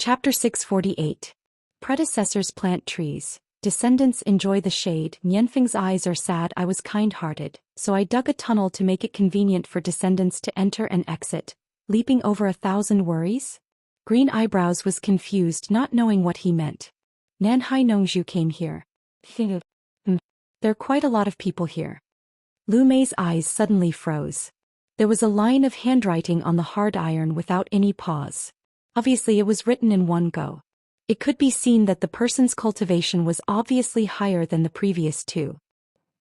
Chapter 648. Predecessors plant trees. Descendants enjoy the shade. Nianfeng's eyes are sad. I was kind-hearted, so I dug a tunnel to make it convenient for descendants to enter and exit, leaping over 1,000 worries? Green Eyebrows was confused, not knowing what he meant. Nanhai Nongzhu came here. There are quite a lot of people here. Lu Mei's eyes suddenly froze. There was a line of handwriting on the hard iron without any pause. Obviously it was written in one go. It could be seen that the person's cultivation was obviously higher than the previous two.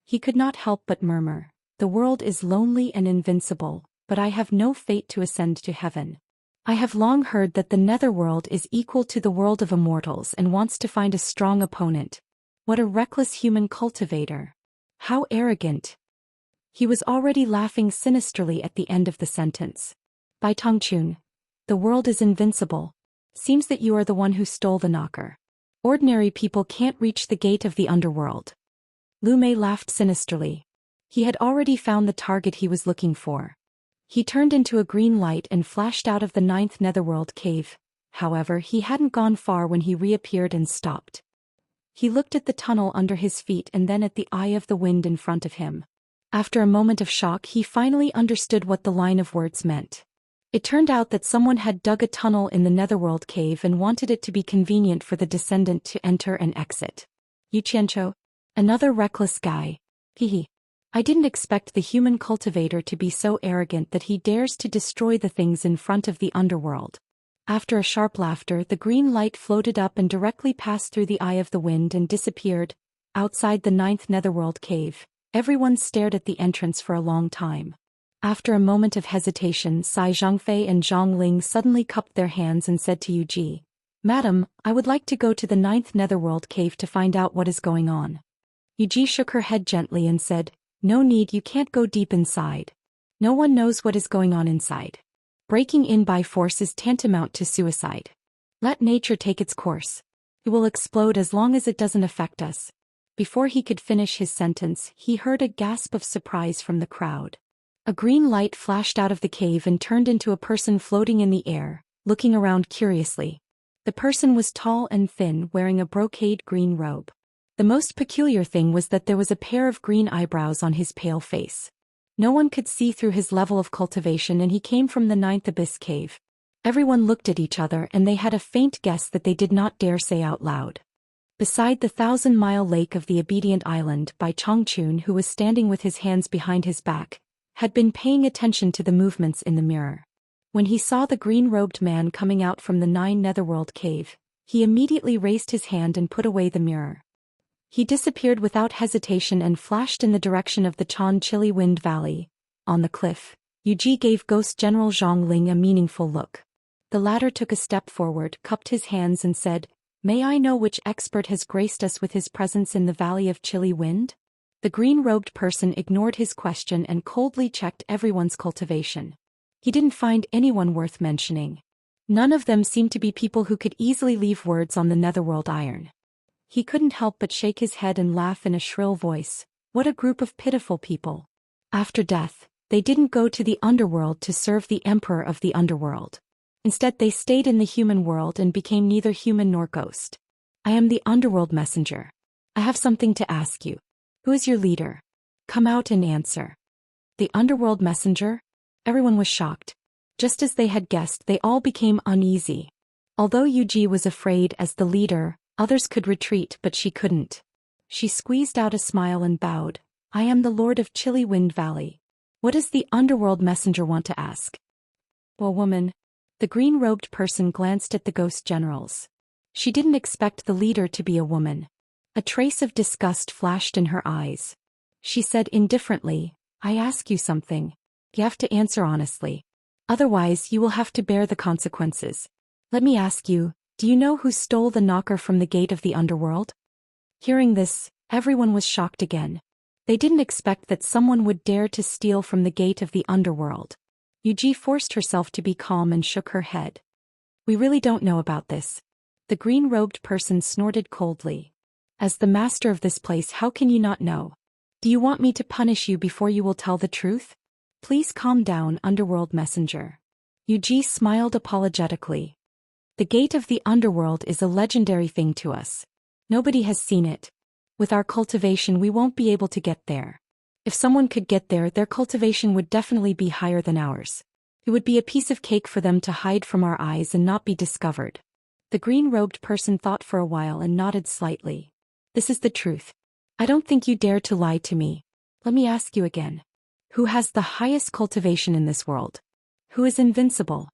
He could not help but murmur, "The world is lonely and invincible, but I have no fate to ascend to heaven. I have long heard that the netherworld is equal to the world of immortals and wants to find a strong opponent. What a reckless human cultivator. How arrogant." He was already laughing sinisterly at the end of the sentence. By Tongchun, the world is invincible. Seems that you are the one who stole the knocker. Ordinary people can't reach the gate of the underworld. Lu Mei laughed sinisterly. He had already found the target he was looking for. He turned into a green light and flashed out of the 9th netherworld cave. However, he hadn't gone far when he reappeared and stopped. He looked at the tunnel under his feet and then at the eye of the wind in front of him. After a moment of shock, he finally understood what the line of words meant. It turned out that someone had dug a tunnel in the netherworld cave and wanted it to be convenient for the descendant to enter and exit. Yu Qianzhou, another reckless guy. Hehe. I didn't expect the human cultivator to be so arrogant that he dares to destroy the things in front of the underworld. After a sharp laughter, the green light floated up and directly passed through the eye of the wind and disappeared. Outside the 9th netherworld cave, everyone stared at the entrance for a long time. After a moment of hesitation, Sai Zhangfei and Zhang Ling suddenly cupped their hands and said to Yu Ji, "Madam, I would like to go to the 9th netherworld cave to find out what is going on." Yu Ji shook her head gently and said, "No need, you can't go deep inside. No one knows what is going on inside. Breaking in by force is tantamount to suicide. Let nature take its course. It will explode as long as it doesn't affect us." Before he could finish his sentence, he heard a gasp of surprise from the crowd. A green light flashed out of the cave and turned into a person floating in the air, looking around curiously. The person was tall and thin, wearing a brocade green robe. The most peculiar thing was that there was a pair of green eyebrows on his pale face. No one could see through his level of cultivation, and he came from the 9th abyss cave. Everyone looked at each other and they had a faint guess that they did not dare say out loud. Beside the 1,000-mile lake of the obedient island, Bai Chongchun, who was standing with his hands behind his back, had been paying attention to the movements in the mirror. When he saw the green-robed man coming out from the 9 netherworld cave, he immediately raised his hand and put away the mirror. He disappeared without hesitation and flashed in the direction of the Chan Chili Wind Valley. On the cliff, Yu Ji gave Ghost General Zhang Ling a meaningful look. The latter took a step forward, cupped his hands and said, "May I know which expert has graced us with his presence in the Valley of Chili Wind?" The green-robed person ignored his question and coldly checked everyone's cultivation. He didn't find anyone worth mentioning. None of them seemed to be people who could easily leave words on the netherworld iron. He couldn't help but shake his head and laugh in a shrill voice. What a group of pitiful people. After death, they didn't go to the underworld to serve the emperor of the underworld. Instead, they stayed in the human world and became neither human nor ghost. I am the underworld messenger. I have something to ask you. Who is your leader? Come out and answer. The underworld messenger? Everyone was shocked. Just as they had guessed, they all became uneasy. Although Yu Ji was afraid as the leader, others could retreat, but she couldn't. She squeezed out a smile and bowed. I am the Lord of Chili Wind Valley. What does the underworld messenger want to ask? Well, woman. The green-robed person glanced at the ghost generals. She didn't expect the leader to be a woman. A trace of disgust flashed in her eyes. She said indifferently, I ask you something. You have to answer honestly. Otherwise, you will have to bear the consequences. Let me ask you, do you know who stole the knocker from the gate of the underworld? Hearing this, everyone was shocked again. They didn't expect that someone would dare to steal from the gate of the underworld. Yuji forced herself to be calm and shook her head. We really don't know about this. The green-robed person snorted coldly. As the master of this place, how can you not know? Do you want me to punish you before you will tell the truth? Please calm down, underworld messenger. Yuji smiled apologetically. The gate of the underworld is a legendary thing to us. Nobody has seen it. With our cultivation we won't be able to get there. If someone could get there, their cultivation would definitely be higher than ours. It would be a piece of cake for them to hide from our eyes and not be discovered. The green-robed person thought for a while and nodded slightly. This is the truth. I don't think you dare to lie to me. Let me ask you again. Who has the highest cultivation in this world? Who is invincible?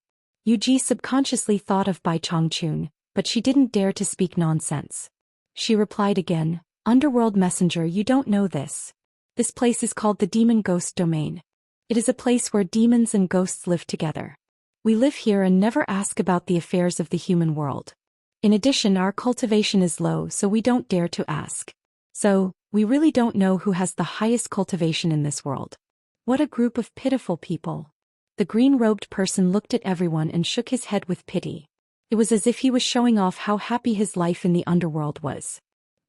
Yuji subconsciously thought of Bai Chongqun, but she didn't dare to speak nonsense. She replied again, Underworld Messenger, you don't know this. This place is called the Demon Ghost Domain. It is a place where demons and ghosts live together. We live here and never ask about the affairs of the human world. In addition, our cultivation is low, so we don't dare to ask. So, we really don't know who has the highest cultivation in this world. What a group of pitiful people. The green-robed person looked at everyone and shook his head with pity. It was as if he was showing off how happy his life in the underworld was.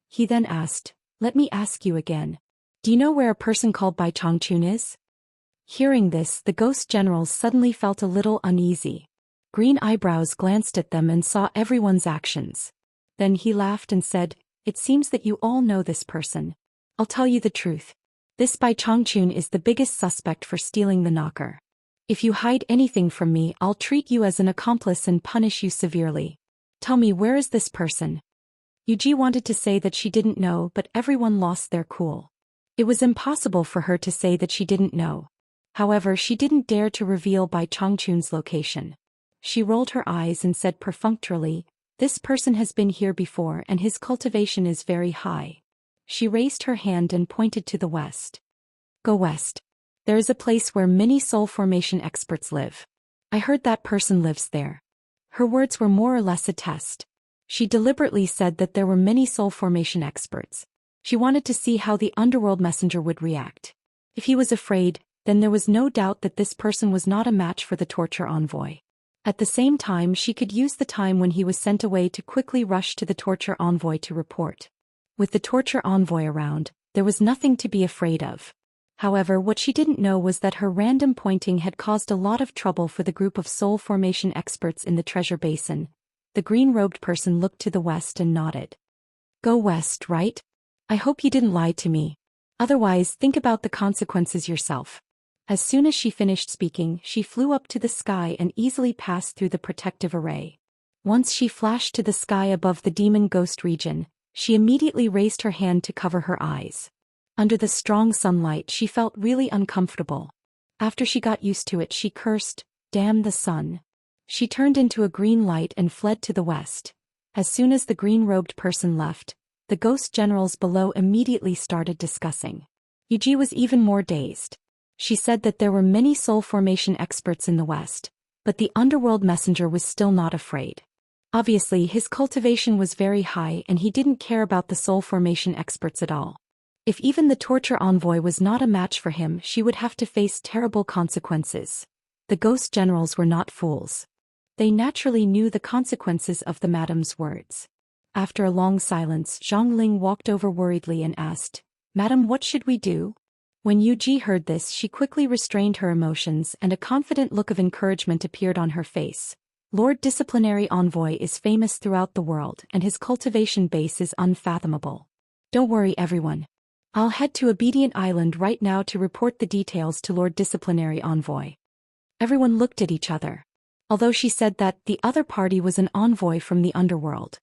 He then asked, let me ask you again. Do you know where a person called Bai Chongqun is? Hearing this, the ghost generals suddenly felt a little uneasy. Green eyebrows glanced at them and saw everyone's actions. Then he laughed and said, it seems that you all know this person. I'll tell you the truth. This Bai Chongqun is the biggest suspect for stealing the knocker. If you hide anything from me, I'll treat you as an accomplice and punish you severely. Tell me, where is this person? Yuji wanted to say that she didn't know, but everyone lost their cool. It was impossible for her to say that she didn't know. However, she didn't dare to reveal Bai Chongqun's location. She rolled her eyes and said perfunctorily, this person has been here before and his cultivation is very high. She raised her hand and pointed to the west. Go west. There is a place where many soul formation experts live. I heard that person lives there. Her words were more or less a test. She deliberately said that there were many soul formation experts. She wanted to see how the underworld messenger would react. If he was afraid, then there was no doubt that this person was not a match for the torture envoy. At the same time, she could use the time when he was sent away to quickly rush to the torture envoy to report. With the torture envoy around, there was nothing to be afraid of. However, what she didn't know was that her random pointing had caused a lot of trouble for the group of soul formation experts in the treasure basin. The green-robed person looked to the west and nodded. Go west, right? I hope you didn't lie to me. Otherwise, think about the consequences yourself. As soon as she finished speaking, she flew up to the sky and easily passed through the protective array. Once she flashed to the sky above the demon ghost region, she immediately raised her hand to cover her eyes. Under the strong sunlight, she felt really uncomfortable. After she got used to it, she cursed, "Damn the sun." She turned into a green light and fled to the west. As soon as the green-robed person left, the ghost generals below immediately started discussing. Yuji was even more dazed. She said that there were many soul formation experts in the west, but the underworld messenger was still not afraid. Obviously, his cultivation was very high and he didn't care about the soul formation experts at all. If even the torture envoy was not a match for him, she would have to face terrible consequences. The ghost generals were not fools. They naturally knew the consequences of the madam's words. After a long silence, Zhang Ling walked over worriedly and asked, "Madam, what should we do?" When Yuji heard this, she quickly restrained her emotions and a confident look of encouragement appeared on her face. Lord Disciplinary Envoy is famous throughout the world and his cultivation base is unfathomable. Don't worry, everyone. I'll head to Obedient Island right now to report the details to Lord Disciplinary Envoy. Everyone looked at each other. Although she said that the other party was an envoy from the underworld.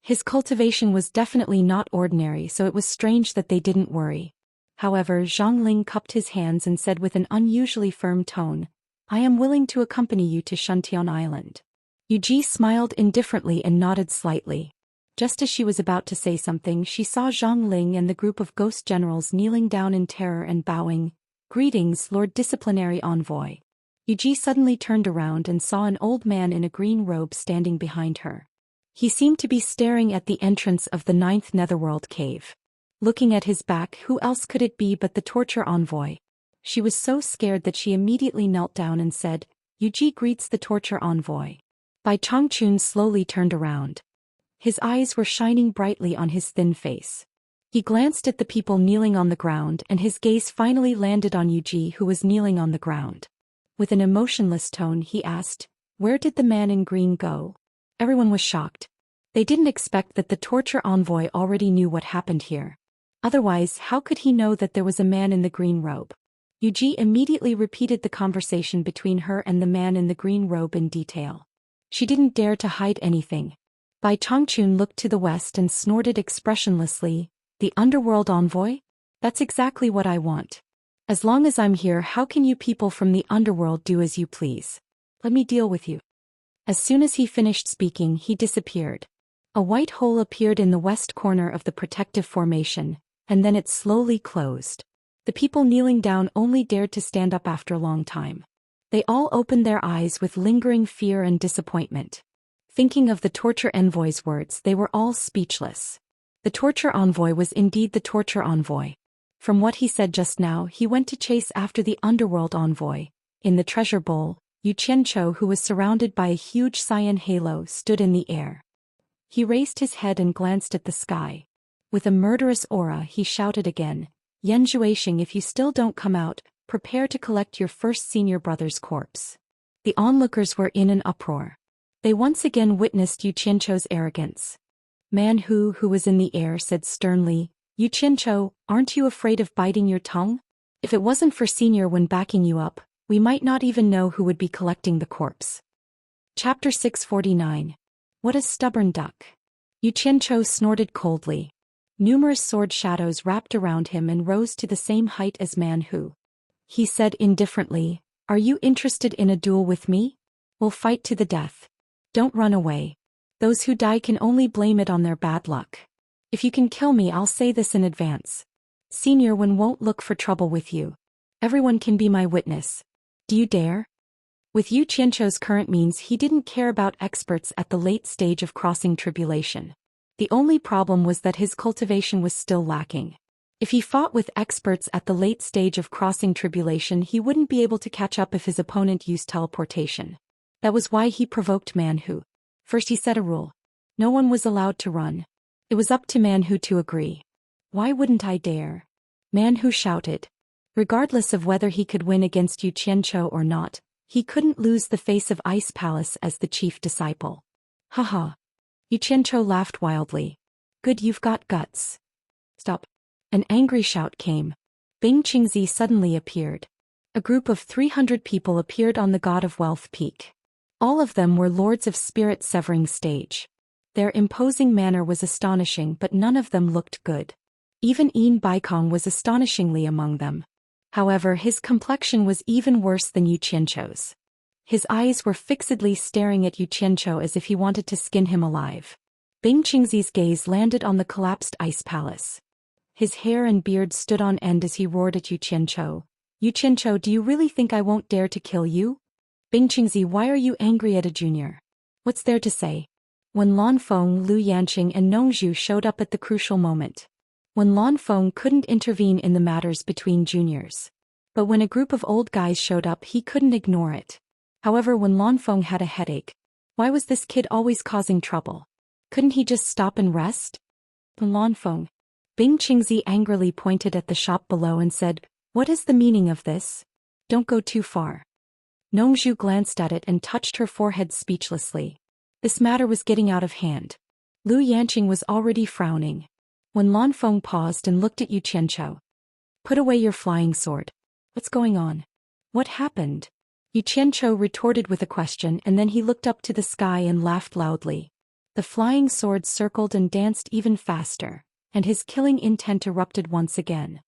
His cultivation was definitely not ordinary, so it was strange that they didn't worry. However, Zhang Ling cupped his hands and said with an unusually firm tone, "I am willing to accompany you to Shantian Island." Yuji smiled indifferently and nodded slightly. Just as she was about to say something, she saw Zhang Ling and the group of ghost generals kneeling down in terror and bowing. "Greetings, Lord Disciplinary Envoy." Yuji suddenly turned around and saw an old man in a green robe standing behind her. He seemed to be staring at the entrance of the 9th Netherworld cave. Looking at his back, who else could it be but the torture envoy? She was so scared that she immediately knelt down and said, "Yuji greets the torture envoy." Bai Chongqun slowly turned around. His eyes were shining brightly on his thin face. He glanced at the people kneeling on the ground and his gaze finally landed on Yuji, who was kneeling on the ground. With an emotionless tone he asked, "Where did the man in green go?" Everyone was shocked. They didn't expect that the torture envoy already knew what happened here. Otherwise, how could he know that there was a man in the green robe? Yuji immediately repeated the conversation between her and the man in the green robe in detail. She didn't dare to hide anything. Bai Changchun looked to the west and snorted expressionlessly. The underworld envoy? That's exactly what I want. As long as I'm here, how can you people from the underworld do as you please? Let me deal with you. As soon as he finished speaking, he disappeared. A white hole appeared in the west corner of the protective formation, and then it slowly closed. The people kneeling down only dared to stand up after a long time. They all opened their eyes with lingering fear and disappointment. Thinking of the torture envoy's words, they were all speechless. The torture envoy was indeed the torture envoy. From what he said just now, he went to chase after the underworld envoy. In the treasure bowl, Yu Qianchou, who was surrounded by a huge cyan halo, stood in the air. He raised his head and glanced at the sky. With a murderous aura, he shouted again, "Yan Zhuixing, if you still don't come out, prepare to collect your first senior brother's corpse." The onlookers were in an uproar. They once again witnessed Yu Qianchou's arrogance. Man who was in the air said sternly, "Yu Qianchou, aren't you afraid of biting your tongue? If it wasn't for Senior when backing you up, we might not even know who would be collecting the corpse." Chapter 649. What a stubborn duck. Yu Qianchou snorted coldly. Numerous sword shadows wrapped around him and rose to the same height as Man Hu. He said indifferently, "Are you interested in a duel with me? We'll fight to the death. Don't run away. Those who die can only blame it on their bad luck. If you can kill me, I'll say this in advance. Senior One won't look for trouble with you. Everyone can be my witness. Do you dare?" With Yu Qianchou's current means, he didn't care about experts at the late stage of crossing tribulation. The only problem was that his cultivation was still lacking. If he fought with experts at the late stage of crossing tribulation, he wouldn't be able to catch up if his opponent used teleportation. That was why he provoked Man Hu. First he set a rule. No one was allowed to run. It was up to Man Hu to agree. "Why wouldn't I dare?" Man Hu shouted. Regardless of whether he could win against Yu Qianchou or not, he couldn't lose the face of Ice Palace as the chief disciple. Haha. Yu Qianchou laughed wildly. "Good, you've got guts." "Stop." An angry shout came. Bing Qingzi suddenly appeared. A group of 300 people appeared on the God of Wealth peak. All of them were lords of spirit severing stage. Their imposing manner was astonishing, but none of them looked good. Even Yin Baikong was astonishingly among them. However, his complexion was even worse than Yu Qianchou's. His eyes were fixedly staring at Yu Qianchou as if he wanted to skin him alive. Bing Qingzi's gaze landed on the collapsed ice palace. His hair and beard stood on end as he roared at Yu Qianchou. "Yu Qianchou, do you really think I won't dare to kill you? Bing Qingzi, why are you angry at a junior? What's there to say?" When Lanfeng, Lu Yanqing and Nongzhu showed up at the crucial moment. When Lanfeng couldn't intervene in the matters between juniors. But when a group of old guys showed up, he couldn't ignore it. However, when Lanfeng had a headache, why was this kid always causing trouble? Couldn't he just stop and rest? Lanfeng. Bing Qingzi angrily pointed at the shop below and said, "What is the meaning of this? Don't go too far." Nongzhu glanced at it and touched her forehead speechlessly. This matter was getting out of hand. Lu Yanqing was already frowning. When Lanfeng paused and looked at Yu Qianchou. "Put away your flying sword. What's going on? What happened?" Yu Qianchou retorted with a question, and then he looked up to the sky and laughed loudly. The flying sword circled and danced even faster, and his killing intent erupted once again.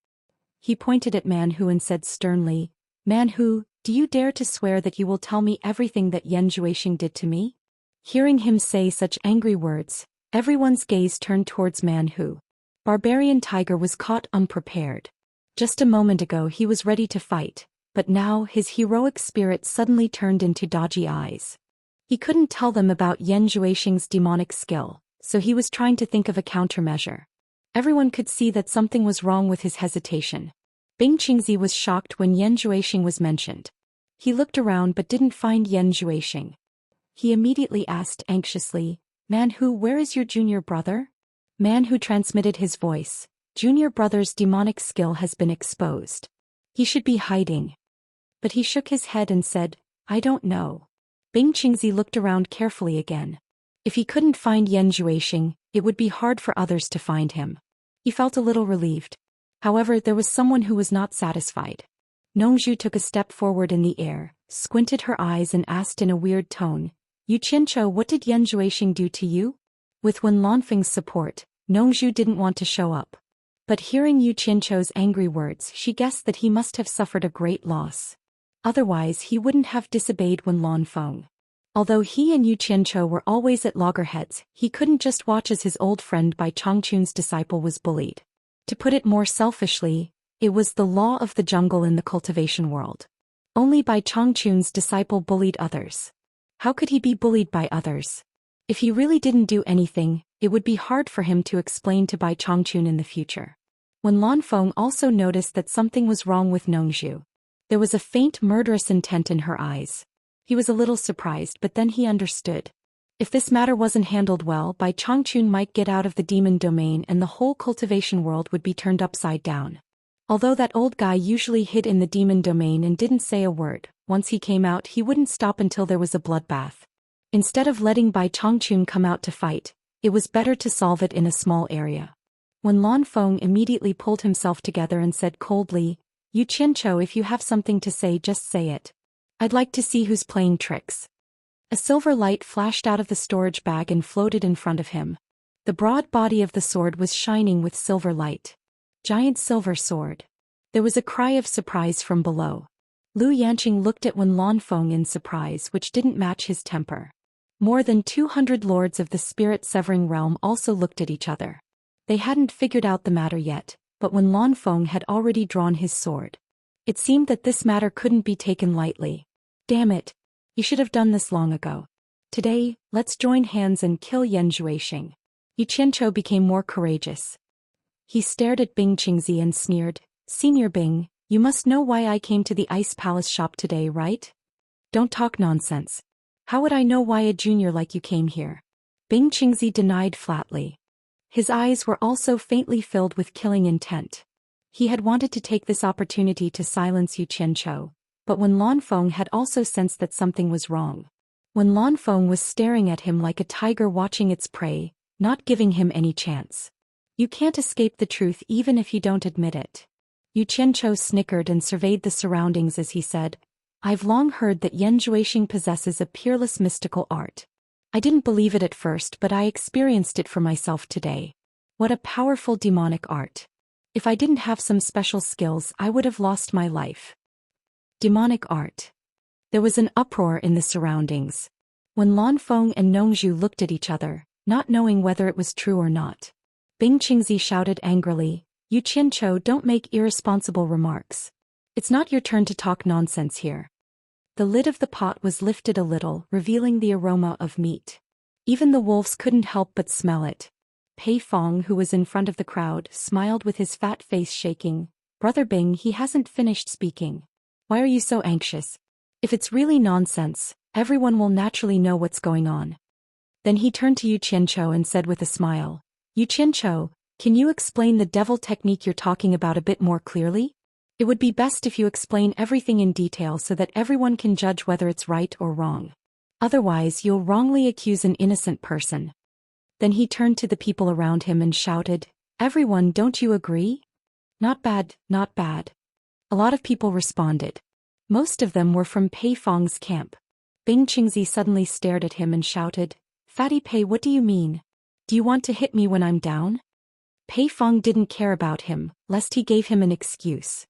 He pointed at Man Hu and said sternly, "Man Hu, do you dare to swear that you will tell me everything that Yan Zhuixing did to me?" Hearing him say such angry words, everyone's gaze turned towards Man Hu. Barbarian Tiger was caught unprepared. Just a moment ago he was ready to fight, but now his heroic spirit suddenly turned into dodgy eyes. He couldn't tell them about Yan Zhuixing's demonic skill, so he was trying to think of a countermeasure. Everyone could see that something was wrong with his hesitation. Bing Qingzi was shocked when Yan Zhuixing was mentioned. He looked around but didn't find Yan Zhuixing. He immediately asked anxiously, "Man Hu, where is your junior brother?" Man Hu transmitted his voice. "Junior brother's demonic skill has been exposed. He should be hiding." But he shook his head and said, "I don't know." Bing Qingzi looked around carefully again. If he couldn't find Yan Zhuixing, it would be hard for others to find him. He felt a little relieved. However, there was someone who was not satisfied. Nongzhu took a step forward in the air, squinted her eyes and asked in a weird tone, "Yu Qianqiu, what did Yan Zhuixing do to you?" With Wen Lanfeng's support, Nongzhu didn't want to show up. But hearing Yu Qianqiu's angry words, she guessed that he must have suffered a great loss. Otherwise he wouldn't have disobeyed Wen Lanfeng. Although he and Yu Qianqiu were always at loggerheads, he couldn't just watch as his old friend Bai Chongqun's disciple was bullied. To put it more selfishly, it was the law of the jungle in the cultivation world. Only Bai Chongqun's disciple bullied others. How could he be bullied by others? If he really didn't do anything, it would be hard for him to explain to Bai Chongqun in the future. When Lanfeng also noticed that something was wrong with Nongzhu. There was a faint murderous intent in her eyes. He was a little surprised, but then he understood. If this matter wasn't handled well, Bai Chongqun might get out of the demon domain and the whole cultivation world would be turned upside down. Although that old guy usually hid in the demon domain and didn't say a word, once he came out he wouldn't stop until there was a bloodbath. Instead of letting Bai Chongqun come out to fight, it was better to solve it in a small area. When Lanfeng immediately pulled himself together and said coldly, "Yu Qianqiu, if you have something to say, just say it. I'd like to see who's playing tricks." A silver light flashed out of the storage bag and floated in front of him. The broad body of the sword was shining with silver light. Giant silver sword. There was a cry of surprise from below. Lu Yanqing looked at Wen Lanfeng in surprise, which didn't match his temper. More than 200 lords of the spirit-severing realm also looked at each other. They hadn't figured out the matter yet, but Wen Lanfeng had already drawn his sword. It seemed that this matter couldn't be taken lightly. Damn it. You should have done this long ago. Today, let's join hands and kill Yan Zhuixing. Yu Qianqiu became more courageous. He stared at Bing Qingzi and sneered, "Senior Bing, you must know why I came to the Ice Palace shop today, right? Don't talk nonsense. How would I know why a junior like you came here?" Bing Qingzi denied flatly. His eyes were also faintly filled with killing intent. He had wanted to take this opportunity to silence Yu Qianqiu. But when Lanfeng had also sensed that something was wrong. When Lanfeng was staring at him like a tiger watching its prey, not giving him any chance. You can't escape the truth even if you don't admit it. Yu Qianqiu snickered and surveyed the surroundings as he said, "I've long heard that Yan Zhuixing possesses a peerless mystical art. I didn't believe it at first, but I experienced it for myself today. What a powerful demonic art. If I didn't have some special skills, I would have lost my life." Demonic art. There was an uproar in the surroundings. When Lanfeng and Nongzhu looked at each other, not knowing whether it was true or not. Bing Qingzi shouted angrily, "Yu Qianqiu, don't make irresponsible remarks. It's not your turn to talk nonsense here." The lid of the pot was lifted a little, revealing the aroma of meat. Even the wolves couldn't help but smell it. Pei Fong, who was in front of the crowd, smiled with his fat face shaking. "Brother Bing, he hasn't finished speaking. Why are you so anxious? If it's really nonsense, everyone will naturally know what's going on." Then he turned to Yu Qianqiu and said with a smile, "Yu Qianqiu, can you explain the devil technique you're talking about a bit more clearly? It would be best if you explain everything in detail so that everyone can judge whether it's right or wrong. Otherwise, you'll wrongly accuse an innocent person." Then he turned to the people around him and shouted, "Everyone, don't you agree? Not bad, not bad." A lot of people responded. Most of them were from Pei Fong's camp. Bing Qingzi suddenly stared at him and shouted, "Fatty Pei, what do you mean? Do you want to hit me when I'm down?" Pei Fong didn't care about him, lest he gave him an excuse.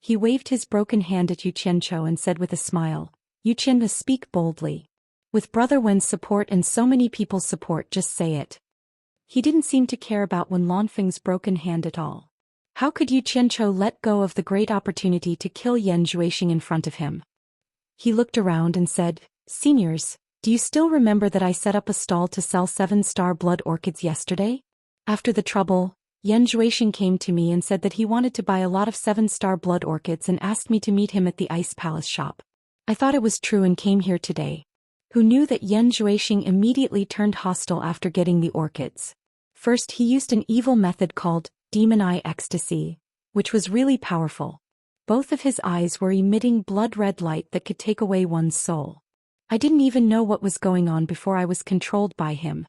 He waved his broken hand at Yu Qianqiu and said with a smile, "Yu Qianqiu, speak boldly. With Brother Wen's support and so many people's support, just say it." He didn't seem to care about Wen Lanfeng's broken hand at all. How could Yu Qianqiu let go of the great opportunity to kill Yan Zhuixing in front of him? He looked around and said, "Seniors, do you still remember that I set up a stall to sell 7-star blood orchids yesterday? After the trouble, Yan Zhuixing came to me and said that he wanted to buy a lot of 7-star blood orchids and asked me to meet him at the Ice Palace shop. I thought it was true and came here today." Who knew that Yan Zhuixing immediately turned hostile after getting the orchids? First he used an evil method called Demon Eye Ecstasy, which was really powerful. Both of his eyes were emitting blood-red light that could take away one's soul. I didn't even know what was going on before I was controlled by him.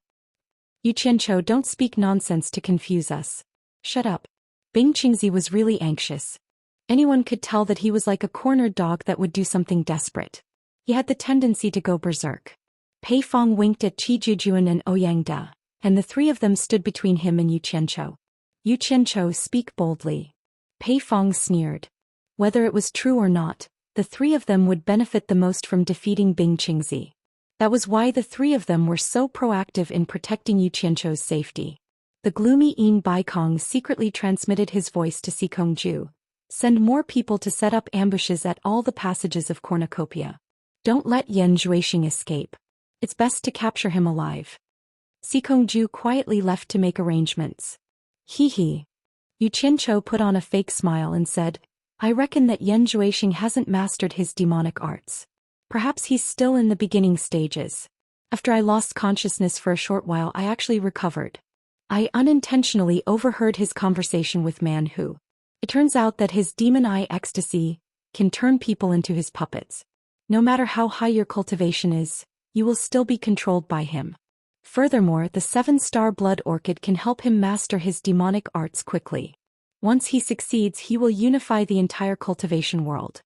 Yu Qianzhou, don't speak nonsense to confuse us. Shut up. Bing Qingzi was really anxious. Anyone could tell that he was like a cornered dog that would do something desperate. He had the tendency to go berserk. Pei Fong winked at Qi Jujuan and Ouyang Da, and the three of them stood between him and Yu Qianzhou. Yu Qianzhou, speak boldly. Pei Fong sneered. Whether it was true or not, the three of them would benefit the most from defeating Bing Qingzi. That was why the three of them were so proactive in protecting Yu Qianzhou's safety. The gloomy Yin Baikong secretly transmitted his voice to Sikongju. Send more people to set up ambushes at all the passages of Cornucopia. Don't let Yan Zhuixing escape. It's best to capture him alive. Sikongju quietly left to make arrangements. Hee. Yu Qianzhou put on a fake smile and said, I reckon that Yan Zhuixing hasn't mastered his demonic arts. Perhaps he's still in the beginning stages. After I lost consciousness for a short while, I actually recovered. I unintentionally overheard his conversation with Man Hu. It turns out that his demon eye ecstasy can turn people into his puppets. No matter how high your cultivation is, you will still be controlled by him. Furthermore, the 7-star blood orchid can help him master his demonic arts quickly. Once he succeeds, he will unify the entire cultivation world.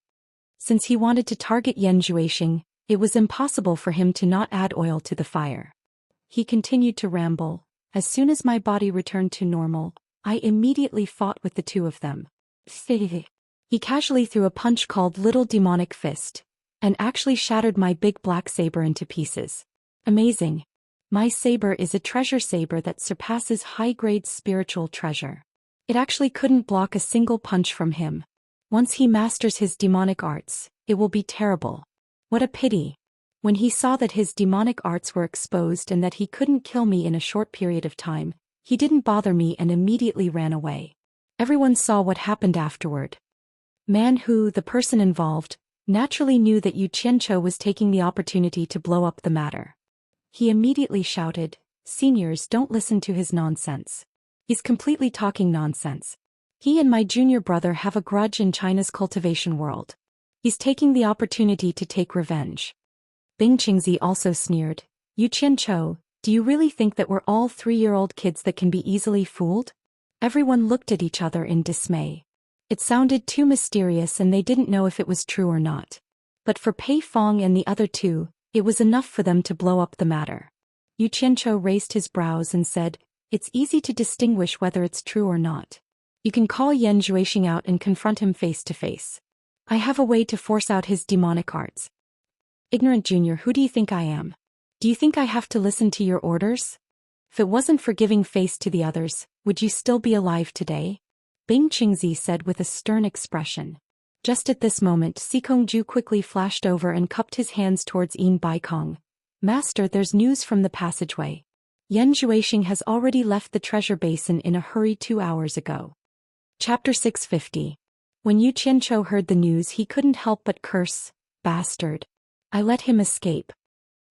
Since he wanted to target Yan Zhuixing, it was impossible for him to not add oil to the fire. He continued to ramble. As soon as my body returned to normal, I immediately fought with the two of them. He casually threw a punch called Little Demonic Fist, and actually shattered my big black saber into pieces. Amazing. My saber is a treasure saber that surpasses high-grade spiritual treasure. It actually couldn't block a single punch from him. Once he masters his demonic arts, it will be terrible. What a pity. When he saw that his demonic arts were exposed and that he couldn't kill me in a short period of time, he didn't bother me and immediately ran away. Everyone saw what happened afterward. Man Hu, the person involved, naturally knew that Yu Qianzhou was taking the opportunity to blow up the matter. He immediately shouted, Seniors, don't listen to his nonsense. He's completely talking nonsense. He and my junior brother have a grudge in China's cultivation world. He's taking the opportunity to take revenge. Bing Qingzi also sneered, Yu Qianzhou, do you really think that we're all 3-year-old kids that can be easily fooled? Everyone looked at each other in dismay. It sounded too mysterious and they didn't know if it was true or not. But for Pei Fong and the other two, it was enough for them to blow up the matter. Yu Qianzhou raised his brows and said, It's easy to distinguish whether it's true or not. You can call Yan Zhuixing out and confront him face to face. I have a way to force out his demonic arts. Ignorant Junior, who do you think I am? Do you think I have to listen to your orders? If it wasn't for giving face to the others, would you still be alive today? Bing Qingzi said with a stern expression. Just at this moment, Sikongju quickly flashed over and cupped his hands towards Yin Baikong. Master, there's news from the passageway. Yan Zhuixing has already left the treasure basin in a hurry 2 hours ago. Chapter 650. When Yu Qianzhou heard the news, he couldn't help but curse, Bastard. I let him escape.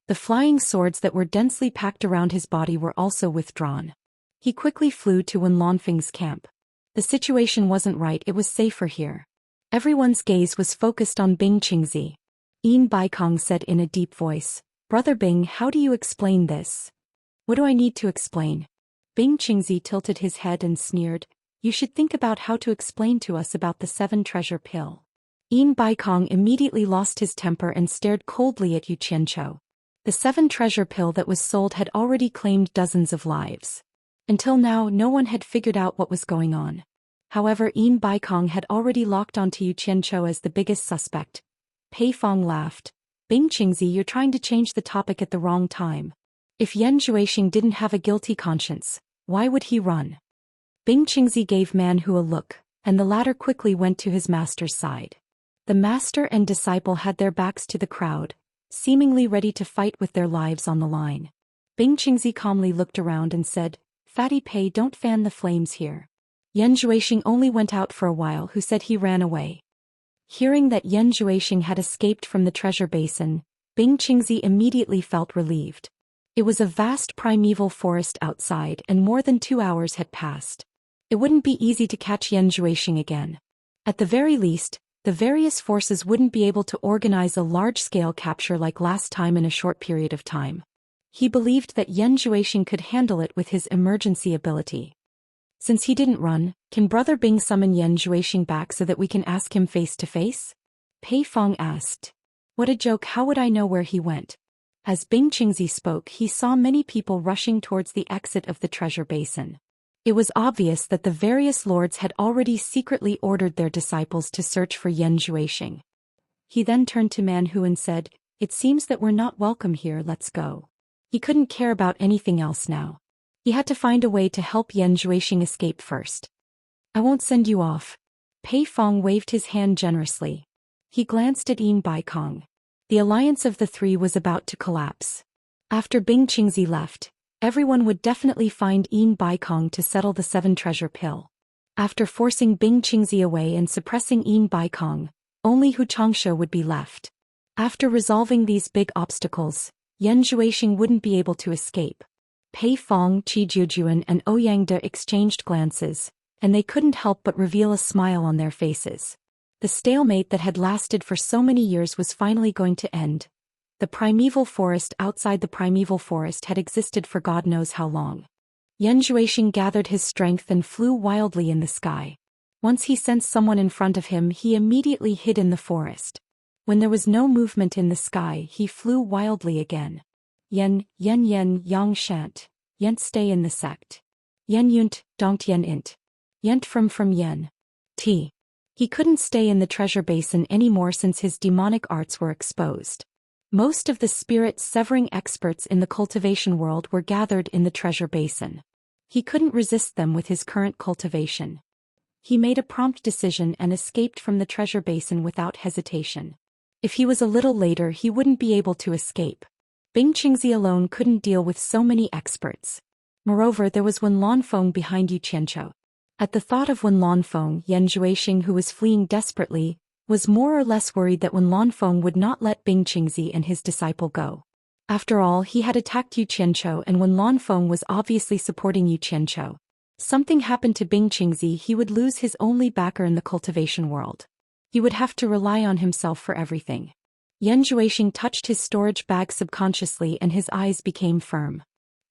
The flying swords that were densely packed around his body were also withdrawn. He quickly flew to Wen Lanfeng's camp. The situation wasn't right, it was safer here. Everyone's gaze was focused on Bing Qingzi. Yin Baikong said in a deep voice, Brother Bing, how do you explain this? What do I need to explain? Bing Qingzi tilted his head and sneered, You should think about how to explain to us about the 7 treasure pill. Yin Baikong immediately lost his temper and stared coldly at Yu Qianzhou. The 7 treasure pill that was sold had already claimed dozens of lives. Until now, no one had figured out what was going on. However, Yin Baikong had already locked onto Yu Qianzhou as the biggest suspect. Pei Fong laughed. Bing Qingzi, you're trying to change the topic at the wrong time. If Yan Zhuixing didn't have a guilty conscience, why would he run? Bing Qingzi gave Man Hu a look, and the latter quickly went to his master's side. The master and disciple had their backs to the crowd, seemingly ready to fight with their lives on the line. Bing Qingzi calmly looked around and said, Fatty Pei, don't fan the flames here. Yan Zhuixing only went out for a while, who said he ran away. Hearing that Yan Zhuixing had escaped from the treasure basin, Bing Qingzi immediately felt relieved. It was a vast primeval forest outside and more than 2 hours had passed. It wouldn't be easy to catch Yan Zhuixing again. At the very least, the various forces wouldn't be able to organize a large-scale capture like last time in a short period of time. He believed that Yan Zhuoxing could handle it with his emergency ability. Since he didn't run, can Brother Bing summon Yan Zhuoxing back so that we can ask him face to face? Pei Fong asked. What a joke, how would I know where he went? As Bing Qingzi spoke, he saw many people rushing towards the exit of the treasure basin. It was obvious that the various lords had already secretly ordered their disciples to search for Yan Zhuoxing. He then turned to Man Hu and said, "It seems that we're not welcome here, let's go." He couldn't care about anything else now. He had to find a way to help Yan Zhuoxing escape first. "I won't send you off." Pei Fong waved his hand generously. He glanced at Yin Baikong. The alliance of the three was about to collapse. After Bing Qingzi left, everyone would definitely find Yin Baikong to settle the 7 treasure pill. After forcing Bing Qingzi away and suppressing Yin Baikong, only Hu Changshe would be left. After resolving these big obstacles, Yan Zhuoxing wouldn't be able to escape. Pei Fong, Qi Jiujuan and Ouyang De exchanged glances, and they couldn't help but reveal a smile on their faces. The stalemate that had lasted for so many years was finally going to end. The primeval forest outside the primeval forest had existed for God knows how long. Yan Zhuoxing gathered his strength and flew wildly in the sky. Once he sensed someone in front of him, he immediately hid in the forest. When there was no movement in the sky, he flew wildly again. Yen yang shant. Yent stay in the sect. Yen yunt, dongt yen int. Yent from yen. T. He couldn't stay in the treasure basin anymore since his demonic arts were exposed. Most of the spirit-severing experts in the cultivation world were gathered in the treasure basin. He couldn't resist them with his current cultivation. He made a prompt decision and escaped from the treasure basin without hesitation. If he was a little later, he wouldn't be able to escape. Bing Qingzi alone couldn't deal with so many experts. Moreover, there was Wen Lanfeng behind Yu Qianzhou. At the thought of Wen Lanfeng, Yan Zhuoxing, who was fleeing desperately, was more or less worried that Wen Lanfeng would not let Bing Qingzi and his disciple go. After all, he had attacked Yu Qianzhou, and Wen Lanfeng was obviously supporting Yu Qianzhou. Something happened to Bing Qingzi, he would lose his only backer in the cultivation world. He would have to rely on himself for everything. Yan Zhuoxing touched his storage bag subconsciously and his eyes became firm.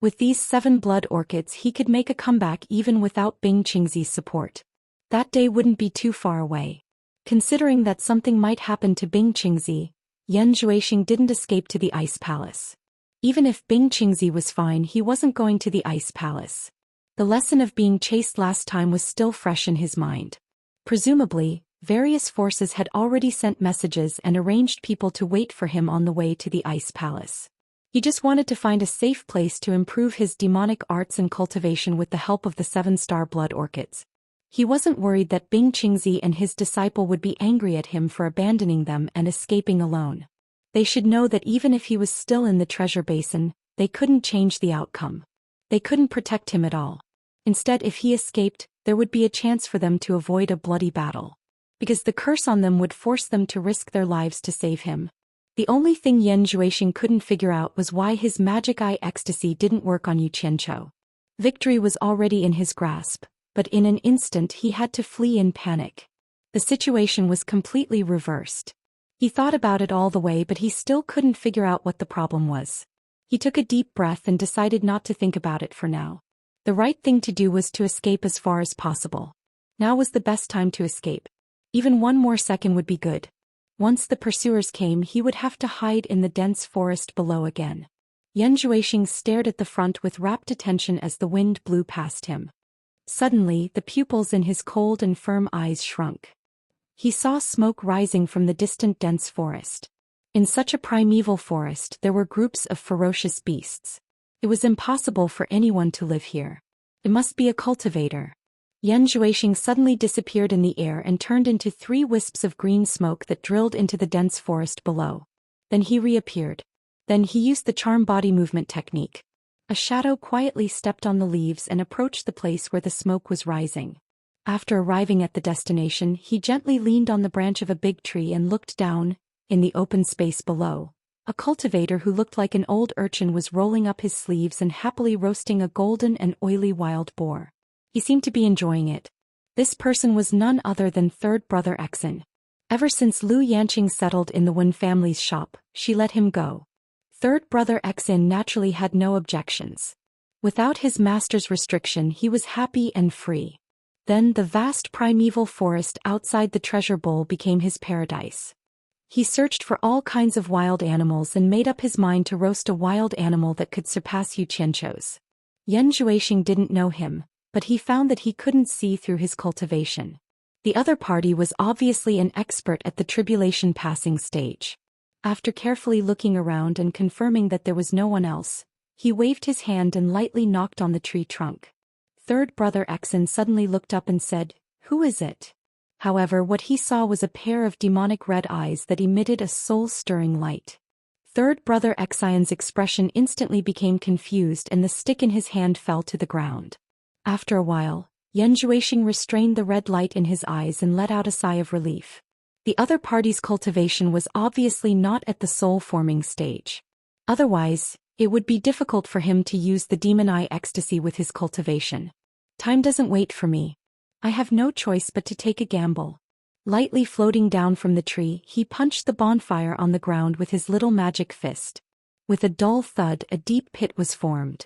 With these 7 blood orchids, he could make a comeback even without Bing Qingzi's support. That day wouldn't be too far away. Considering that something might happen to Bing Qingzi, Yan Zhuoxing didn't escape to the Ice Palace. Even if Bing Qingzi was fine, he wasn't going to the Ice Palace. The lesson of being chased last time was still fresh in his mind. Presumably, various forces had already sent messages and arranged people to wait for him on the way to the Ice Palace. He just wanted to find a safe place to improve his demonic arts and cultivation with the help of the 7-star blood orchids. He wasn't worried that Bing Qingzi and his disciple would be angry at him for abandoning them and escaping alone. They should know that even if he was still in the treasure basin, they couldn't change the outcome. They couldn't protect him at all. Instead, if he escaped, there would be a chance for them to avoid a bloody battle. Because the curse on them would force them to risk their lives to save him. The only thing Yan Zhuoxing couldn't figure out was why his magic eye ecstasy didn't work on Yu Qianzhou. Victory was already in his grasp, but in an instant he had to flee in panic. The situation was completely reversed. He thought about it all the way, but he still couldn't figure out what the problem was. He took a deep breath and decided not to think about it for now. The right thing to do was to escape as far as possible. Now was the best time to escape. Even 1 more second would be good. Once the pursuers came, he would have to hide in the dense forest below again. Yan Zhuoxing stared at the front with rapt attention as the wind blew past him. Suddenly, the pupils in his cold and firm eyes shrunk. He saw smoke rising from the distant dense forest. In such a primeval forest, there were groups of ferocious beasts. It was impossible for anyone to live here. It must be a cultivator. Yan Zhuoxing suddenly disappeared in the air and turned into 3 wisps of green smoke that drilled into the dense forest below. Then he reappeared. Then he used the charm body movement technique. A shadow quietly stepped on the leaves and approached the place where the smoke was rising. After arriving at the destination, he gently leaned on the branch of a big tree and looked down, in the open space below. A cultivator who looked like an old urchin was rolling up his sleeves and happily roasting a golden and oily wild boar. He seemed to be enjoying it. This person was none other than third brother Exin. Ever since Lu Yanqing settled in the Wen family's shop, she let him go. Third brother Xin naturally had no objections. Without his master's restriction, he was happy and free. Then the vast primeval forest outside the treasure bowl became his paradise. He searched for all kinds of wild animals and made up his mind to roast a wild animal that could surpass Yu Qianzhou's. Yan Zhuixing didn't know him, but he found that he couldn't see through his cultivation. The other party was obviously an expert at the tribulation passing stage. After carefully looking around and confirming that there was no one else, he waved his hand and lightly knocked on the tree trunk. Third brother Xin suddenly looked up and said, "Who is it?" However, what he saw was a pair of demonic red eyes that emitted a soul-stirring light. Third brother Xian's expression instantly became confused and the stick in his hand fell to the ground. After a while, Yan Zhuixing restrained the red light in his eyes and let out a sigh of relief. The other party's cultivation was obviously not at the soul-forming stage. Otherwise, it would be difficult for him to use the demon eye ecstasy with his cultivation. Time doesn't wait for me. I have no choice but to take a gamble. Lightly floating down from the tree, he punched the bonfire on the ground with his little magic fist. With a dull thud, a deep pit was formed.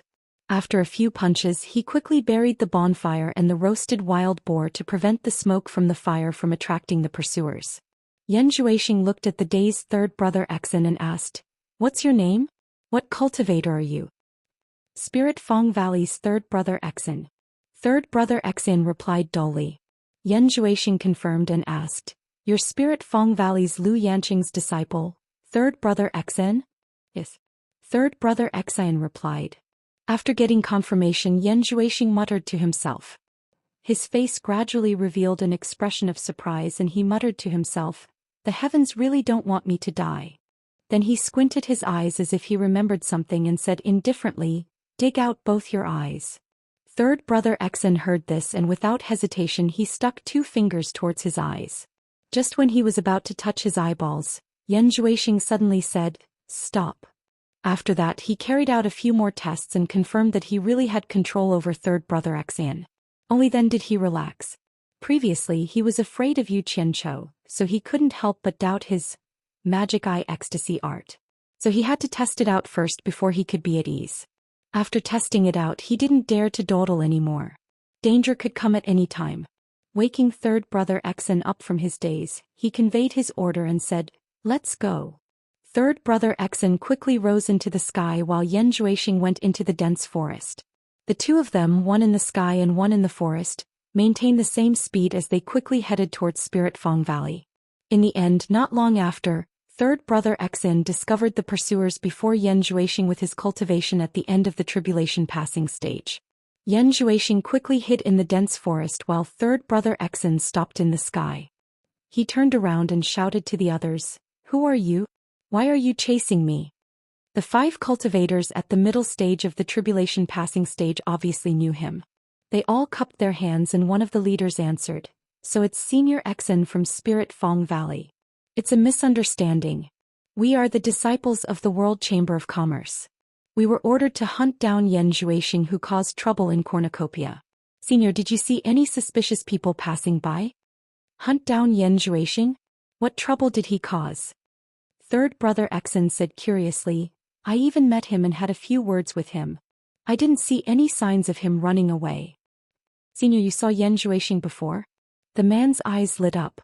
After a few punches, he quickly buried the bonfire and the roasted wild boar to prevent the smoke from the fire from attracting the pursuers. Yan Zhuixing looked at the dazed third brother Xin and asked, "What's your name? What cultivator are you?" "Spirit Fong Valley's third brother Xin." Third brother Xin replied dully. Yan Zhuixing confirmed and asked, "Your Spirit Fong Valley's Lu Yanqing's disciple, third brother Xin?" "Yes." Third brother Xin replied. After getting confirmation, Yan Zhuixing muttered to himself. His face gradually revealed an expression of surprise and he muttered to himself, "The heavens really don't want me to die." Then he squinted his eyes as if he remembered something and said indifferently, "Dig out both your eyes." Third brother Xin heard this and without hesitation he stuck 2 fingers towards his eyes. Just when he was about to touch his eyeballs, Yan Zhuixing suddenly said, "Stop." After that he carried out a few more tests and confirmed that he really had control over third brother Xin. Only then did he relax. Previously he was afraid of Yu Qianzhou, so he couldn't help but doubt his magic eye ecstasy art. So he had to test it out first before he could be at ease. After testing it out, he didn't dare to dawdle anymore. Danger could come at any time. Waking third brother Xin up from his daze, he conveyed his order and said, "Let's go." Third brother Xin quickly rose into the sky while Yan Zhuixing went into the dense forest. The two of them, one in the sky and one in the forest, maintained the same speed as they quickly headed towards Spirit Fong Valley. In the end, not long after, third brother Xin discovered the pursuers before Yan Zhuixing with his cultivation at the end of the tribulation passing stage. Yan Zhuixing quickly hid in the dense forest while third brother Xin stopped in the sky. He turned around and shouted to the others, "Who are you? Why are you chasing me?" The 5 cultivators at the middle stage of the tribulation passing stage obviously knew him. They all cupped their hands and one of the leaders answered, "So it's Senior Xin from Spirit Fong Valley. It's a misunderstanding. We are the disciples of the World Chamber of Commerce. We were ordered to hunt down Yan Zhuixing who caused trouble in Cornucopia. Senior, did you see any suspicious people passing by?" "Hunt down Yan Zhuixing? What trouble did he cause?" Third brother Xin said curiously, "I even met him and had a few words with him. I didn't see any signs of him running away." "Senior, you saw Yan Zhuixing before?" The man's eyes lit up.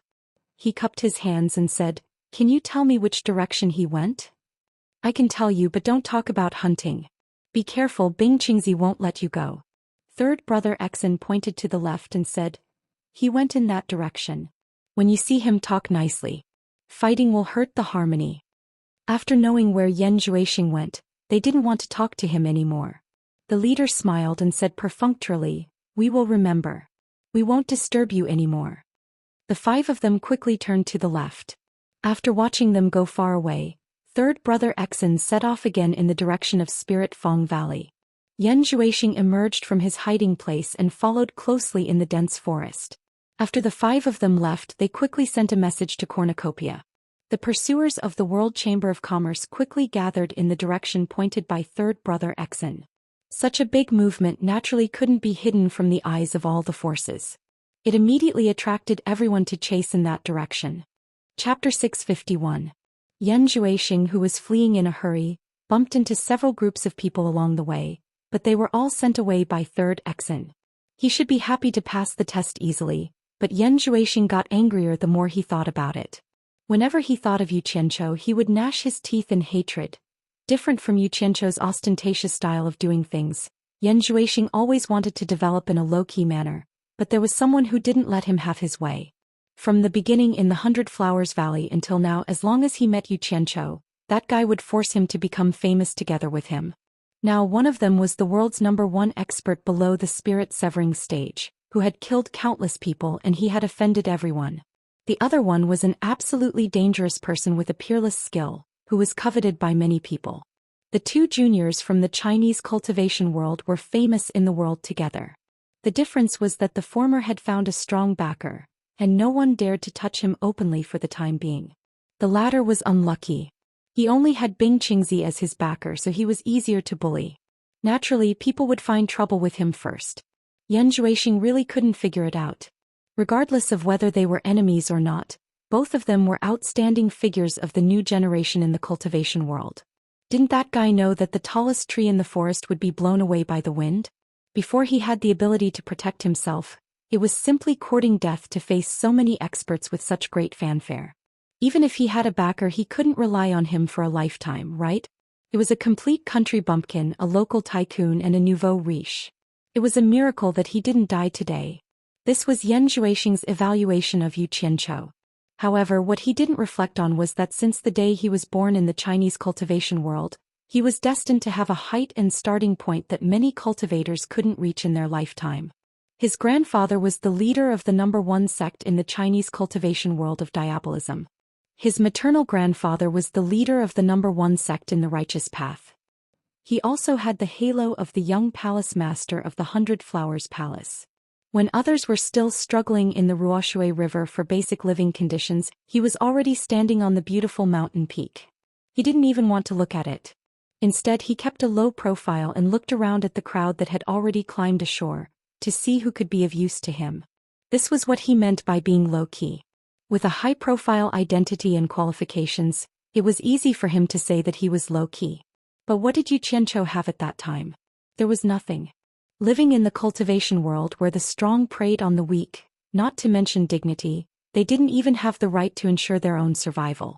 He cupped his hands and said, "Can you tell me which direction he went?" "I can tell you, but don't talk about hunting. Be careful, Bing Qingzi won't let you go." Third brother Xin pointed to the left and said, "He went in that direction. When you see him, talk nicely. Fighting will hurt the harmony." After knowing where Yan Zhuixing went, they didn't want to talk to him anymore. The leader smiled and said perfunctorily, "We will remember. We won't disturb you anymore." The 5 of them quickly turned to the left. After watching them go far away, third brother Xin set off again in the direction of Spirit Fong Valley. Yan Zhuixing emerged from his hiding place and followed closely in the dense forest. After the 5 of them left, they quickly sent a message to Cornucopia. The pursuers of the World Chamber of Commerce quickly gathered in the direction pointed by third brother Xin. Such a big movement naturally couldn't be hidden from the eyes of all the forces. It immediately attracted everyone to chase in that direction. Chapter 651. Yan Zhuixing, who was fleeing in a hurry, bumped into several groups of people along the way, but they were all sent away by third Exin. He should be happy to pass the test easily, but Yan Zhuixing got angrier the more he thought about it. Whenever he thought of Yu Qianqiu, he would gnash his teeth in hatred. Different from Yu Qianqiu's ostentatious style of doing things, Yan Zhuixing always wanted to develop in a low-key manner, but there was someone who didn't let him have his way. From the beginning in the 100 Flowers Valley until now, as long as he met Yu Qianqiu, that guy would force him to become famous together with him. Now one of them was the world's #1 expert below the spirit-severing stage, who had killed countless people and he had offended everyone. The other one was an absolutely dangerous person with a peerless skill, who was coveted by many people. The two juniors from the Chinese cultivation world were famous in the world together. The difference was that the former had found a strong backer, and no one dared to touch him openly for the time being. The latter was unlucky. He only had Bing Qingzi as his backer, so he was easier to bully. Naturally, people would find trouble with him first. Yan Zhuixing really couldn't figure it out. Regardless of whether they were enemies or not, both of them were outstanding figures of the new generation in the cultivation world. Didn't that guy know that the tallest tree in the forest would be blown away by the wind? Before he had the ability to protect himself, it was simply courting death to face so many experts with such great fanfare. Even if he had a backer, he couldn't rely on him for a lifetime, right? It was a complete country bumpkin, a local tycoon and a nouveau riche. It was a miracle that he didn't die today. This was Yan Zhuixing's evaluation of Yu Qianqiu. However, what he didn't reflect on was that since the day he was born in the Chinese cultivation world, he was destined to have a height and starting point that many cultivators couldn't reach in their lifetime. His grandfather was the leader of the #1 sect in the Chinese cultivation world of diabolism. His maternal grandfather was the leader of the #1 sect in the righteous path. He also had the halo of the young palace master of the 100 Flowers Palace. When others were still struggling in the Ruoshui River for basic living conditions, he was already standing on the beautiful mountain peak. He didn't even want to look at it. Instead, he kept a low profile and looked around at the crowd that had already climbed ashore, to see who could be of use to him. This was what he meant by being low-key. With a high-profile identity and qualifications, it was easy for him to say that he was low-key. But what did Yu Qianqiu have at that time? There was nothing. Living in the cultivation world where the strong preyed on the weak, not to mention dignity, they didn't even have the right to ensure their own survival.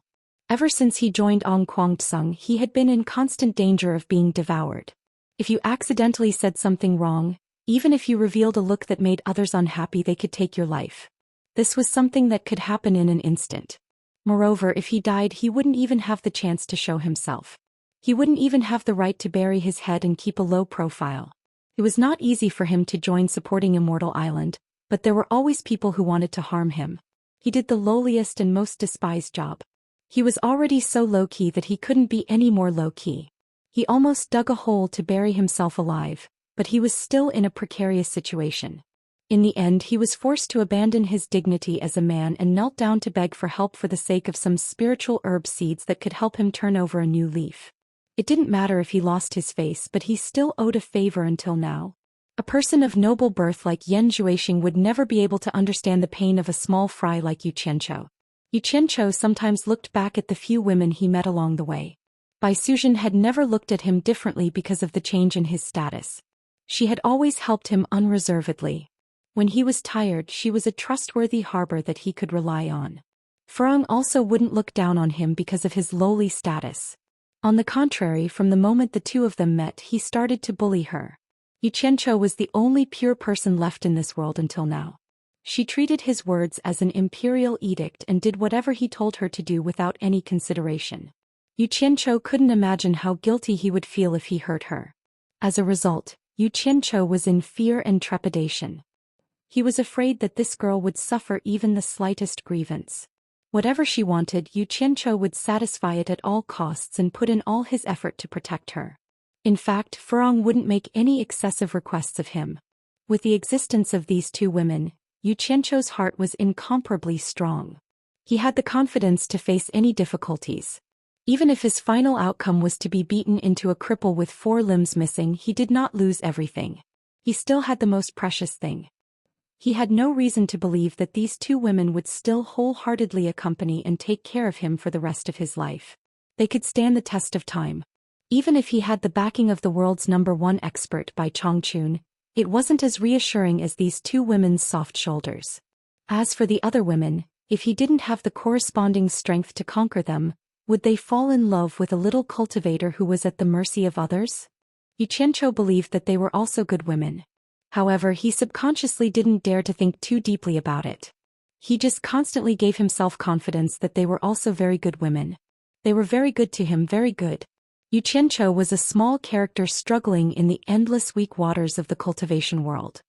Ever since he joined Ong Kwangtsung, he had been in constant danger of being devoured. If you accidentally said something wrong, even if you revealed a look that made others unhappy, they could take your life. This was something that could happen in an instant. Moreover, if he died, he wouldn't even have the chance to show himself. He wouldn't even have the right to bury his head and keep a low profile. It was not easy for him to join supporting Immortal Island, but there were always people who wanted to harm him. He did the lowliest and most despised job. He was already so low-key that he couldn't be any more low-key. He almost dug a hole to bury himself alive, but he was still in a precarious situation. In the end, he was forced to abandon his dignity as a man and knelt down to beg for help for the sake of some spiritual herb seeds that could help him turn over a new leaf. It didn't matter if he lost his face, but he still owed a favor until now. A person of noble birth like Yan Zhuixing would never be able to understand the pain of a small fry like Yu Qianqiu. Yu Qianqiu sometimes looked back at the few women he met along the way. Bai Suzhen had never looked at him differently because of the change in his status. She had always helped him unreservedly. When he was tired, she was a trustworthy harbor that he could rely on. Furong also wouldn't look down on him because of his lowly status. On the contrary, from the moment the two of them met, he started to bully her. Yu Qianqiu was the only pure person left in this world until now. She treated his words as an imperial edict and did whatever he told her to do without any consideration. Yu Qianqiu couldn't imagine how guilty he would feel if he hurt her. As a result, Yu Qianqiu was in fear and trepidation. He was afraid that this girl would suffer even the slightest grievance. Whatever she wanted, Yu Qianqiu would satisfy it at all costs and put in all his effort to protect her. In fact, Furong wouldn't make any excessive requests of him. With the existence of these two women, Yu Qianqiu's heart was incomparably strong. He had the confidence to face any difficulties. Even if his final outcome was to be beaten into a cripple with 4 limbs missing, he did not lose everything. He still had the most precious thing. He had no reason to believe that these two women would still wholeheartedly accompany and take care of him for the rest of his life. They could stand the test of time. Even if he had the backing of the world's #1 expert by Chongqun, it wasn't as reassuring as these two women's soft shoulders. As for the other women, if he didn't have the corresponding strength to conquer them, would they fall in love with a little cultivator who was at the mercy of others? Xianxia believed that they were also good women. However, he subconsciously didn't dare to think too deeply about it. He just constantly gave himself confidence that they were also very good women. They were very good to him, very good. Xianxia was a small character struggling in the endless weak waters of the cultivation world.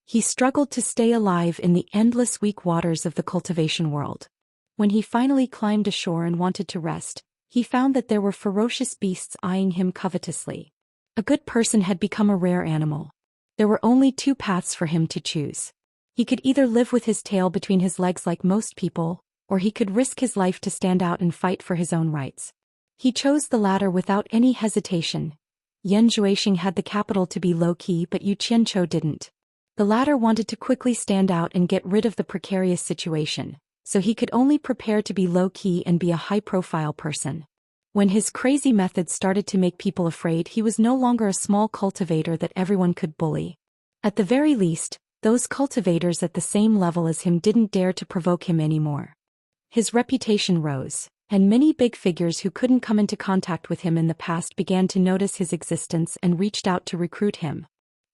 He struggled to stay alive in the endless weak waters of the cultivation world. When he finally climbed ashore and wanted to rest, he found that there were ferocious beasts eyeing him covetously. A good person had become a rare animal. There were only two paths for him to choose. He could either live with his tail between his legs like most people, or he could risk his life to stand out and fight for his own rights. He chose the latter without any hesitation. Zhou had the capital to be low-key, but Xianxia didn't. The latter wanted to quickly stand out and get rid of the precarious situation, so he could only prepare to be low-key and be a high-profile person. When his crazy methods started to make people afraid, he was no longer a small cultivator that everyone could bully. At the very least, those cultivators at the same level as him didn't dare to provoke him anymore. His reputation rose, and many big figures who couldn't come into contact with him in the past began to notice his existence and reached out to recruit him.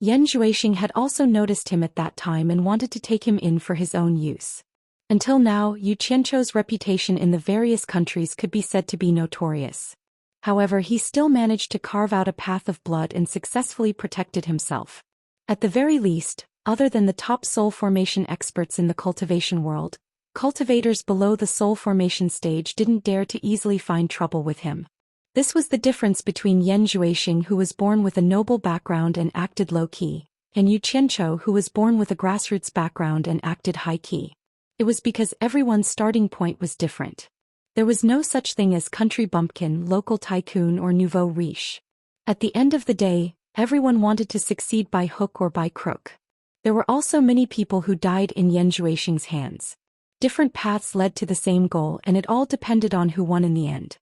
Zhou had also noticed him at that time and wanted to take him in for his own use. Until now, Xianxia's reputation in the various countries could be said to be notorious. However, he still managed to carve out a path of blood and successfully protected himself. At the very least, other than the top soul formation experts in the cultivation world, cultivators below the soul formation stage didn't dare to easily find trouble with him. This was the difference between Zhou, who was born with a noble background and acted low-key, and Xianxia, who was born with a grassroots background and acted high-key. It was because everyone's starting point was different. There was no such thing as country bumpkin, local tycoon, or nouveau riche. At the end of the day, everyone wanted to succeed by hook or by crook. There were also many people who died in Zhou's hands. Different paths led to the same goal, and it all depended on who won in the end.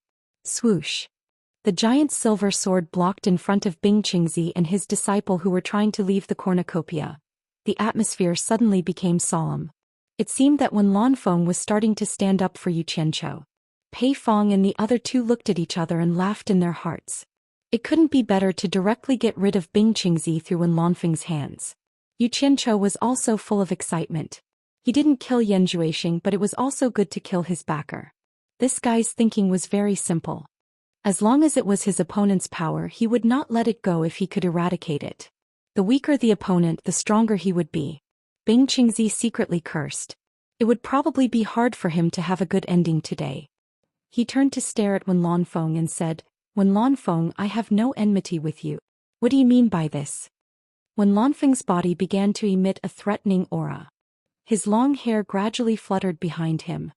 Swoosh. The giant silver sword blocked in front of Bingqingzi and his disciple who were trying to leave the cornucopia. The atmosphere suddenly became solemn. It seemed that when Lanfeng was starting to stand up for Xianxia, Pei Fong and the other two looked at each other and laughed in their hearts. It couldn't be better to directly get rid of Bingqingzi through Lanfeng's hands. Xianxia was also full of excitement. He didn't kill Zhou, but it was also good to kill his backer. This guy's thinking was very simple. As long as it was his opponent's power, he would not let it go if he could eradicate it. The weaker the opponent, the stronger he would be. Bingqingzi secretly cursed. It would probably be hard for him to have a good ending today. He turned to stare at Wen Lanfeng and said, "Wen Lanfeng, I have no enmity with you. What do you mean by this?" Wen Lanfeng's body began to emit a threatening aura. His long hair gradually fluttered behind him.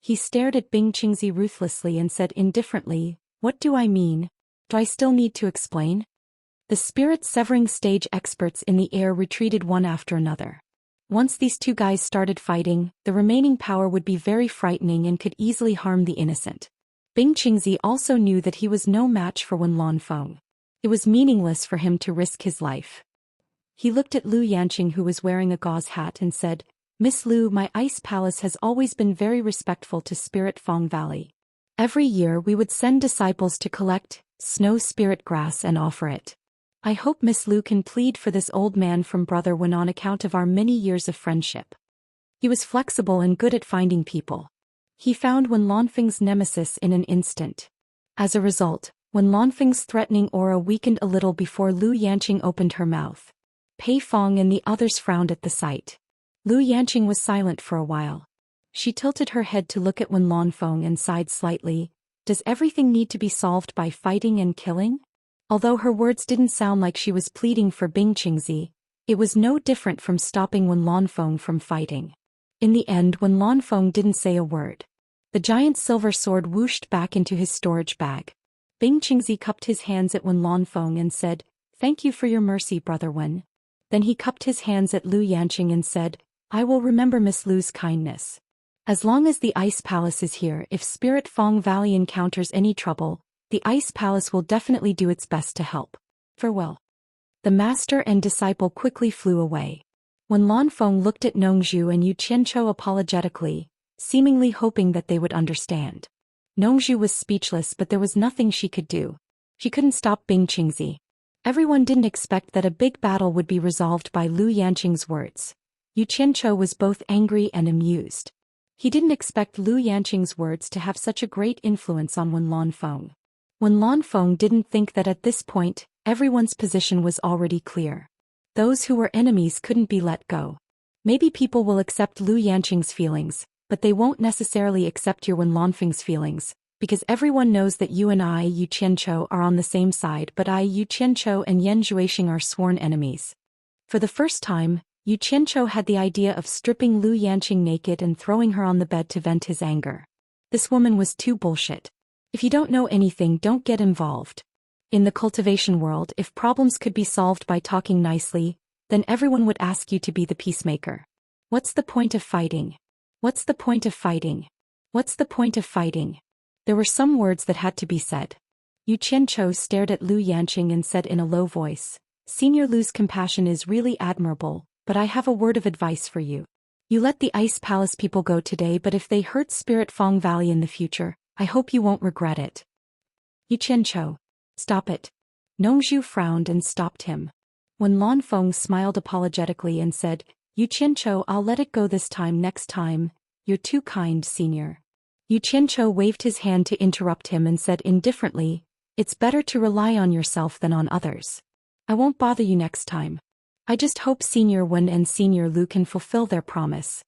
He stared at Bingqingzi ruthlessly and said indifferently, "What do I mean? Do I still need to explain?" The spirit-severing stage experts in the air retreated one after another. Once these two guys started fighting, the remaining power would be very frightening and could easily harm the innocent. Bingqingzi also knew that he was no match for Wen Lanfeng. It was meaningless for him to risk his life. He looked at Lu Yanqing, who was wearing a gauze hat, and said, "Miss Lu, my ice palace has always been very respectful to Spirit Fong Valley. Every year we would send disciples to collect snow spirit grass and offer it. I hope Miss Lu can plead for this old man from Brother Wen on account of our many years of friendship." He was flexible and good at finding people. He found Wen Lanfeng's nemesis in an instant. As a result, Wen Lanfeng's threatening aura weakened a little before Lu Yanqing opened her mouth. Pei Fong and the others frowned at the sight. Lu Yanqing was silent for a while. She tilted her head to look at Wen Lanfeng and sighed slightly. Does everything need to be solved by fighting and killing? Although her words didn't sound like she was pleading for Bingqingzi, it was no different from stopping Wen Lanfeng from fighting. In the end, Wen Lanfeng didn't say a word. The giant silver sword whooshed back into his storage bag. Bingqingzi cupped his hands at Wen Lanfeng and said, "Thank you for your mercy, Brother Wen." Then he cupped his hands at Lu Yanqing and said, I will remember Miss Lu's kindness. As long as the Ice Palace is here, if Spirit Fong Valley encounters any trouble, the Ice Palace will definitely do its best to help. Farewell. The master and disciple quickly flew away. When Lan Feng looked at Nongzhu and Yu Qianzhou apologetically, seemingly hoping that they would understand. Nongzhu was speechless, but there was nothing she could do. She couldn't stop Bing Qingzi. Everyone didn't expect that a big battle would be resolved by Lu Yanqing's words. Yu Qianzhou was both angry and amused. He didn't expect Lu Yanqing's words to have such a great influence on Wen Lanfeng. Wen Lanfeng didn't think that at this point, everyone's position was already clear. Those who were enemies couldn't be let go. Maybe people will accept Lu Yanqing's feelings, but they won't necessarily accept your Wen Lanfeng's feelings, because everyone knows that you and I, Yu Qianzhou, are on the same side, but I, Yu Qianzhou, and Yan Zhuixing are sworn enemies. For the first time, Yu Qianzhou had the idea of stripping Lu Yanqing naked and throwing her on the bed to vent his anger. This woman was too bullshit. If you don't know anything, don't get involved. In the cultivation world, if problems could be solved by talking nicely, then everyone would ask you to be the peacemaker. What's the point of fighting? What's the point of fighting? What's the point of fighting? There were some words that had to be said. Yu Qianzhou stared at Lu Yanqing and said in a low voice, Senior Lu's compassion is really admirable, but I have a word of advice for you. You let the Ice Palace people go today, but if they hurt Spirit Fong Valley in the future, I hope you won't regret it. Yu Qianzhou. Stop it. Nongzhu frowned and stopped him. When Lan Feng smiled apologetically and said, Yu Qianzhou, I'll let it go this time. Next time, you're too kind, senior. Yu Qianzhou waved his hand to interrupt him and said indifferently, It's better to rely on yourself than on others. I won't bother you next time. I just hope Senior Wen and Senior Lu can fulfill their promise.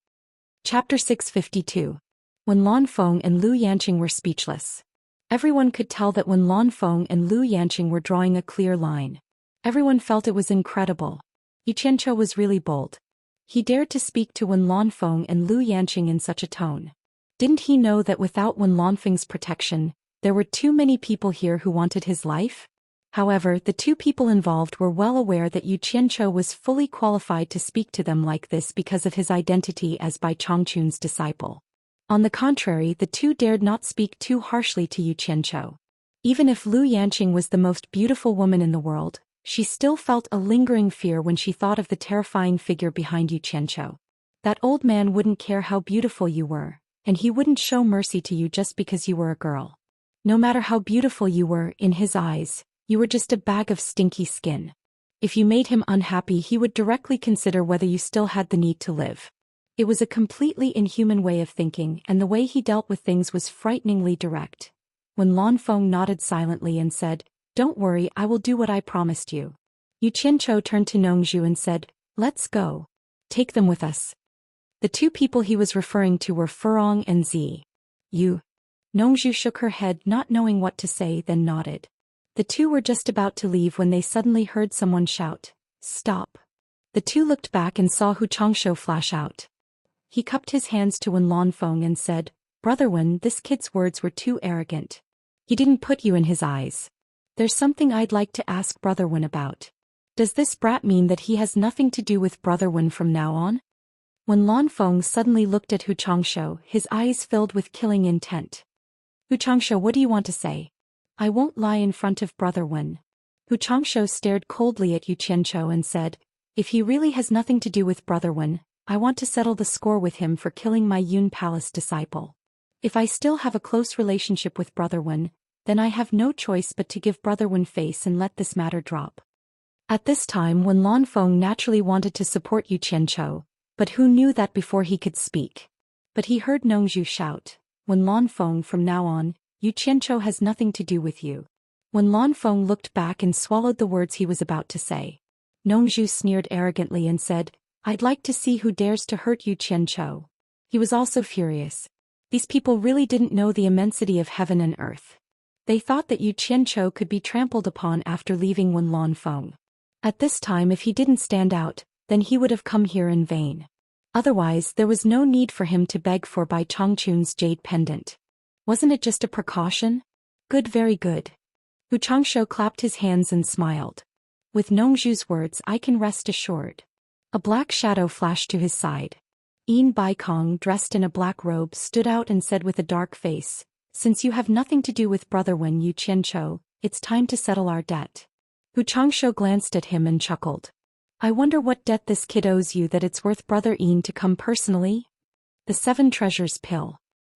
Chapter 652. When Lan Feng and Lu Yanqing were speechless. Everyone could tell that when Lan Feng and Lu Yanqing were drawing a clear line. Everyone felt it was incredible. Yu Qianzhou was really bold. He dared to speak to Wen Lanfeng and Lu Yanqing in such a tone. Didn't he know that without Wen Lanfeng's protection, there were too many people here who wanted his life? However, the two people involved were well aware that Yu Qianzhou was fully qualified to speak to them like this because of his identity as Bai Chongqun's disciple. On the contrary, the two dared not speak too harshly to Yu Qianzhou. Even if Lu Yanqing was the most beautiful woman in the world, she still felt a lingering fear when she thought of the terrifying figure behind Yu Qianzhou. That old man wouldn't care how beautiful you were, and he wouldn't show mercy to you just because you were a girl. No matter how beautiful you were, in his eyes, you were just a bag of stinky skin. If you made him unhappy, he would directly consider whether you still had the need to live. It was a completely inhuman way of thinking, and the way he dealt with things was frighteningly direct. When Lan Feng nodded silently and said, Don't worry, I will do what I promised you. Yu Qianzhou turned to Nongzhu and said, Let's go. Take them with us. The two people he was referring to were Furong and Zi. You. Nongzhu shook her head, not knowing what to say, then nodded. The two were just about to leave when they suddenly heard someone shout, Stop. The two looked back and saw Hu Changshou flash out. He cupped his hands to Wen Lanfeng and said, Brother Wen, this kid's words were too arrogant. He didn't put you in his eyes. There's something I'd like to ask Brother Wen about. Does this brat mean that he has nothing to do with Brother Wen from now on? When Lan Feng suddenly looked at Hu Changshou, his eyes filled with killing intent. Hu Changshou, what do you want to say? I won't lie in front of Brother Wen. Hu Changshou stared coldly at Yu Qianzhou and said, If he really has nothing to do with Brother Wen, I want to settle the score with him for killing my Yun Palace disciple. If I still have a close relationship with Brother Wen, then I have no choice but to give Brother Wen face and let this matter drop. At this time, when Lan Feng naturally wanted to support Yu Qianzhou, but who knew that before he could speak? But he heard Nongzhu shout, When Lan Feng, from now on, Yu Qianzhou has nothing to do with you. When Lan Feng looked back and swallowed the words he was about to say. Nongzhu sneered arrogantly and said, I'd like to see who dares to hurt Yu Qianzhou. He was also furious. These people really didn't know the immensity of heaven and earth. They thought that Yu Qianzhou could be trampled upon after leaving Wen Lanfeng. At this time, if he didn't stand out, then he would have come here in vain. Otherwise, there was no need for him to beg for Bai Chongqun's jade pendant. Wasn't it just a precaution? Good, very good. Hu Changshou clapped his hands and smiled. With Nongzhu's words I can rest assured. A black shadow flashed to his side. Yin Baikong, dressed in a black robe, stood out and said with a dark face, "Since you have nothing to do with Brother Wen Yu Qianchou, it's time to settle our debt." Hu Changsho glanced at him and chuckled. "I wonder what debt this kid owes you that it's worth Brother Yin to come personally?" "The 7 treasures pill."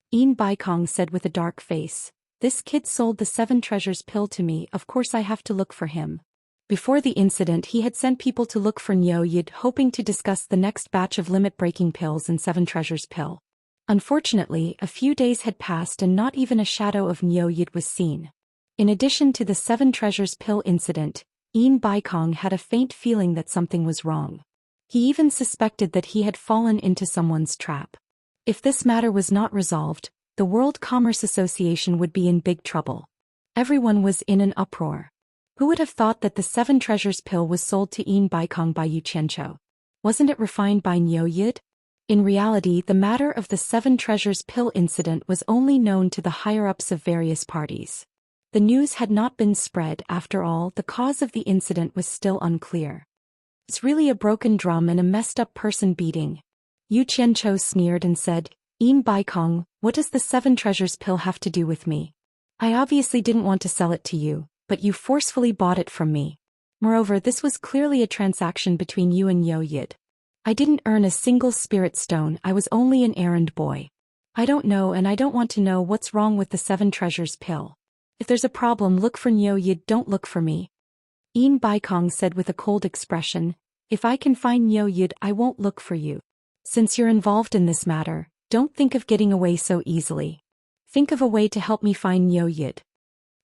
Yin Baikong said with a dark face, "This kid sold the 7 treasures pill to me, of course I have to look for him." Before the incident he had sent people to look for Niu Yid, hoping to discuss the next batch of limit-breaking pills and 7 treasures pill. Unfortunately, a few days had passed and not even a shadow of Niu Yid was seen. In addition to the 7 treasures pill incident, Yin Baikong had a faint feeling that something was wrong. He even suspected that he had fallen into someone's trap. If this matter was not resolved, the World Commerce Association would be in big trouble. Everyone was in an uproar. Who would have thought that the 7 treasures pill was sold to Yin Baikong by Yu Qianchou? Wasn't it refined by Niu Yid? In reality, the matter of the 7 treasures pill incident was only known to the higher-ups of various parties. The news had not been spread. After all, the cause of the incident was still unclear. "It's really a broken drum and a messed-up person beating." Yu Qianchou sneered and said, "Yin Baikong, what does the 7 treasures pill have to do with me? I obviously didn't want to sell it to you, but you forcefully bought it from me. Moreover, this was clearly a transaction between you and Niu Yid. I didn't earn a single spirit stone, I was only an errand boy. I don't know and I don't want to know what's wrong with the 7 treasures pill. If there's a problem, look for Niu Yid, don't look for me." Yin Baikong said with a cold expression, "If I can find Niu Yid, I won't look for you. Since you're involved in this matter, don't think of getting away so easily. Think of a way to help me find Niu Yid."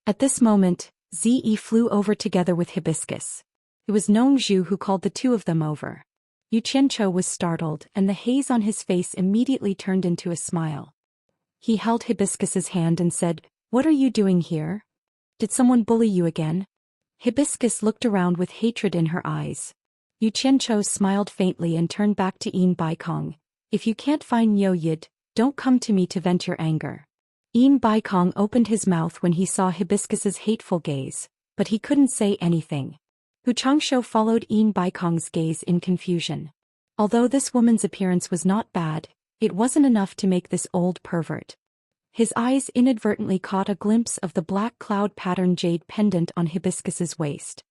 At this moment, Zi flew over together with Hibiscus. It was Nongzhu who called the 2 of them over. Yu Qianchou was startled, and the haze on his face immediately turned into a smile. He held Hibiscus's hand and said, "What are you doing here? Did someone bully you again?" Hibiscus looked around with hatred in her eyes. Yu Qianchou smiled faintly and turned back to Yin Baikong. "If you can't find Niu Yid, don't come to me to vent your anger." Yin Baikong opened his mouth when he saw Hibiscus's hateful gaze, but he couldn't say anything. Hu Changsho followed Yin Baikong's gaze in confusion. Although this woman's appearance was not bad, it wasn't enough to make this old pervert. His eyes inadvertently caught a glimpse of the black cloud-patterned jade pendant on Hibiscus's waist.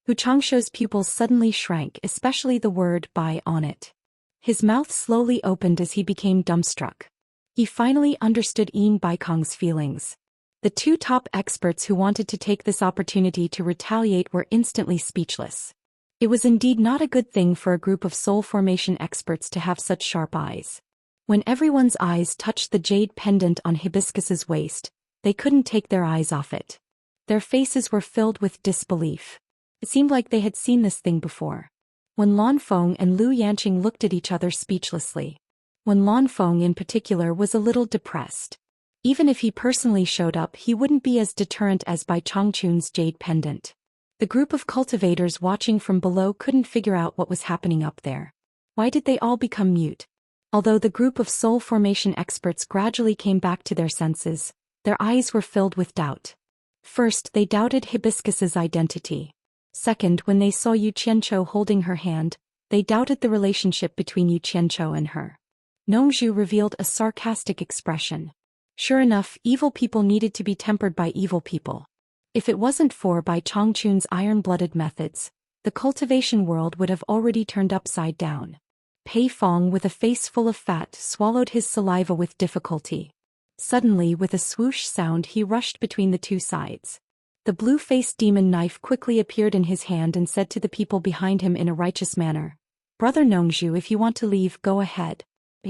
Hu Changsho's pupils suddenly shrank, especially the word "buy" on it. His mouth slowly opened as he became dumbstruck. He finally understood Yin Baikong's feelings. The 2 top experts who wanted to take this opportunity to retaliate were instantly speechless. It was indeed not a good thing for a group of soul formation experts to have such sharp eyes. When everyone's eyes touched the jade pendant on Hibiscus's waist, they couldn't take their eyes off it. Their faces were filled with disbelief. It seemed like they had seen this thing before. When Lanfeng and Lu Yanqing looked at each other speechlessly. When Lanfeng in particular was a little depressed. Even if he personally showed up, he wouldn't be as deterrent as by Changchun's jade pendant. The group of cultivators watching from below couldn't figure out what was happening up there. Why did they all become mute? Although the group of soul formation experts gradually came back to their senses, their eyes were filled with doubt. First, they doubted Hibiscus's identity. Second, when they saw Yu Qianchou holding her hand, they doubted the relationship between Yu Qianchou and her. Nongzhu revealed a sarcastic expression. Sure enough, evil people needed to be tempered by evil people. If it wasn't for Bai Changchun's iron-blooded methods, the cultivation world would have already turned upside down. Pei Fong, with a face full of fat, swallowed his saliva with difficulty. Suddenly, with a swoosh sound, he rushed between the 2 sides. The blue-faced demon knife quickly appeared in his hand and said to the people behind him in a righteous manner, "Brother Nongzhu, if you want to leave, go ahead.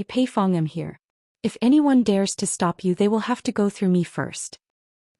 Pei Fong am here. If anyone dares to stop you, they will have to go through me first."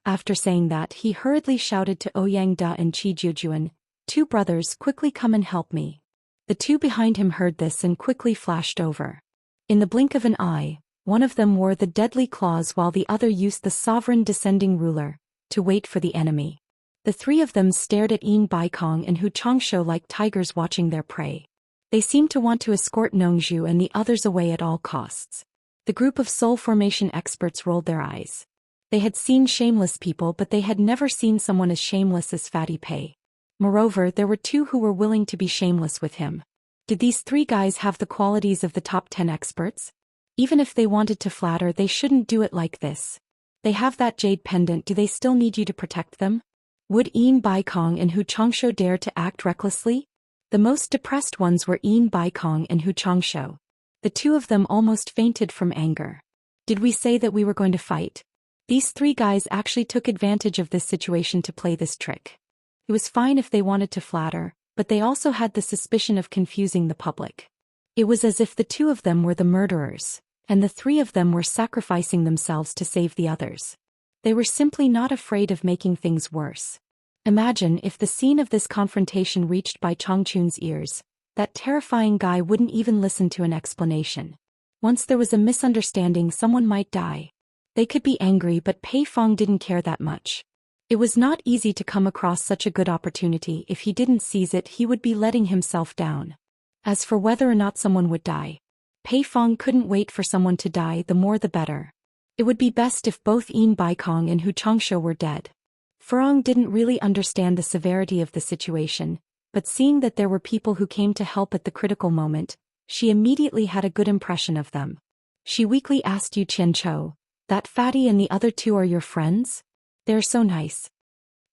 After saying that, he hurriedly shouted to Ouyang Da and Qi Jujuan, "2 brothers, quickly come and help me." The 2 behind him heard this and quickly flashed over. In the blink of an eye, one of them wore the deadly claws while the other used the sovereign descending ruler to wait for the enemy. The 3 of them stared at Yin Baikong and Hu Changsho like tigers watching their prey. They seemed to want to escort Nongzhu and the others away at all costs. The group of soul formation experts rolled their eyes. They had seen shameless people, but they had never seen someone as shameless as Fatty Pei. Moreover, there were two who were willing to be shameless with him. Did these three guys have the qualities of the top 10 experts? Even if they wanted to flatter, they shouldn't do it like this. They have that jade pendant, do they still need you to protect them? Would Yin Baikong and Hu Chongshou dare to act recklessly? The most depressed ones were Yin Baikong and Hu Chongshou. The two of them almost fainted from anger. Did we say that we were going to fight? These three guys actually took advantage of this situation to play this trick. It was fine if they wanted to flatter, but they also had the suspicion of confusing the public. It was as if the two of them were the murderers, and the three of them were sacrificing themselves to save the others. They were simply not afraid of making things worse. Imagine if the scene of this confrontation reached Bai Chongqun's ears. That terrifying guy wouldn't even listen to an explanation. Once there was a misunderstanding, someone might die. They could be angry, but Pei Fong didn't care that much. It was not easy to come across such a good opportunity. If he didn't seize it, he would be letting himself down. As for whether or not someone would die, Pei Fong couldn't wait for someone to die, the more the better. It would be best if both Yin Baikong and Hu Chongshou were dead. Furong didn't really understand the severity of the situation, but seeing that there were people who came to help at the critical moment, she immediately had a good impression of them. She weakly asked Yu Qianchou, "That fatty and the other two are your friends? They're so nice."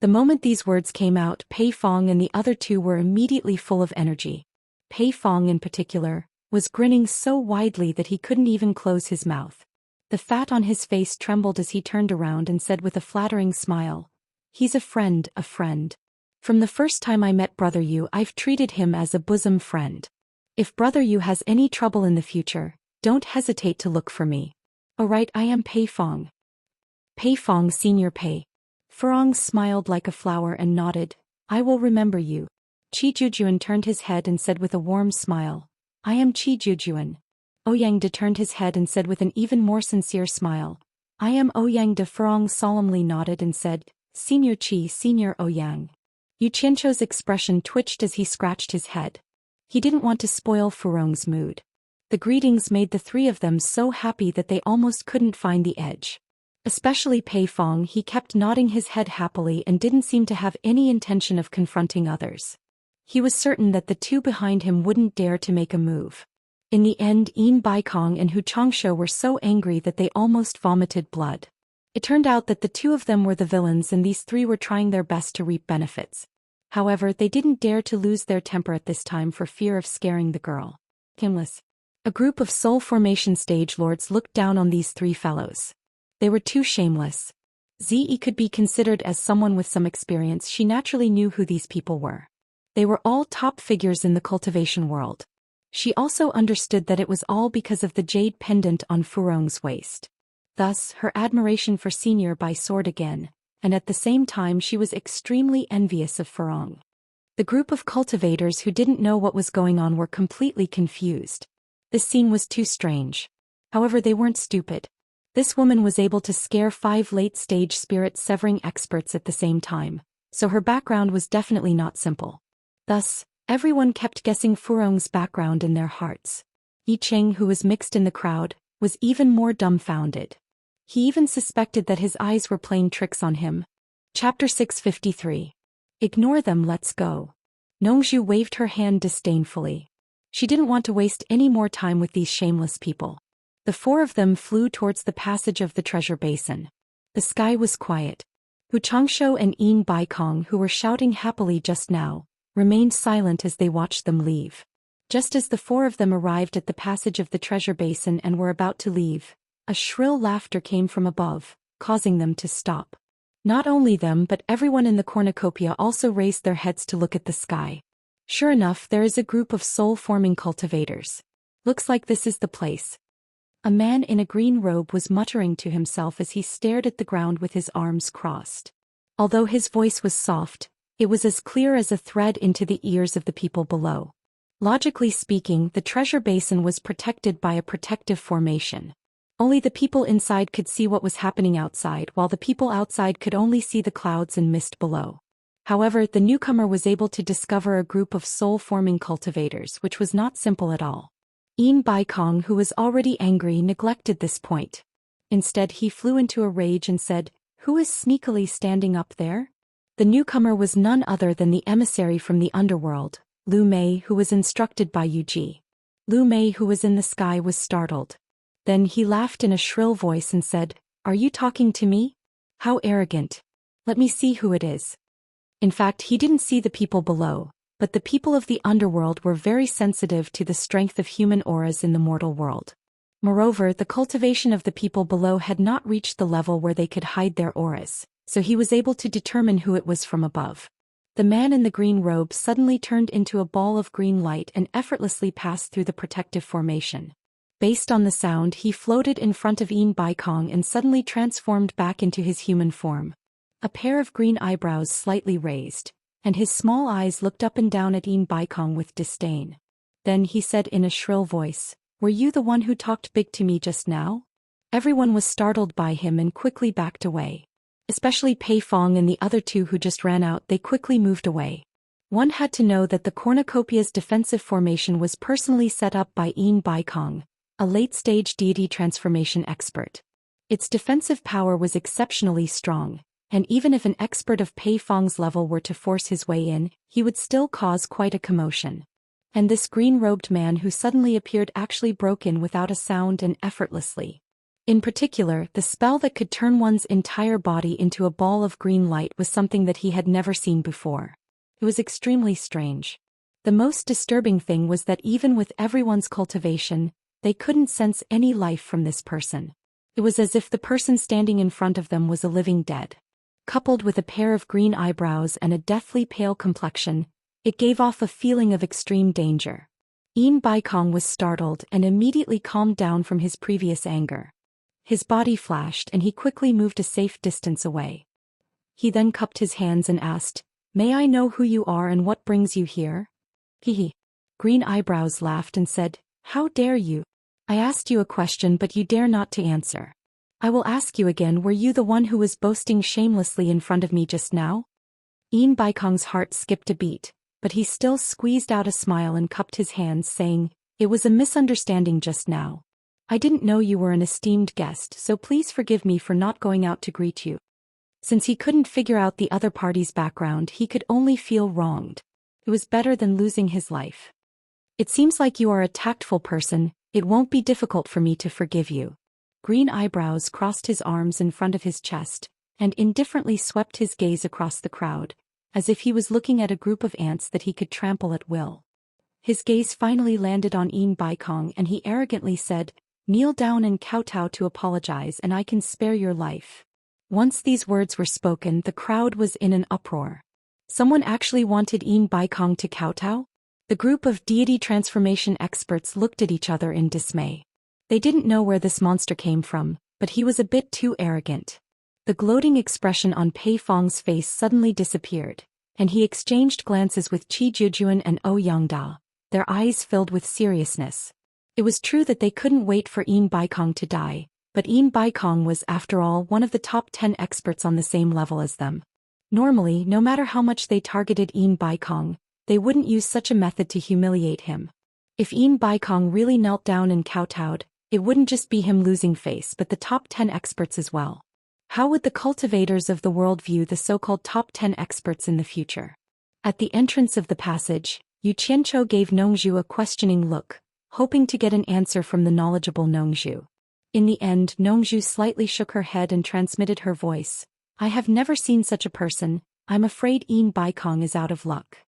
The moment these words came out, Pei Fong and the other two were immediately full of energy. Pei Fong in particular was grinning so widely that he couldn't even close his mouth. The fat on his face trembled as he turned around and said with a flattering smile, "He's a friend, a friend. From the first time I met Brother Yu, I've treated him as a bosom friend. If Brother Yu has any trouble in the future, don't hesitate to look for me. Alright, I am Pei Fong." Pei Fong, Senior Pei. Furong smiled like a flower and nodded, "I will remember you." Qi Jujuan turned his head and said with a warm smile, "I am Qi Jujuan." Ouyang turned his head and said with an even more sincere smile, "I am Ouyang de." Furong solemnly nodded and said, "Senior Qi, Senior Ouyang." Yu Qianchou's expression twitched as he scratched his head. He didn't want to spoil Furong's mood. The greetings made the three of them so happy that they almost couldn't find the edge. Especially Pei Fong, he kept nodding his head happily and didn't seem to have any intention of confronting others. He was certain that the two behind him wouldn't dare to make a move. In the end, Yin Baikong and Hu Chongshou were so angry that they almost vomited blood. It turned out that the two of them were the villains and these three were trying their best to reap benefits. However, they didn't dare to lose their temper at this time for fear of scaring the girl. Kimless. A group of soul formation stage lords looked down on these three fellows. They were too shameless. Zi could be considered as someone with some experience. She naturally knew who these people were. They were all top figures in the cultivation world. She also understood that it was all because of the jade pendant on Furong's waist. Thus, her admiration for Senior Bai soared again, and at the same time she was extremely envious of Furong. The group of cultivators who didn't know what was going on were completely confused. This scene was too strange. However, they weren't stupid. This woman was able to scare 5 late-stage spirit-severing experts at the same time, so her background was definitely not simple. Thus, everyone kept guessing Furong's background in their hearts. Yi Cheng, who was mixed in the crowd, was even more dumbfounded. He even suspected that his eyes were playing tricks on him. Chapter 653. Ignore them, let's go. Nongzhu waved her hand disdainfully. She didn't want to waste any more time with these shameless people. The 4 of them flew towards the passage of the treasure basin. The sky was quiet. Hu Chongshou and Yin Baikong, who were shouting happily just now, remained silent as they watched them leave. Just as the 4 of them arrived at the passage of the treasure basin and were about to leave, a shrill laughter came from above, causing them to stop. Not only them but everyone in the cornucopia also raised their heads to look at the sky. Sure enough, there is a group of soul-forming cultivators. Looks like this is the place. A man in a green robe was muttering to himself as he stared at the ground with his arms crossed. Although his voice was soft, it was as clear as a thread into the ears of the people below. Logically speaking, the treasure basin was protected by a protective formation. Only the people inside could see what was happening outside, while the people outside could only see the clouds and mist below. However, the newcomer was able to discover a group of soul-forming cultivators, which was not simple at all. Yin Baikong, who was already angry, neglected this point. Instead, he flew into a rage and said, "Who is sneakily standing up there? The newcomer was none other than the emissary from the underworld, Lu Mei, who was instructed by Yu Ji. Lu Mei, who was in the sky, was startled. Then he laughed in a shrill voice and said, "Are you talking to me? How arrogant. Let me see who it is." In fact, he didn't see the people below, but the people of the underworld were very sensitive to the strength of human auras in the mortal world. Moreover, the cultivation of the people below had not reached the level where they could hide their auras, so he was able to determine who it was from above. The man in the green robe suddenly turned into a ball of green light and effortlessly passed through the protective formation. Based on the sound, he floated in front of Yin Baikong and suddenly transformed back into his human form. A pair of green eyebrows slightly raised, and his small eyes looked up and down at Yin Baikong with disdain. Then he said in a shrill voice, "Were you the one who talked big to me just now?" Everyone was startled by him and quickly backed away. Especially Pei Fong and the other two who just ran out, they quickly moved away. One had to know that the cornucopia's defensive formation was personally set up by Yin Baikong, a late-stage deity transformation expert. Its defensive power was exceptionally strong, and even if an expert of Pei Fong's level were to force his way in, he would still cause quite a commotion. And this green-robed man who suddenly appeared actually broke in without a sound and effortlessly. In particular, the spell that could turn one's entire body into a ball of green light was something that he had never seen before. It was extremely strange. The most disturbing thing was that even with everyone's cultivation, they couldn't sense any life from this person. It was as if the person standing in front of them was a living dead. Coupled with a pair of green eyebrows and a deathly pale complexion, it gave off a feeling of extreme danger. Yin Baikong was startled and immediately calmed down from his previous anger. His body flashed and he quickly moved a safe distance away. He then cupped his hands and asked, "May I know who you are and what brings you here?" Hehe. Green Eyebrows laughed and said, "How dare you? I asked you a question but you dare not to answer. I will ask you again, were you the one who was boasting shamelessly in front of me just now?" Yin Baikong's heart skipped a beat, but he still squeezed out a smile and cupped his hands, saying, "It was a misunderstanding just now. I didn't know you were an esteemed guest, so please forgive me for not going out to greet you." Since he couldn't figure out the other party's background, he could only feel wronged. It was better than losing his life. "It seems like you are a tactful person, it won't be difficult for me to forgive you." Green Eyebrows crossed his arms in front of his chest, and indifferently swept his gaze across the crowd, as if he was looking at a group of ants that he could trample at will. His gaze finally landed on Yin Baikong and he arrogantly said, "Kneel down and kowtow to apologize and I can spare your life." Once these words were spoken, the crowd was in an uproar. Someone actually wanted Yin Baikong to kowtow? The group of deity transformation experts looked at each other in dismay. They didn't know where this monster came from, but he was a bit too arrogant. The gloating expression on Pei Fong's face suddenly disappeared, and he exchanged glances with Qi Jujuan and O Yangda, their eyes filled with seriousness. It was true that they couldn't wait for Yin Baikong to die, but Yin Baikong was, after all, one of the top 10 experts on the same level as them. Normally, no matter how much they targeted Yin Baikong, they wouldn't use such a method to humiliate him. If Yin Baikong really knelt down and kowtowed, it wouldn't just be him losing face but the top 10 experts as well. How would the cultivators of the world view the so-called top 10 experts in the future? At the entrance of the passage, Yu Qianqiu gave Nongzhu a questioning look, hoping to get an answer from the knowledgeable Nongzhu. In the end, Nongzhu slightly shook her head and transmitted her voice. "I have never seen such a person, I'm afraid Yin Baikong is out of luck."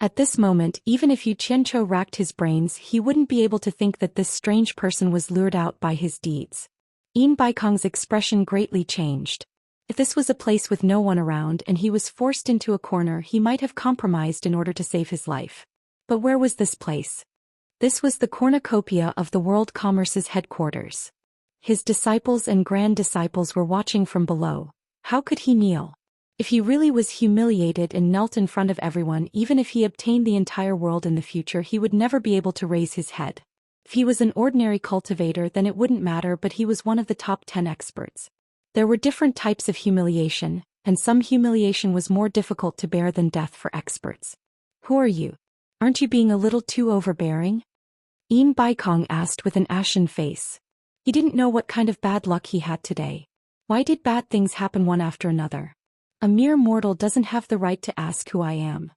At this moment, even if Yu Qianqiu racked his brains, he wouldn't be able to think that this strange person was lured out by his deeds. Yin Baikong's expression greatly changed. If this was a place with no one around and he was forced into a corner, he might have compromised in order to save his life. But where was this place? This was the cornucopia of the World Commerce's headquarters. His disciples and grand disciples were watching from below. How could he kneel? If he really was humiliated and knelt in front of everyone, even if he obtained the entire world in the future, he would never be able to raise his head. If he was an ordinary cultivator, then it wouldn't matter, but he was one of the top 10 experts. There were different types of humiliation, and some humiliation was more difficult to bear than death for experts. "Who are you? Aren't you being a little too overbearing?" Yin Baikong asked with an ashen face. He didn't know what kind of bad luck he had today. Why did bad things happen one after another? A mere mortal doesn't have the right to ask who I am.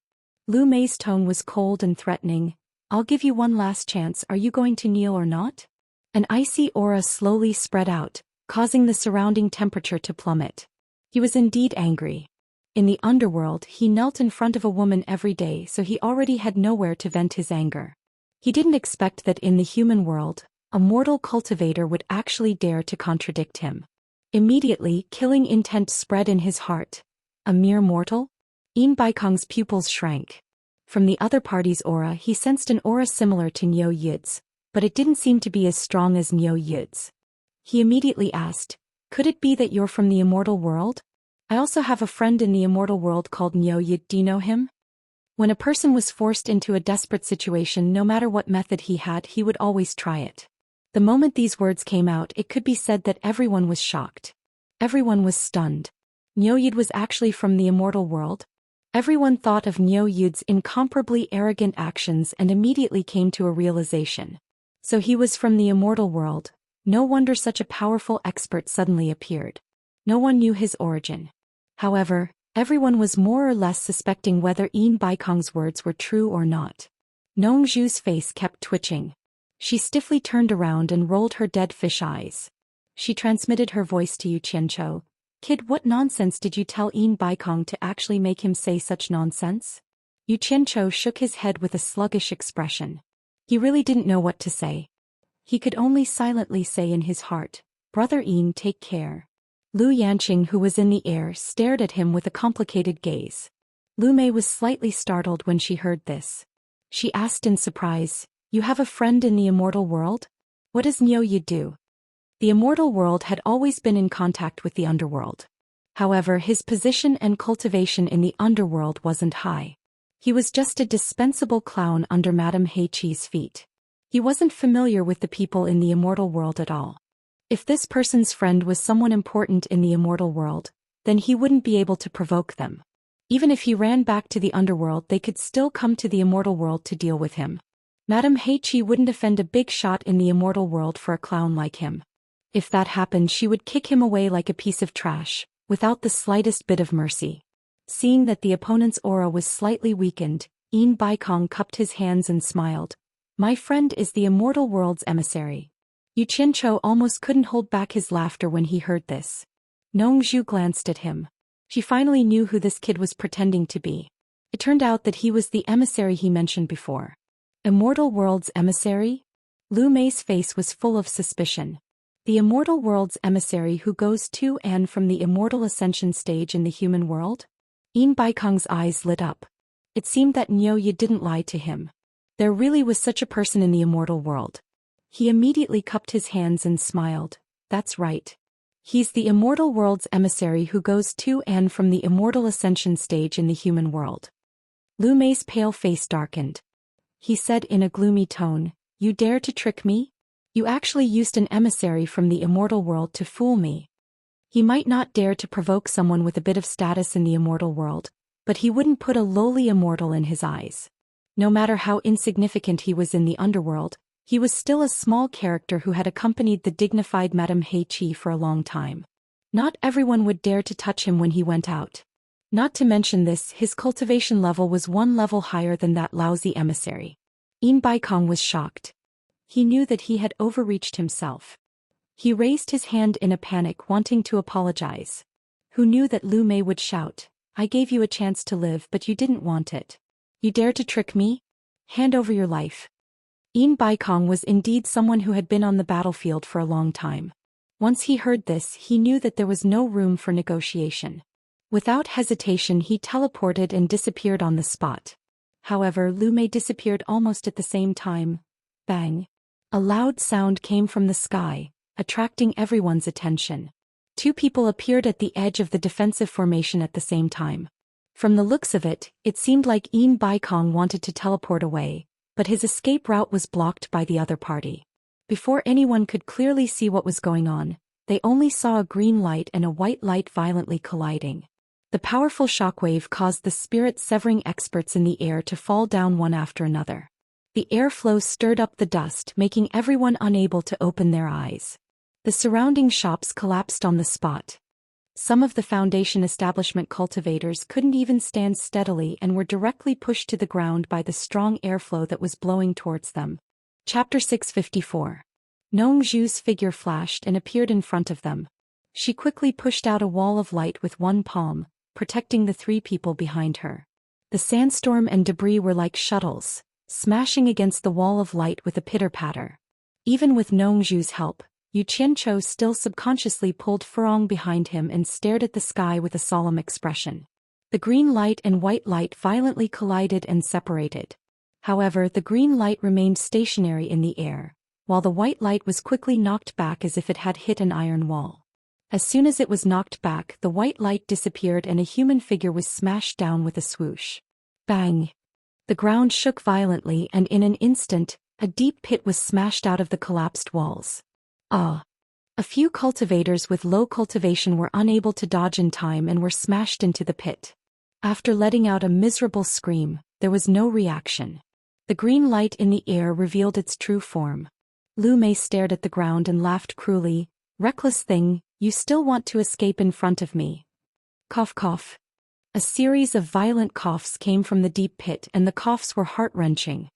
Lu Mei's tone was cold and threatening. I'll give you one last chance, are you going to kneel or not? An icy aura slowly spread out, causing the surrounding temperature to plummet. He was indeed angry. In the underworld, he knelt in front of a woman every day, so he already had nowhere to vent his anger. He didn't expect that in the human world, a mortal cultivator would actually dare to contradict him. Immediately, killing intent spread in his heart. A mere mortal? Yin Baikong's pupils shrank. From the other party's aura, he sensed an aura similar to Niu Yid's, but it didn't seem to be as strong as Niu Yid's. He immediately asked, could it be that you're from the immortal world? I also have a friend in the immortal world called Niu Yid, do you know him? When a person was forced into a desperate situation, no matter what method he had, he would always try it. The moment these words came out, it could be said that everyone was shocked. Everyone was stunned. Niu Yid was actually from the immortal world? Everyone thought of Niu Yid's incomparably arrogant actions and immediately came to a realization. So he was from the immortal world. No wonder such a powerful expert suddenly appeared. No one knew his origin. However, everyone was more or less suspecting whether Yin Baikong's words were true or not. Nongzhu's face kept twitching. She stiffly turned around and rolled her dead fish eyes. She transmitted her voice to Yu Qianchou. Kid, what nonsense did you tell Yin Baikong to actually make him say such nonsense? Yu Qianchou shook his head with a sluggish expression. He really didn't know what to say. He could only silently say in his heart, Brother Yin, take care. Lu Yanqing, who was in the air, stared at him with a complicated gaze. Lu Mei was slightly startled when she heard this. She asked in surprise, you have a friend in the immortal world? What does Niu Yi do? The immortal world had always been in contact with the underworld. However, his position and cultivation in the underworld wasn't high. He was just a dispensable clown under Madame Heiqi's feet. He wasn't familiar with the people in the immortal world at all. If this person's friend was someone important in the immortal world, then he wouldn't be able to provoke them. Even if he ran back to the underworld, they could still come to the immortal world to deal with him. Madame Heiqi wouldn't offend a big shot in the immortal world for a clown like him. If that happened, she would kick him away like a piece of trash, without the slightest bit of mercy. Seeing that the opponent's aura was slightly weakened, Yin Baikong cupped his hands and smiled. My friend is the immortal world's emissary. Yu Qianchou almost couldn't hold back his laughter when he heard this. Nongzhu glanced at him. She finally knew who this kid was pretending to be. It turned out that he was the emissary he mentioned before. Immortal world's emissary? Lu Mei's face was full of suspicion. The immortal world's emissary who goes to and from the immortal ascension stage in the human world? Yin Baikong's eyes lit up. It seemed that Niu Yi didn't lie to him. There really was such a person in the immortal world. He immediately cupped his hands and smiled. That's right. He's the immortal world's emissary who goes to and from the immortal ascension stage in the human world. Lu Mei's pale face darkened. He said in a gloomy tone, you dare to trick me? You actually used an emissary from the immortal world to fool me. He might not dare to provoke someone with a bit of status in the immortal world, but he wouldn't put a lowly immortal in his eyes. No matter how insignificant he was in the underworld, he was still a small character who had accompanied the dignified Madame Heiqi for a long time. Not everyone would dare to touch him when he went out. Not to mention this, his cultivation level was one level higher than that lousy emissary. Yin Baikong was shocked. He knew that he had overreached himself. He raised his hand in a panic, wanting to apologize. Who knew that Lu Mei would shout, I gave you a chance to live, but you didn't want it. You dare to trick me? Hand over your life. Yin Baikong was indeed someone who had been on the battlefield for a long time. Once he heard this, he knew that there was no room for negotiation. Without hesitation, he teleported and disappeared on the spot. However, Lu Mei disappeared almost at the same time. Bang! A loud sound came from the sky, attracting everyone's attention. Two people appeared at the edge of the defensive formation at the same time. From the looks of it, it seemed like Yin Baikong wanted to teleport away, but his escape route was blocked by the other party. Before anyone could clearly see what was going on, they only saw a green light and a white light violently colliding. The powerful shockwave caused the spirit-severing experts in the air to fall down one after another. The airflow stirred up the dust, making everyone unable to open their eyes. The surrounding shops collapsed on the spot. Some of the Foundation establishment cultivators couldn't even stand steadily and were directly pushed to the ground by the strong airflow that was blowing towards them. Chapter 654. Nong Zhu's figure flashed and appeared in front of them. She quickly pushed out a wall of light with one palm, protecting the three people behind her. The sandstorm and debris were like shuttles, smashing against the wall of light with a pitter-patter. Even with Nong Zhu's help, Yu Qiancho still subconsciously pulled Furong behind him and stared at the sky with a solemn expression. The green light and white light violently collided and separated. However, the green light remained stationary in the air, while the white light was quickly knocked back as if it had hit an iron wall. As soon as it was knocked back, the white light disappeared and a human figure was smashed down with a swoosh. Bang! The ground shook violently and in an instant, a deep pit was smashed out of the collapsed walls. Ah! A few cultivators with low cultivation were unable to dodge in time and were smashed into the pit. After letting out a miserable scream, there was no reaction. The green light in the air revealed its true form. Lu Mei stared at the ground and laughed cruelly. "Reckless thing, you still want to escape in front of me." Cough cough. A series of violent coughs came from the deep pit and the coughs were heart-wrenching.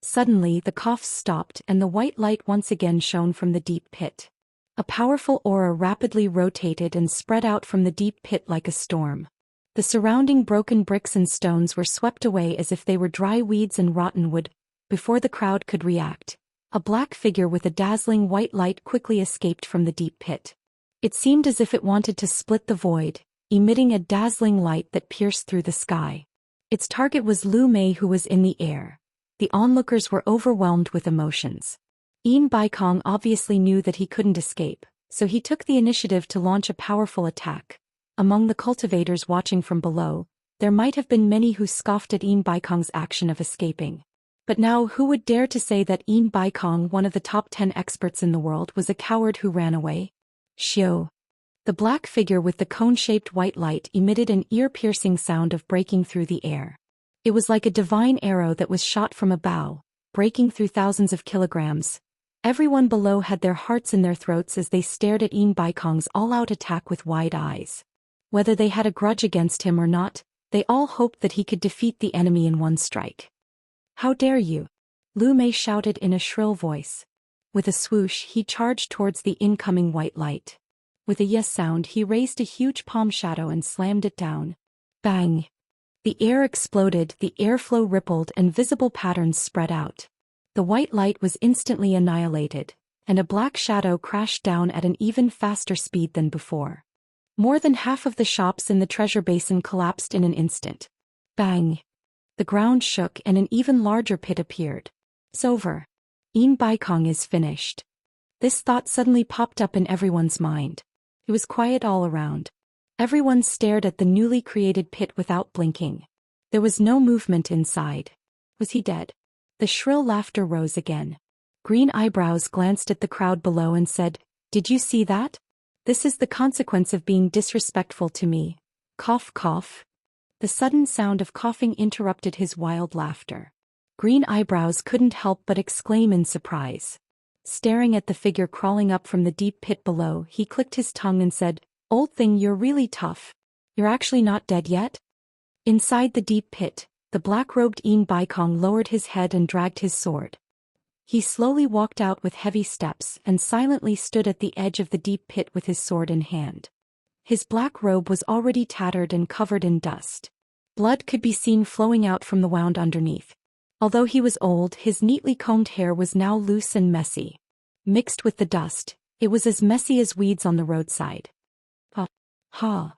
Suddenly the coughs stopped and the white light once again shone from the deep pit. A powerful aura rapidly rotated and spread out from the deep pit like a storm. The surrounding broken bricks and stones were swept away as if they were dry weeds and rotten wood. Before the crowd could react, a black figure with a dazzling white light quickly escaped from the deep pit. It seemed as if it wanted to split the void, emitting a dazzling light that pierced through the sky. Its target was Lu Mei, who was in the air. The onlookers were overwhelmed with emotions. Yin Baikong obviously knew that he couldn't escape, so he took the initiative to launch a powerful attack. Among the cultivators watching from below, there might have been many who scoffed at Yin Baikong's action of escaping. But now who would dare to say that Yin Baikong, one of the top 10 experts in the world, was a coward who ran away? Xiu. The black figure with the cone-shaped white light emitted an ear-piercing sound of breaking through the air. It was like a divine arrow that was shot from a bow, breaking through thousands of kilograms. Everyone below had their hearts in their throats as they stared at Yin Baikong's all-out attack with wide eyes. Whether they had a grudge against him or not, they all hoped that he could defeat the enemy in one strike. "How dare you!" Lu Mei shouted in a shrill voice. With a swoosh, he charged towards the incoming white light. With a yes sound, he raised a huge palm shadow and slammed it down. Bang! The air exploded, the airflow rippled, and visible patterns spread out. The white light was instantly annihilated, and a black shadow crashed down at an even faster speed than before. More than half of the shops in the treasure basin collapsed in an instant. Bang! The ground shook and an even larger pit appeared. "It's over. Yin Baikong is finished." This thought suddenly popped up in everyone's mind. It was quiet all around. Everyone stared at the newly created pit without blinking. There was no movement inside. Was he dead? The shrill laughter rose again. Green Eyebrows glanced at the crowd below and said, "Did you see that? This is the consequence of being disrespectful to me." Cough cough. The sudden sound of coughing interrupted his wild laughter. Green Eyebrows couldn't help but exclaim in surprise. Staring at the figure crawling up from the deep pit below, he clicked his tongue and said, "Old thing, you're really tough. You're actually not dead yet?" Inside the deep pit, the black-robed Yin Baikong lowered his head and dragged his sword. He slowly walked out with heavy steps and silently stood at the edge of the deep pit with his sword in hand. His black robe was already tattered and covered in dust. Blood could be seen flowing out from the wound underneath. Although he was old, his neatly combed hair was now loose and messy. Mixed with the dust, it was as messy as weeds on the roadside. Ha! Ha!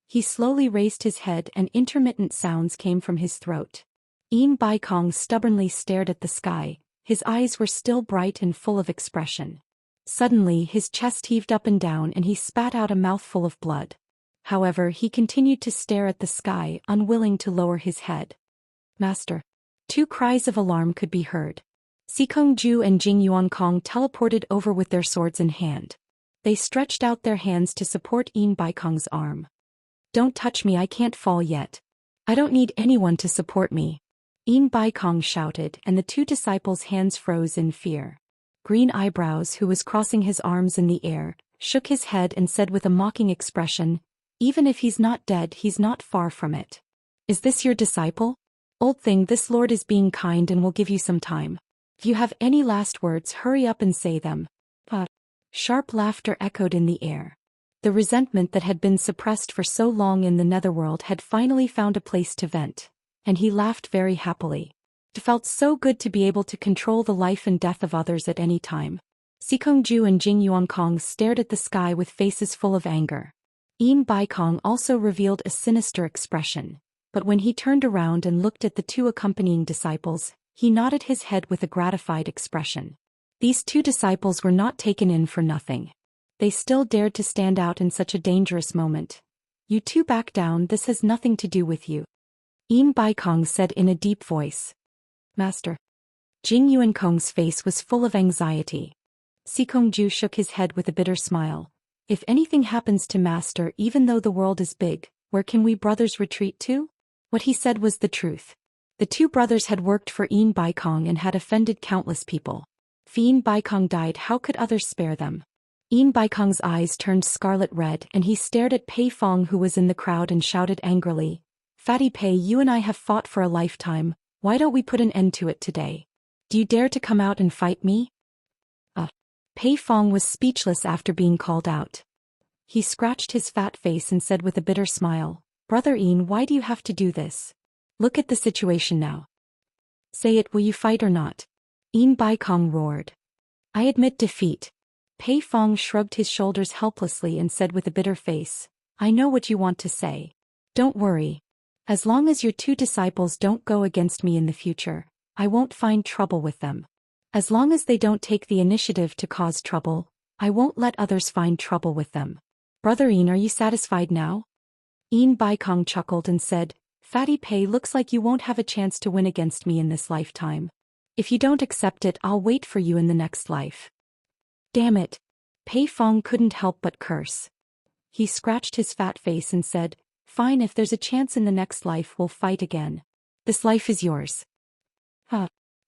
He slowly raised his head and intermittent sounds came from his throat. Yin Baikong stubbornly stared at the sky. His eyes were still bright and full of expression. Suddenly his chest heaved up and down and he spat out a mouthful of blood. However, he continued to stare at the sky, unwilling to lower his head. "Master!" Two cries of alarm could be heard. Sikong Ju and Jing Yuankong teleported over with their swords in hand. They stretched out their hands to support Yin Baikong's arm. "Don't touch me, I can't fall yet. I don't need anyone to support me." Yin Baikong shouted, and the two disciples' hands froze in fear. Green Eyebrows, who was crossing his arms in the air, shook his head and said with a mocking expression, Even if he's not dead, he's not far from it. Is this your disciple? Old thing, this lord is being kind and will give you some time. If you have any last words, hurry up and say them. Sharp laughter echoed in the air. The resentment that had been suppressed for so long in the netherworld had finally found a place to vent, and he laughed very happily. It felt so good to be able to control the life and death of others at any time. Sikongju and Jing Yuankong stared at the sky with faces full of anger. Yin Baikong also revealed a sinister expression, but when he turned around and looked at the two accompanying disciples, he nodded his head with a gratified expression. These two disciples were not taken in for nothing. They still dared to stand out in such a dangerous moment. You two back down, this has nothing to do with you. Yin Baikong said in a deep voice. Master. Jing Yuankong's face was full of anxiety. Sikongju shook his head with a bitter smile. If anything happens to Master, even though the world is big, where can we brothers retreat to? What he said was the truth. The two brothers had worked for Yin Baikong and had offended countless people. If Yin Baikong died, how could others spare them? Yin Baikong's eyes turned scarlet red and he stared at Pei Fong, who was in the crowd, and shouted angrily, Fatty Pei, you and I have fought for a lifetime, why don't we put an end to it today? Do you dare to come out and fight me? Pei Fong was speechless after being called out. He scratched his fat face and said with a bitter smile, Brother Yin, why do you have to do this? Look at the situation now. Say it, will you fight or not? Yin Baikong roared. I admit defeat. Pei Fong shrugged his shoulders helplessly and said with a bitter face, I know what you want to say. Don't worry. As long as your two disciples don't go against me in the future, I won't find trouble with them. As long as they don't take the initiative to cause trouble, I won't let others find trouble with them. Brother Yin, are you satisfied now? Yin Baikong chuckled and said, Fatty Pei, looks like you won't have a chance to win against me in this lifetime. If you don't accept it, I'll wait for you in the next life. Damn it. Pei Fong couldn't help but curse. He scratched his fat face and said, Fine, if there's a chance in the next life, we'll fight again. This life is yours.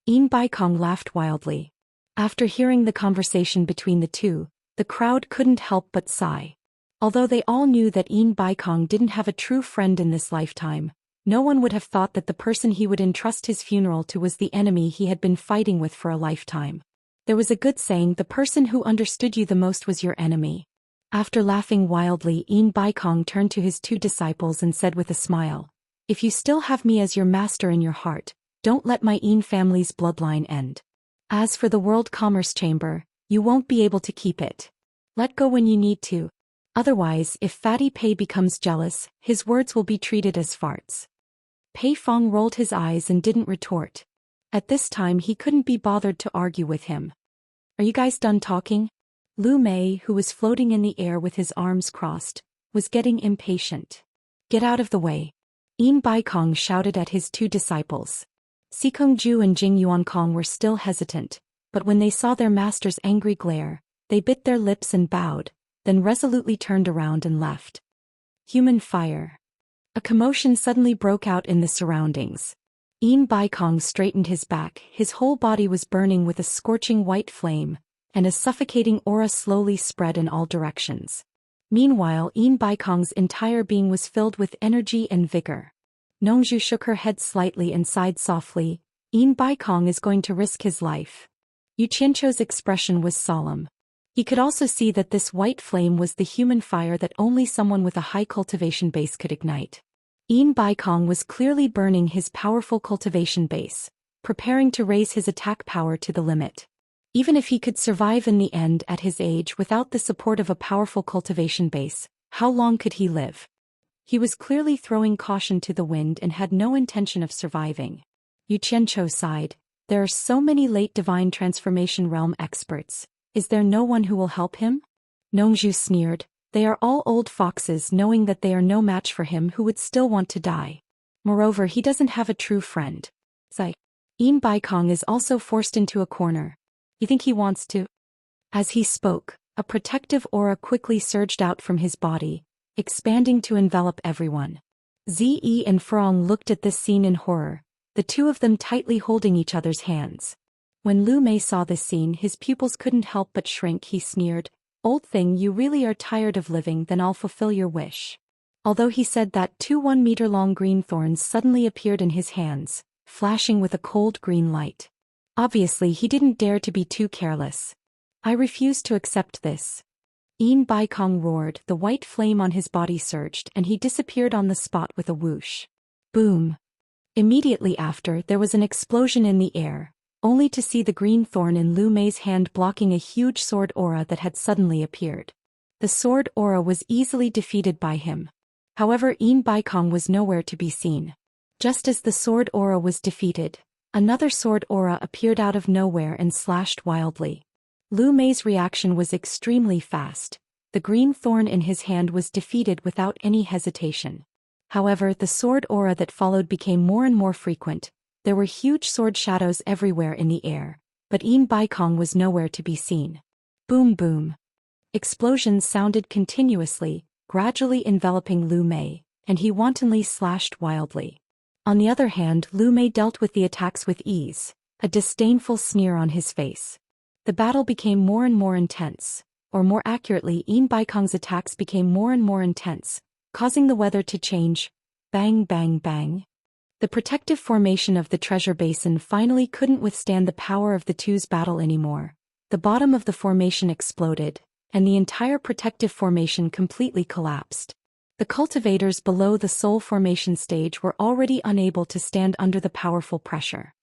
Yin Baikong laughed wildly. After hearing the conversation between the two, the crowd couldn't help but sigh. Although they all knew that Yin Baikong didn't have a true friend in this lifetime, no one would have thought that the person he would entrust his funeral to was the enemy he had been fighting with for a lifetime. There was a good saying, the person who understood you the most was your enemy. After laughing wildly, Yin Baikong turned to his two disciples and said with a smile, If you still have me as your master in your heart, don't let my Yin family's bloodline end. As for the World Commerce Chamber, you won't be able to keep it. Let go when you need to. Otherwise, if Fatty Pei becomes jealous, his words will be treated as farts. Pei Fong rolled his eyes and didn't retort. At this time he couldn't be bothered to argue with him. Are you guys done talking? Lu Mei, who was floating in the air with his arms crossed, was getting impatient. Get out of the way. Yin Baikong shouted at his two disciples. Sikongju and Jing Yuankong were still hesitant, but when they saw their master's angry glare, they bit their lips and bowed, then resolutely turned around and left. Human fire. A commotion suddenly broke out in the surroundings. Yin Baikong straightened his back, his whole body was burning with a scorching white flame, and a suffocating aura slowly spread in all directions. Meanwhile, Yin Baikong's entire being was filled with energy and vigor. Nongzhu shook her head slightly and sighed softly. Yin Baikong is going to risk his life. Yu Qianqiu's expression was solemn. He could also see that this white flame was the human fire that only someone with a high cultivation base could ignite. Yin Baikong was clearly burning his powerful cultivation base, preparing to raise his attack power to the limit. Even if he could survive in the end at his age without the support of a powerful cultivation base, how long could he live? He was clearly throwing caution to the wind and had no intention of surviving. Yu Qianqiu sighed. There are so many late divine transformation realm experts. Is there no one who will help him? Nongzhu sneered. They are all old foxes, knowing that they are no match for him who would still want to die. Moreover, he doesn't have a true friend. Yin Baikong is also forced into a corner. You think he wants to? As he spoke, a protective aura quickly surged out from his body, expanding to envelop everyone. Zi and Frong looked at this scene in horror, the two of them tightly holding each other's hands. When Lu Mei saw this scene, his pupils couldn't help but shrink. He sneered, Old thing, you really are tired of living, then I'll fulfill your wish. Although he said that, 2 1-meter-long green thorns suddenly appeared in his hands, flashing with a cold green light. Obviously he didn't dare to be too careless. I refuse to accept this. Yin Baikong roared, the white flame on his body surged and he disappeared on the spot with a whoosh. Boom. Immediately after, there was an explosion in the air, only to see the green thorn in Lu Mei's hand blocking a huge sword aura that had suddenly appeared. The sword aura was easily defeated by him. However, Yin Baikong was nowhere to be seen. Just as the sword aura was defeated, another sword aura appeared out of nowhere and slashed wildly. Lu Mei's reaction was extremely fast. The green thorn in his hand was defeated without any hesitation. However, the sword aura that followed became more and more frequent. There were huge sword shadows everywhere in the air, but Yin Baikong was nowhere to be seen. Boom boom. Explosions sounded continuously, gradually enveloping Lu Mei, and he wantonly slashed wildly. On the other hand, Lu Mei dealt with the attacks with ease, a disdainful sneer on his face. The battle became more and more intense, or more accurately, Yin Baikong's attacks became more and more intense, causing the weather to change. Bang bang bang. The protective formation of the treasure basin finally couldn't withstand the power of the two's battle anymore. The bottom of the formation exploded, and the entire protective formation completely collapsed. The cultivators below the soul formation stage were already unable to stand under the powerful pressure.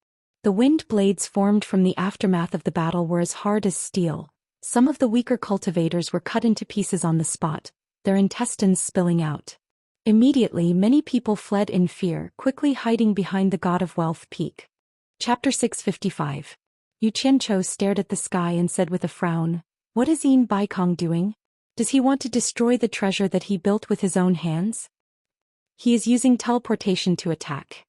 The wind blades formed from the aftermath of the battle were as hard as steel. Some of the weaker cultivators were cut into pieces on the spot, their intestines spilling out. Immediately many people fled in fear, quickly hiding behind the God of Wealth peak. Chapter 655. Yu Qianchou stared at the sky and said with a frown, "What is Yin Baikong doing? Does he want to destroy the treasure that he built with his own hands? He is using teleportation to attack."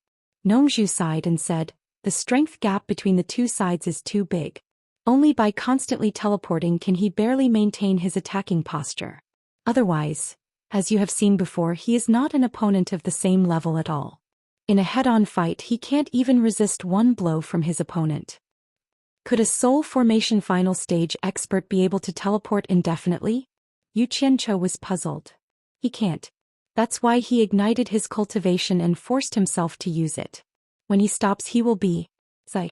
Nongzhu sighed and said, "The strength gap between the two sides is too big. Only by constantly teleporting can he barely maintain his attacking posture. Otherwise, as you have seen before, he is not an opponent of the same level at all. In a head-on fight he can't even resist one blow from his opponent." Could a soul formation final stage expert be able to teleport indefinitely? Yu Qianchou was puzzled. He can't. That's why he ignited his cultivation and forced himself to use it. When he stops he will be... Zai.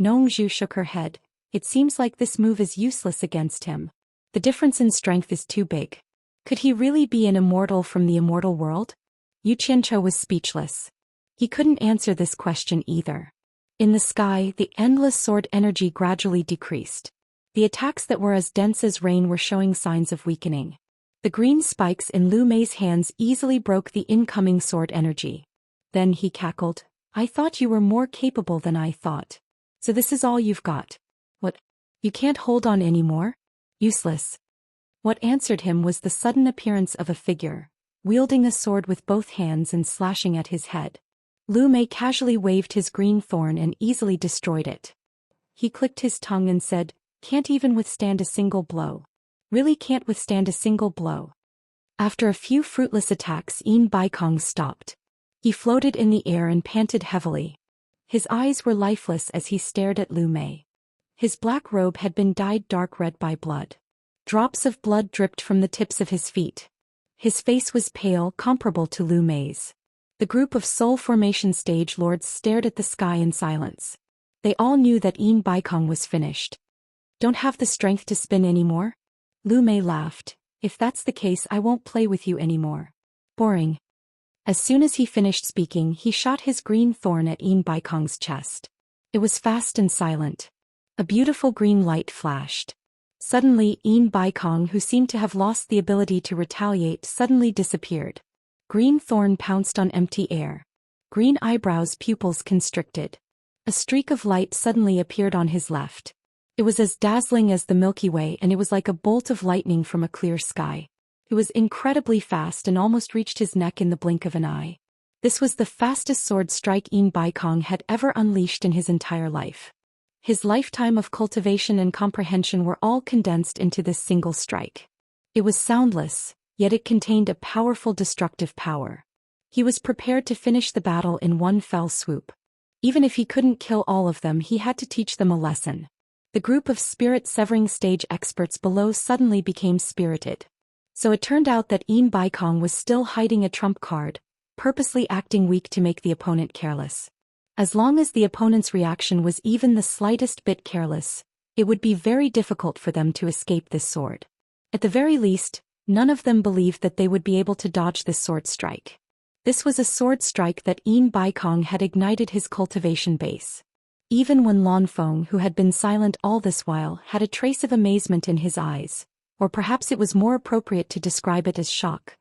Nongzhu shook her head. It seems like this move is useless against him. The difference in strength is too big. Could he really be an immortal from the immortal world? Yu Qianchou was speechless. He couldn't answer this question either. In the sky, the endless sword energy gradually decreased. The attacks that were as dense as rain were showing signs of weakening. The green spikes in Lu Mei's hands easily broke the incoming sword energy. Then he cackled, "I thought you were more capable than I thought. So this is all you've got? What? You can't hold on anymore? Useless." What answered him was the sudden appearance of a figure, wielding a sword with both hands and slashing at his head. Lu Mei casually waved his green thorn and easily destroyed it. He clicked his tongue and said, "Can't even withstand a single blow. Really can't withstand a single blow." After a few fruitless attacks, Yin Baikong stopped. He floated in the air and panted heavily. His eyes were lifeless as he stared at Lu Mei. His black robe had been dyed dark red by blood. Drops of blood dripped from the tips of his feet. His face was pale, comparable to Lu Mei's. The group of soul formation stage lords stared at the sky in silence. They all knew that Yin Baikong was finished. "Don't have the strength to spin anymore?" Lu Mei laughed. "If that's the case, I won't play with you anymore. Boring." As soon as he finished speaking, he shot his green thorn at Yin Baikong's chest. It was fast and silent. A beautiful green light flashed. Suddenly, Yin Baikong, who seemed to have lost the ability to retaliate, suddenly disappeared. Green thorn pounced on empty air. Green eyebrows, pupils constricted. A streak of light suddenly appeared on his left. It was as dazzling as the Milky Way, and it was like a bolt of lightning from a clear sky. It was incredibly fast and almost reached his neck in the blink of an eye. This was the fastest sword strike Yin Baikong had ever unleashed in his entire life. His lifetime of cultivation and comprehension were all condensed into this single strike. It was soundless, yet it contained a powerful destructive power. He was prepared to finish the battle in one fell swoop. Even if he couldn't kill all of them, he had to teach them a lesson. The group of spirit-severing stage experts below suddenly became spirited. So it turned out that Yin Baikong was still hiding a trump card, purposely acting weak to make the opponent careless. As long as the opponent's reaction was even the slightest bit careless, it would be very difficult for them to escape this sword. At the very least, none of them believed that they would be able to dodge this sword strike. This was a sword strike that Yin Baikong had ignited his cultivation base. Even when Lan Feng, who had been silent all this while, had a trace of amazement in his eyes, or perhaps it was more appropriate to describe it as shock.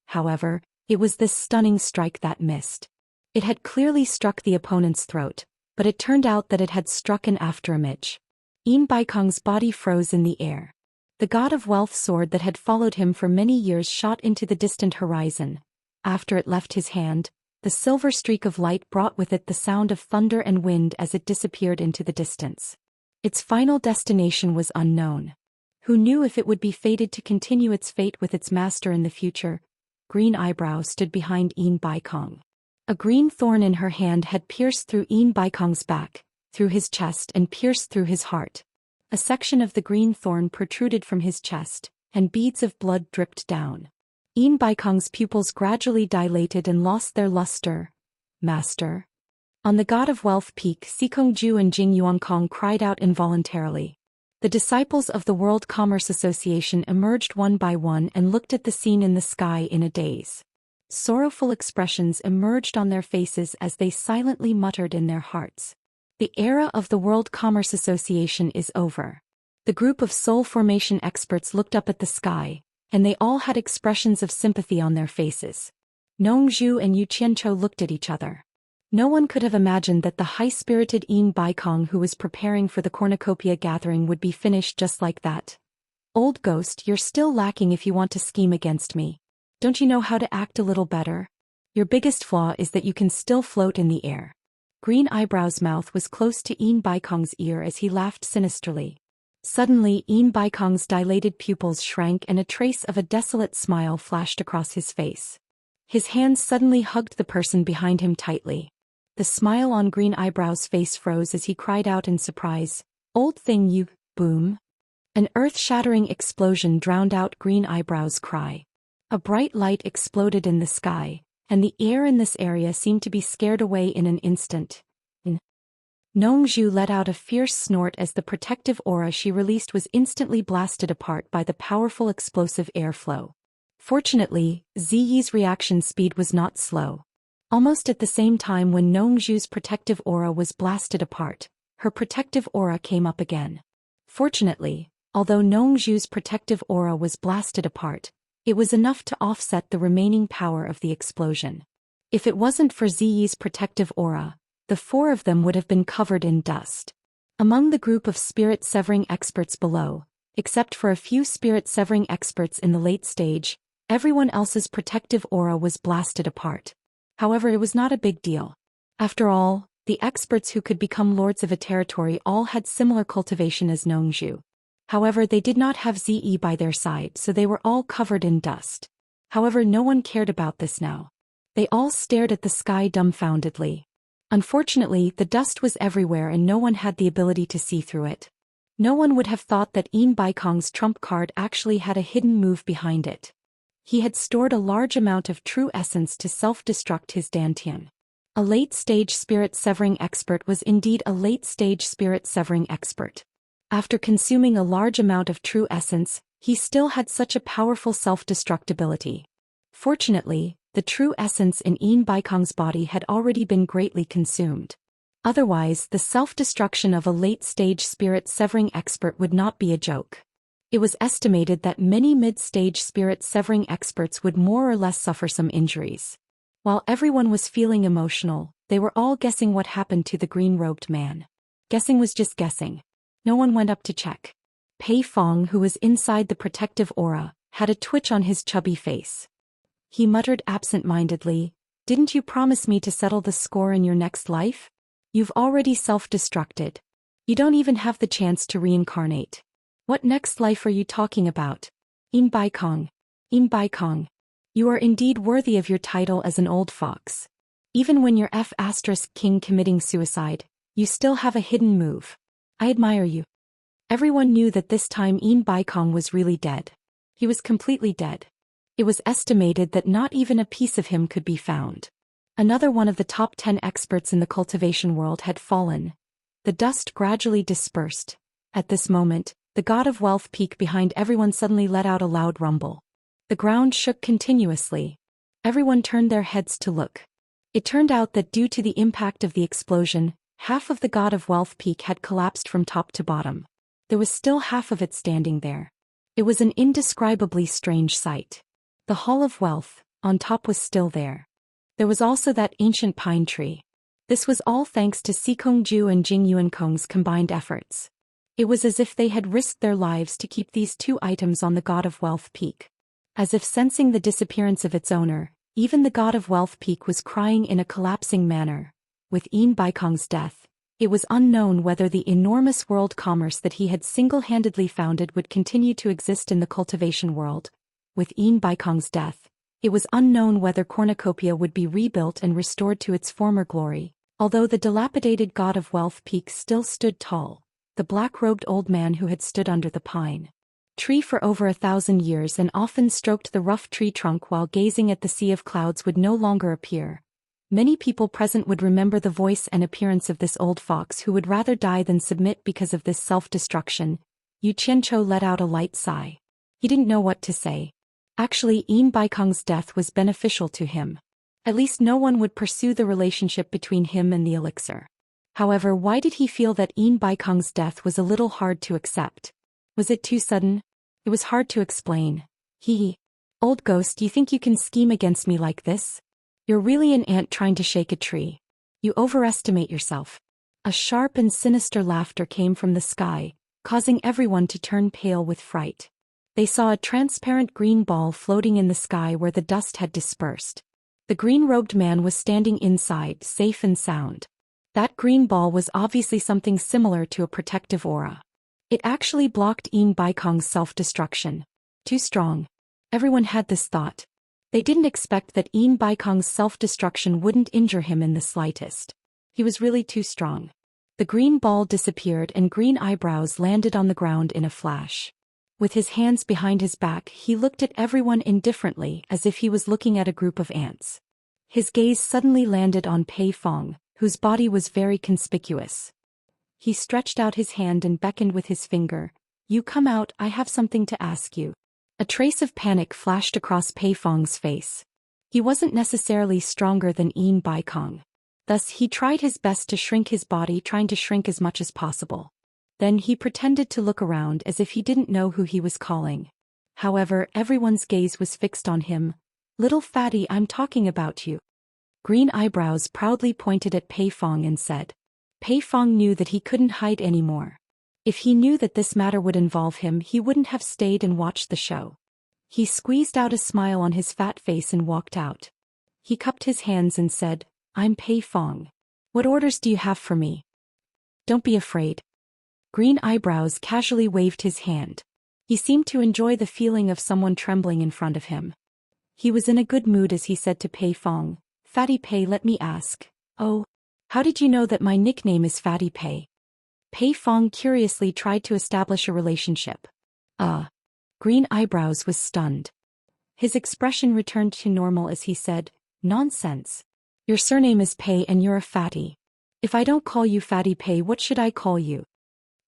However, it was this stunning strike that missed. It had clearly struck the opponent's throat, but it turned out that it had struck an afterimage. Yin Baikong's body froze in the air. The god of wealth sword that had followed him for many years shot into the distant horizon. After it left his hand, the silver streak of light brought with it the sound of thunder and wind as it disappeared into the distance. Its final destination was unknown. Who knew if it would be fated to continue its fate with its master in the future? Green Eyebrow stood behind Yin Baikong. A green thorn in her hand had pierced through Yin Baikong's back, through his chest and pierced through his heart. A section of the green thorn protruded from his chest, and beads of blood dripped down. Yin Baikong's pupils gradually dilated and lost their luster. Master? On the god of wealth peak, Sikongju and Jing Yuankong cried out involuntarily. The disciples of the World Commerce Association emerged one by one and looked at the scene in the sky in a daze. Sorrowful expressions emerged on their faces as they silently muttered in their hearts. The era of the World Commerce Association is over. The group of soul formation experts looked up at the sky, and they all had expressions of sympathy on their faces. Nongzhu and Yu Qiancho looked at each other. No one could have imagined that the high-spirited Yin Baikong who was preparing for the cornucopia gathering would be finished just like that. Old ghost, you're still lacking if you want to scheme against me. Don't you know how to act a little better? Your biggest flaw is that you can still float in the air. Green Eyebrow's mouth was close to Yin Baikong's ear as he laughed sinisterly. Suddenly, Yin Baikong's dilated pupils shrank and a trace of a desolate smile flashed across his face. His hands suddenly hugged the person behind him tightly. The smile on Green Eyebrow's face froze as he cried out in surprise, "Old thing you," boom. An earth-shattering explosion drowned out Green Eyebrow's cry. A bright light exploded in the sky, and the air in this area seemed to be scared away in an instant. Nongzhu let out a fierce snort as the protective aura she released was instantly blasted apart by the powerful explosive airflow. Fortunately, Ziyi's reaction speed was not slow. Almost at the same time when Nongzhu's protective aura was blasted apart, her protective aura came up again. Fortunately, although Nongzhu's protective aura was blasted apart, it was enough to offset the remaining power of the explosion. If it wasn't for Ziyi's protective aura, the four of them would have been covered in dust. Among the group of spirit-severing experts below, except for a few spirit-severing experts in the late stage, everyone else's protective aura was blasted apart. However, it was not a big deal. After all, the experts who could become lords of a territory all had similar cultivation as Nongzhu. However, they did not have Ziyi by their side, so they were all covered in dust. However, no one cared about this now. They all stared at the sky dumbfoundedly. Unfortunately, the dust was everywhere and no one had the ability to see through it. No one would have thought that Yin Baikong's trump card actually had a hidden move behind it. He had stored a large amount of true essence to self-destruct his dantian. A late-stage spirit-severing expert was indeed a late-stage spirit-severing expert. After consuming a large amount of true essence, he still had such a powerful self-destructibility. Fortunately, the true essence in Yin Baikong's body had already been greatly consumed. Otherwise, the self-destruction of a late-stage spirit-severing expert would not be a joke. It was estimated that many mid-stage spirit-severing experts would more or less suffer some injuries. While everyone was feeling emotional, they were all guessing what happened to the green-robed man. Guessing was just guessing. No one went up to check. Pei Fong, who was inside the protective aura, had a twitch on his chubby face. He muttered absent-mindedly, "Didn't you promise me to settle the score in your next life? You've already self-destructed. You don't even have the chance to reincarnate. What next life are you talking about? Yin Baikong. Yin Baikong. You are indeed worthy of your title as an old fox. Even when you're F*king committing suicide, you still have a hidden move. I admire you." Everyone knew that this time Yin Baikong was really dead. He was completely dead. It was estimated that not even a piece of him could be found. Another one of the top 10 experts in the cultivation world had fallen. The dust gradually dispersed. At this moment, the god of wealth peak behind everyone suddenly let out a loud rumble. The ground shook continuously. Everyone turned their heads to look. It turned out that due to the impact of the explosion, half of the god of wealth peak had collapsed from top to bottom. There was still half of it standing there. It was an indescribably strange sight. The Hall of Wealth, on top, was still there. There was also that ancient pine tree. This was all thanks to Sikongju and Jing Yuankong's combined efforts. It was as if they had risked their lives to keep these two items on the God of Wealth peak. As if sensing the disappearance of its owner, even the God of Wealth peak was crying in a collapsing manner. With Yin Baikong's death, it was unknown whether the enormous world commerce that he had single-handedly founded would continue to exist in the cultivation world. With Yin Baikong's death, it was unknown whether cornucopia would be rebuilt and restored to its former glory. Although the dilapidated God of Wealth peak still stood tall, the black-robed old man who had stood under the pine tree for over 1,000 years and often stroked the rough tree trunk while gazing at the sea of clouds would no longer appear. Many people present would remember the voice and appearance of this old fox who would rather die than submit because of this self-destruction. Yu Qianchou let out a light sigh. He didn't know what to say. Actually, Yin Baikong's death was beneficial to him. At least no one would pursue the relationship between him and the elixir. However, why did he feel that Yin Baikong's death was a little hard to accept? Was it too sudden? It was hard to explain. Old ghost, you think you can scheme against me like this? You're really an ant trying to shake a tree. You overestimate yourself. A sharp and sinister laughter came from the sky, causing everyone to turn pale with fright. They saw a transparent green ball floating in the sky where the dust had dispersed. The green-robed man was standing inside, safe and sound. That green ball was obviously something similar to a protective aura. It actually blocked Yin Baikong's self-destruction. Too strong. Everyone had this thought. They didn't expect that Yin Baikong's self-destruction wouldn't injure him in the slightest. He was really too strong. The green ball disappeared and green eyebrows landed on the ground in a flash. With his hands behind his back, he looked at everyone indifferently as if he was looking at a group of ants. His gaze suddenly landed on Pei Fong, whose body was very conspicuous. He stretched out his hand and beckoned with his finger. You come out, I have something to ask you. A trace of panic flashed across Pei Fong's face. He wasn't necessarily stronger than Yin Baikong. Thus he tried his best to shrink his body, trying to shrink as much as possible. Then he pretended to look around as if he didn't know who he was calling. However, everyone's gaze was fixed on him. Little fatty, I'm talking about you. Green eyebrows proudly pointed at Pei Fong and said. Pei Fong knew that he couldn't hide anymore. If he knew that this matter would involve him, he wouldn't have stayed and watched the show. He squeezed out a smile on his fat face and walked out. He cupped his hands and said, I'm Pei Fong. What orders do you have for me? Don't be afraid. Green eyebrows casually waved his hand. He seemed to enjoy the feeling of someone trembling in front of him. He was in a good mood as he said to Pei Fong, Fatty Pei, let me ask. Oh, how did you know that my nickname is Fatty Pei? Pei Fong curiously tried to establish a relationship. Green eyebrows was stunned. His expression returned to normal as he said, Nonsense. Your surname is Pei and you're a fatty. If I don't call you Fatty Pei, what should I call you?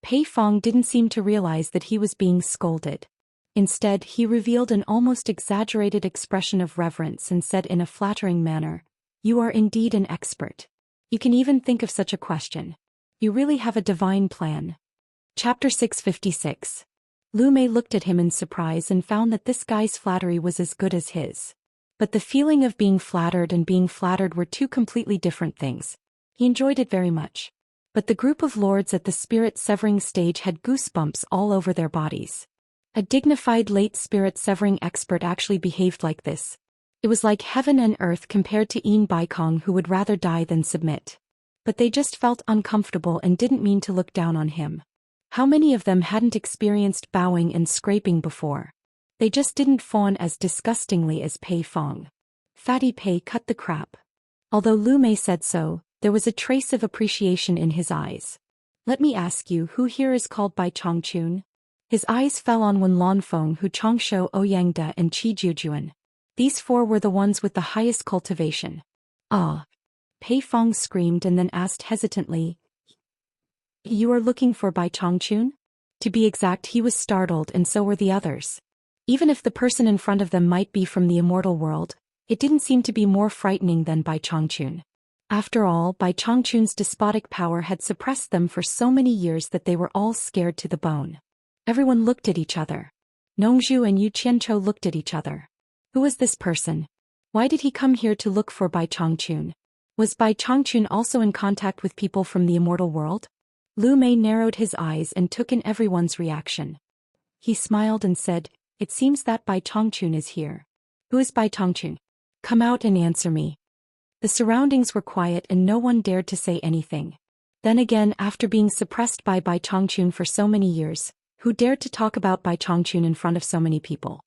Pei Fong didn't seem to realize that he was being scolded. Instead, he revealed an almost exaggerated expression of reverence and said in a flattering manner, You are indeed an expert. You can even think of such a question. You really have a divine plan. Chapter 656. Lu Mei looked at him in surprise and found that this guy's flattery was as good as his. But the feeling of being flattered and being flattered were two completely different things. He enjoyed it very much. But the group of lords at the spirit-severing stage had goosebumps all over their bodies. A dignified late spirit-severing expert actually behaved like this. It was like heaven and earth compared to Yin Baikong, who would rather die than submit. But they just felt uncomfortable and didn't mean to look down on him. How many of them hadn't experienced bowing and scraping before? They just didn't fawn as disgustingly as Pei Fong. Fatty Pei cut the crap. Although Lu Mei said so, there was a trace of appreciation in his eyes. Let me ask you, who here is called by Chongchun? His eyes fell on Wen Lanfeng, Hu Chongshou, Ouyangde, and Qi Jujuan. These four were the ones with the highest cultivation. Ah! Pei Fong screamed and then asked hesitantly, "You are looking for Bai Chongqun?" To be exact, he was startled, and so were the others. Even if the person in front of them might be from the immortal world, it didn't seem to be more frightening than Bai Chongqun. After all, Bai Chongqun's despotic power had suppressed them for so many years that they were all scared to the bone. Everyone looked at each other. Nongzhu and Yu Qianchou looked at each other. Who was this person? Why did he come here to look for Bai Chongqun? Was Bai Chongqun also in contact with people from the immortal world? Lu Mei narrowed his eyes and took in everyone's reaction. He smiled and said, "It seems that Bai Chongqun is here." "Who is Bai Chongqun? Come out and answer me." The surroundings were quiet and no one dared to say anything. Then again, after being suppressed by Bai Chongqun for so many years, who dared to talk about Bai Chongqun in front of so many people?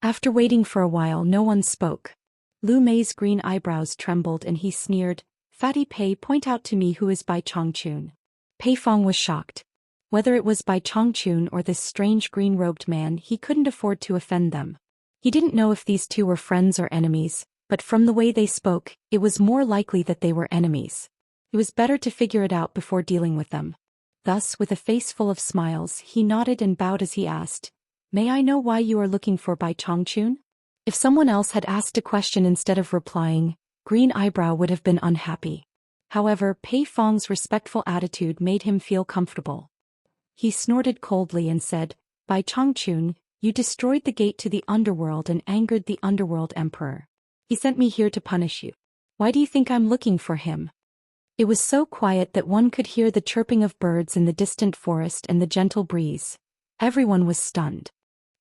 After waiting for a while, no one spoke. Lu Mei's green eyebrows trembled and he sneered, "Fatty Pei, point out to me who is Bai Chongqun." Pei Fong was shocked. Whether it was Bai Chongqun or this strange green-robed man, he couldn't afford to offend them. He didn't know if these two were friends or enemies, but from the way they spoke, it was more likely that they were enemies. It was better to figure it out before dealing with them. Thus, with a face full of smiles, he nodded and bowed as he asked, "May I know why you are looking for Bai Chongqun?" If someone else had asked a question instead of replying, Green Eyebrow would have been unhappy. However, Pei Fong's respectful attitude made him feel comfortable. He snorted coldly and said, "Bai Chongqun, you destroyed the gate to the underworld and angered the underworld emperor. He sent me here to punish you. Why do you think I'm looking for him?" It was so quiet that one could hear the chirping of birds in the distant forest and the gentle breeze. Everyone was stunned.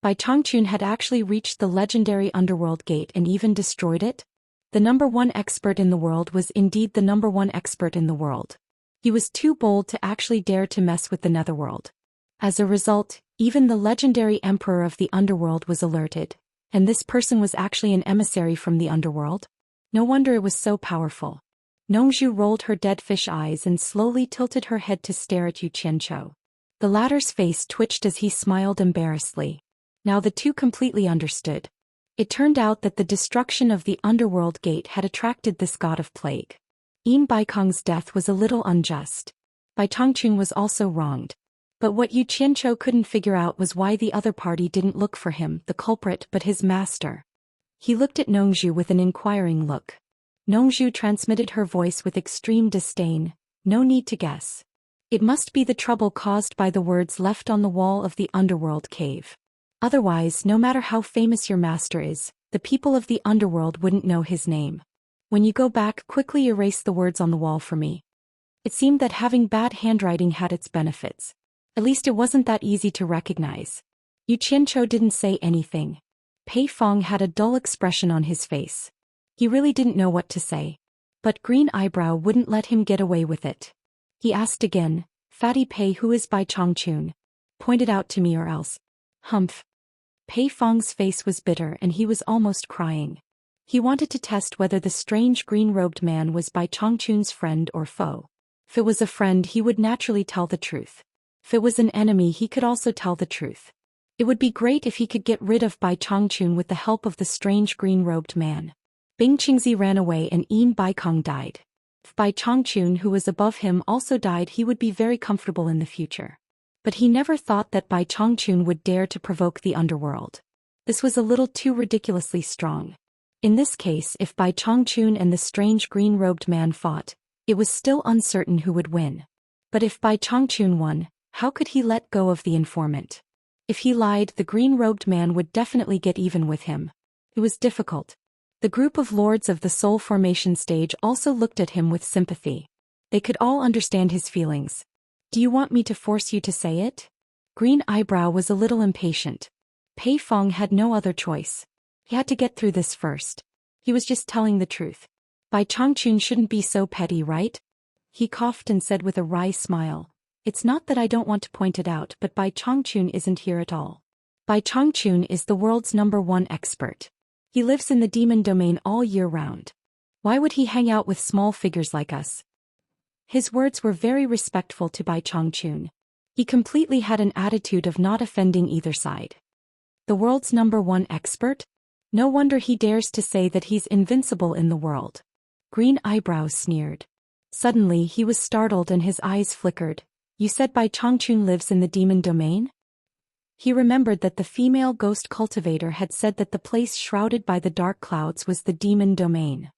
Bai Chongqun had actually reached the legendary underworld gate and even destroyed it? The #1 expert in the world was indeed the #1 expert in the world. He was too bold to actually dare to mess with the netherworld. As a result, even the legendary emperor of the underworld was alerted, and this person was actually an emissary from the underworld. No wonder it was so powerful. Nongzhu rolled her dead fish eyes and slowly tilted her head to stare at Yu Qianchou. The latter's face twitched as he smiled embarrassedly. Now the two completely understood. It turned out that the destruction of the underworld gate had attracted this god of plague. Im Baikong's death was a little unjust. Bai Chongqun was also wronged. But what Yu Qianchou couldn't figure out was why the other party didn't look for him, the culprit, but his master. He looked at Nongzhu with an inquiring look. Nongzhu transmitted her voice with extreme disdain, "No need to guess. It must be the trouble caused by the words left on the wall of the underworld cave. Otherwise, no matter how famous your master is, the people of the underworld wouldn't know his name. When you go back, quickly erase the words on the wall for me." It seemed that having bad handwriting had its benefits. At least it wasn't that easy to recognize. Yu Qianchou didn't say anything. Pei Fong had a dull expression on his face. He really didn't know what to say. But Green Eyebrow wouldn't let him get away with it. He asked again, "Fatty Pei, who is Bai Chongqun? Point it out to me or else." Humph. Pei Fong's face was bitter and he was almost crying. He wanted to test whether the strange green-robed man was Bai Chongqun's friend or foe. If it was a friend, he would naturally tell the truth. If it was an enemy, he could also tell the truth. It would be great if he could get rid of Bai Chongqun with the help of the strange green-robed man. Bing Qingzi ran away and Im Baikong died. If Bai Chongqun, who was above him, also died, he would be very comfortable in the future. But he never thought that Bai Chongqun would dare to provoke the underworld. This was a little too ridiculously strong. In this case, if Bai Chongqun and the strange green-robed man fought, it was still uncertain who would win. But if Bai Chongqun won, how could he let go of the informant? If he lied, the green-robed man would definitely get even with him. It was difficult. The group of lords of the soul formation stage also looked at him with sympathy. They could all understand his feelings. "Do you want me to force you to say it?" Green Eyebrow was a little impatient. Pei Fong had no other choice. He had to get through this first. He was just telling the truth. Bai Chongqun shouldn't be so petty, right? He coughed and said with a wry smile, "It's not that I don't want to point it out, but Bai Chongqun isn't here at all. Bai Chongqun is the world's #1 expert. He lives in the demon domain all year round. Why would he hang out with small figures like us?" His words were very respectful to Bai Chongqun. He completely had an attitude of not offending either side. The world's #1 expert? No wonder he dares to say that he's invincible in the world. Green Eyebrows sneered. Suddenly he was startled and his eyes flickered. You said Bai Changchun lives in the demon domain? He remembered that the female ghost cultivator had said that the place shrouded by the dark clouds was the demon domain.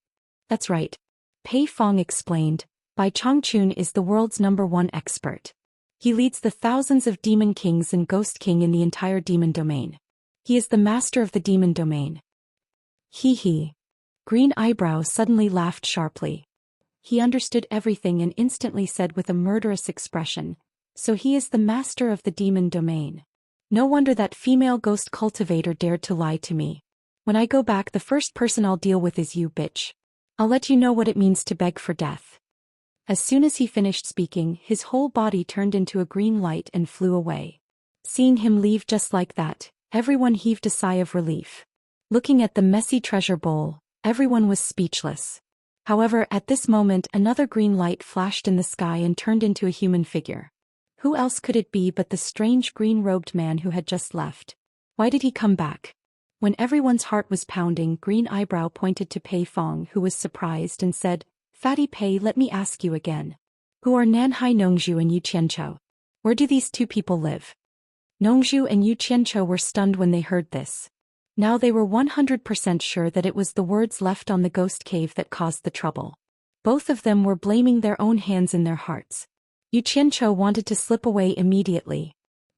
That's right. Pei Fong explained. Bai Changchun is the world's #1 expert. He leads the thousands of demon kings and ghost king in the entire demon domain. He is the master of the demon domain. Hee. Green Eyebrows suddenly laughed sharply. He understood everything and instantly said with a murderous expression, so he is the master of the demon domain. No wonder that female ghost cultivator dared to lie to me. When I go back, the first person I'll deal with is you, bitch. I'll let you know what it means to beg for death. As soon as he finished speaking, his whole body turned into a green light and flew away. Seeing him leave just like that, everyone heaved a sigh of relief. Looking at the messy treasure bowl, everyone was speechless. However, at this moment another green light flashed in the sky and turned into a human figure. Who else could it be but the strange green-robed man who had just left? Why did he come back? When everyone's heart was pounding, Green Eyebrow pointed to Pei Fong, who was surprised, and said, Fatty Pei, let me ask you again. Who are Nanhai Nongzhu and Yu Qianchou? Where do these two people live? Nongzhu and Yu Qianchou were stunned when they heard this. Now they were 100% sure that it was the words left on the ghost cave that caused the trouble. Both of them were blaming their own hands in their hearts. Yu Qianchou wanted to slip away immediately.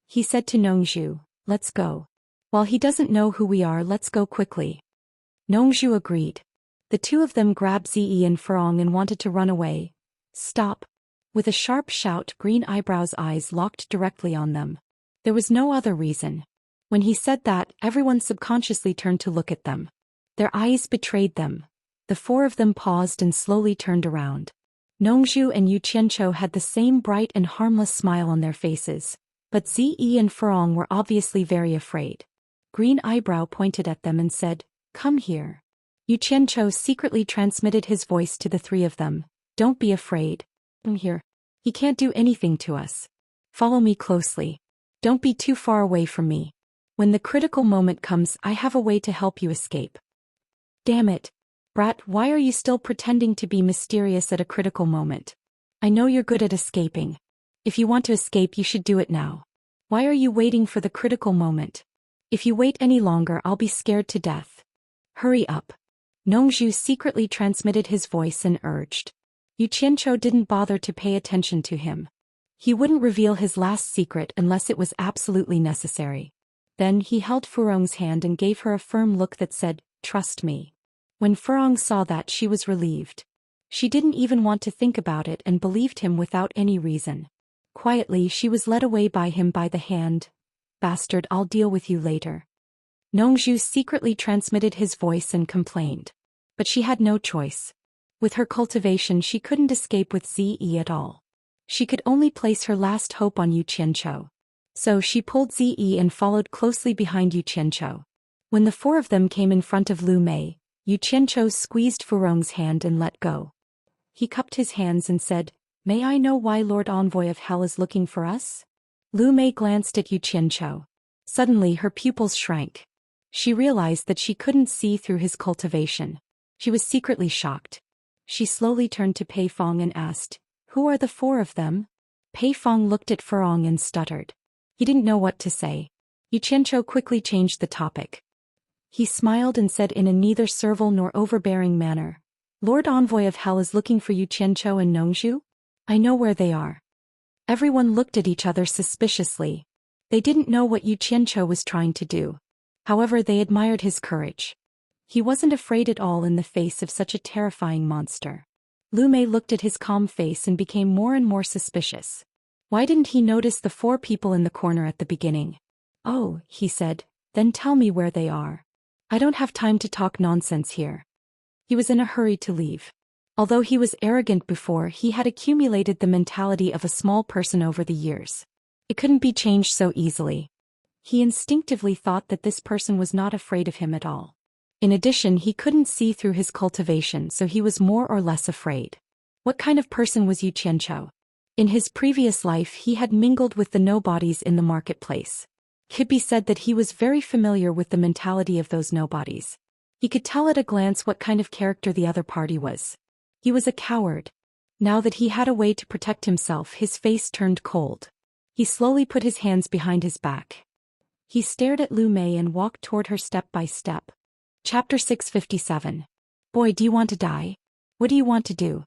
He said to Nongzhu, let's go. While he doesn't know who we are, let's go quickly. Nongzhu agreed. The two of them grabbed Zi and Furong and wanted to run away. Stop. With a sharp shout, Green Eyebrow's eyes locked directly on them. There was no other reason. When he said that, everyone subconsciously turned to look at them. Their eyes betrayed them. The four of them paused and slowly turned around. Nongzhu and Yu Qianchou had the same bright and harmless smile on their faces, but Zi and Furong were obviously very afraid. Green Eyebrow pointed at them and said, come here. Yu Qianchou secretly transmitted his voice to the three of them. Don't be afraid. I'm here. He can't do anything to us. Follow me closely. Don't be too far away from me. When the critical moment comes, I have a way to help you escape. Damn it. Brat, why are you still pretending to be mysterious at a critical moment? I know you're good at escaping. If you want to escape, you should do it now. Why are you waiting for the critical moment? If you wait any longer, I'll be scared to death. Hurry up. Nongzhu secretly transmitted his voice and urged. Yu Qianchou didn't bother to pay attention to him. He wouldn't reveal his last secret unless it was absolutely necessary. Then he held Furong's hand and gave her a firm look that said, trust me. When Furong saw that, she was relieved. She didn't even want to think about it and believed him without any reason. Quietly, she was led away by him by the hand. Bastard, I'll deal with you later. Nongzhu secretly transmitted his voice and complained. But she had no choice. With her cultivation, she couldn't escape with Zi at all. She could only place her last hope on Yu Qianchou. So she pulled Zi and followed closely behind Yu Qianchou. When the four of them came in front of Lu Mei, Yu Qianchou squeezed Furong's hand and let go. He cupped his hands and said, may I know why Lord Envoy of Hell is looking for us? Lu Mei glanced at Yu Qianchou. Suddenly her pupils shrank. She realized that she couldn't see through his cultivation. She was secretly shocked. She slowly turned to Pei Fong and asked, who are the four of them? Pei Fong looked at Furong and stuttered. He didn't know what to say. Yu Qianchou quickly changed the topic. He smiled and said in a neither servile nor overbearing manner, Lord Envoy of Hell is looking for Yu Qianchou and Nongzhu? I know where they are. Everyone looked at each other suspiciously. They didn't know what Yu Qianchou was trying to do. However, they admired his courage. He wasn't afraid at all in the face of such a terrifying monster. Lu Mei looked at his calm face and became more and more suspicious. Why didn't he notice the four people in the corner at the beginning? Oh, he said, then tell me where they are. I don't have time to talk nonsense here. He was in a hurry to leave. Although he was arrogant before, he had accumulated the mentality of a small person over the years. It couldn't be changed so easily. He instinctively thought that this person was not afraid of him at all. In addition, he couldn't see through his cultivation, so he was more or less afraid. What kind of person was Yu Qianchou? In his previous life he had mingled with the nobodies in the marketplace. It could be said that he was very familiar with the mentality of those nobodies. He could tell at a glance what kind of character the other party was. He was a coward. Now that he had a way to protect himself, his face turned cold. He slowly put his hands behind his back. He stared at Lu Mei and walked toward her step by step. Chapter 657. Boy, do you want to die? What do you want to do?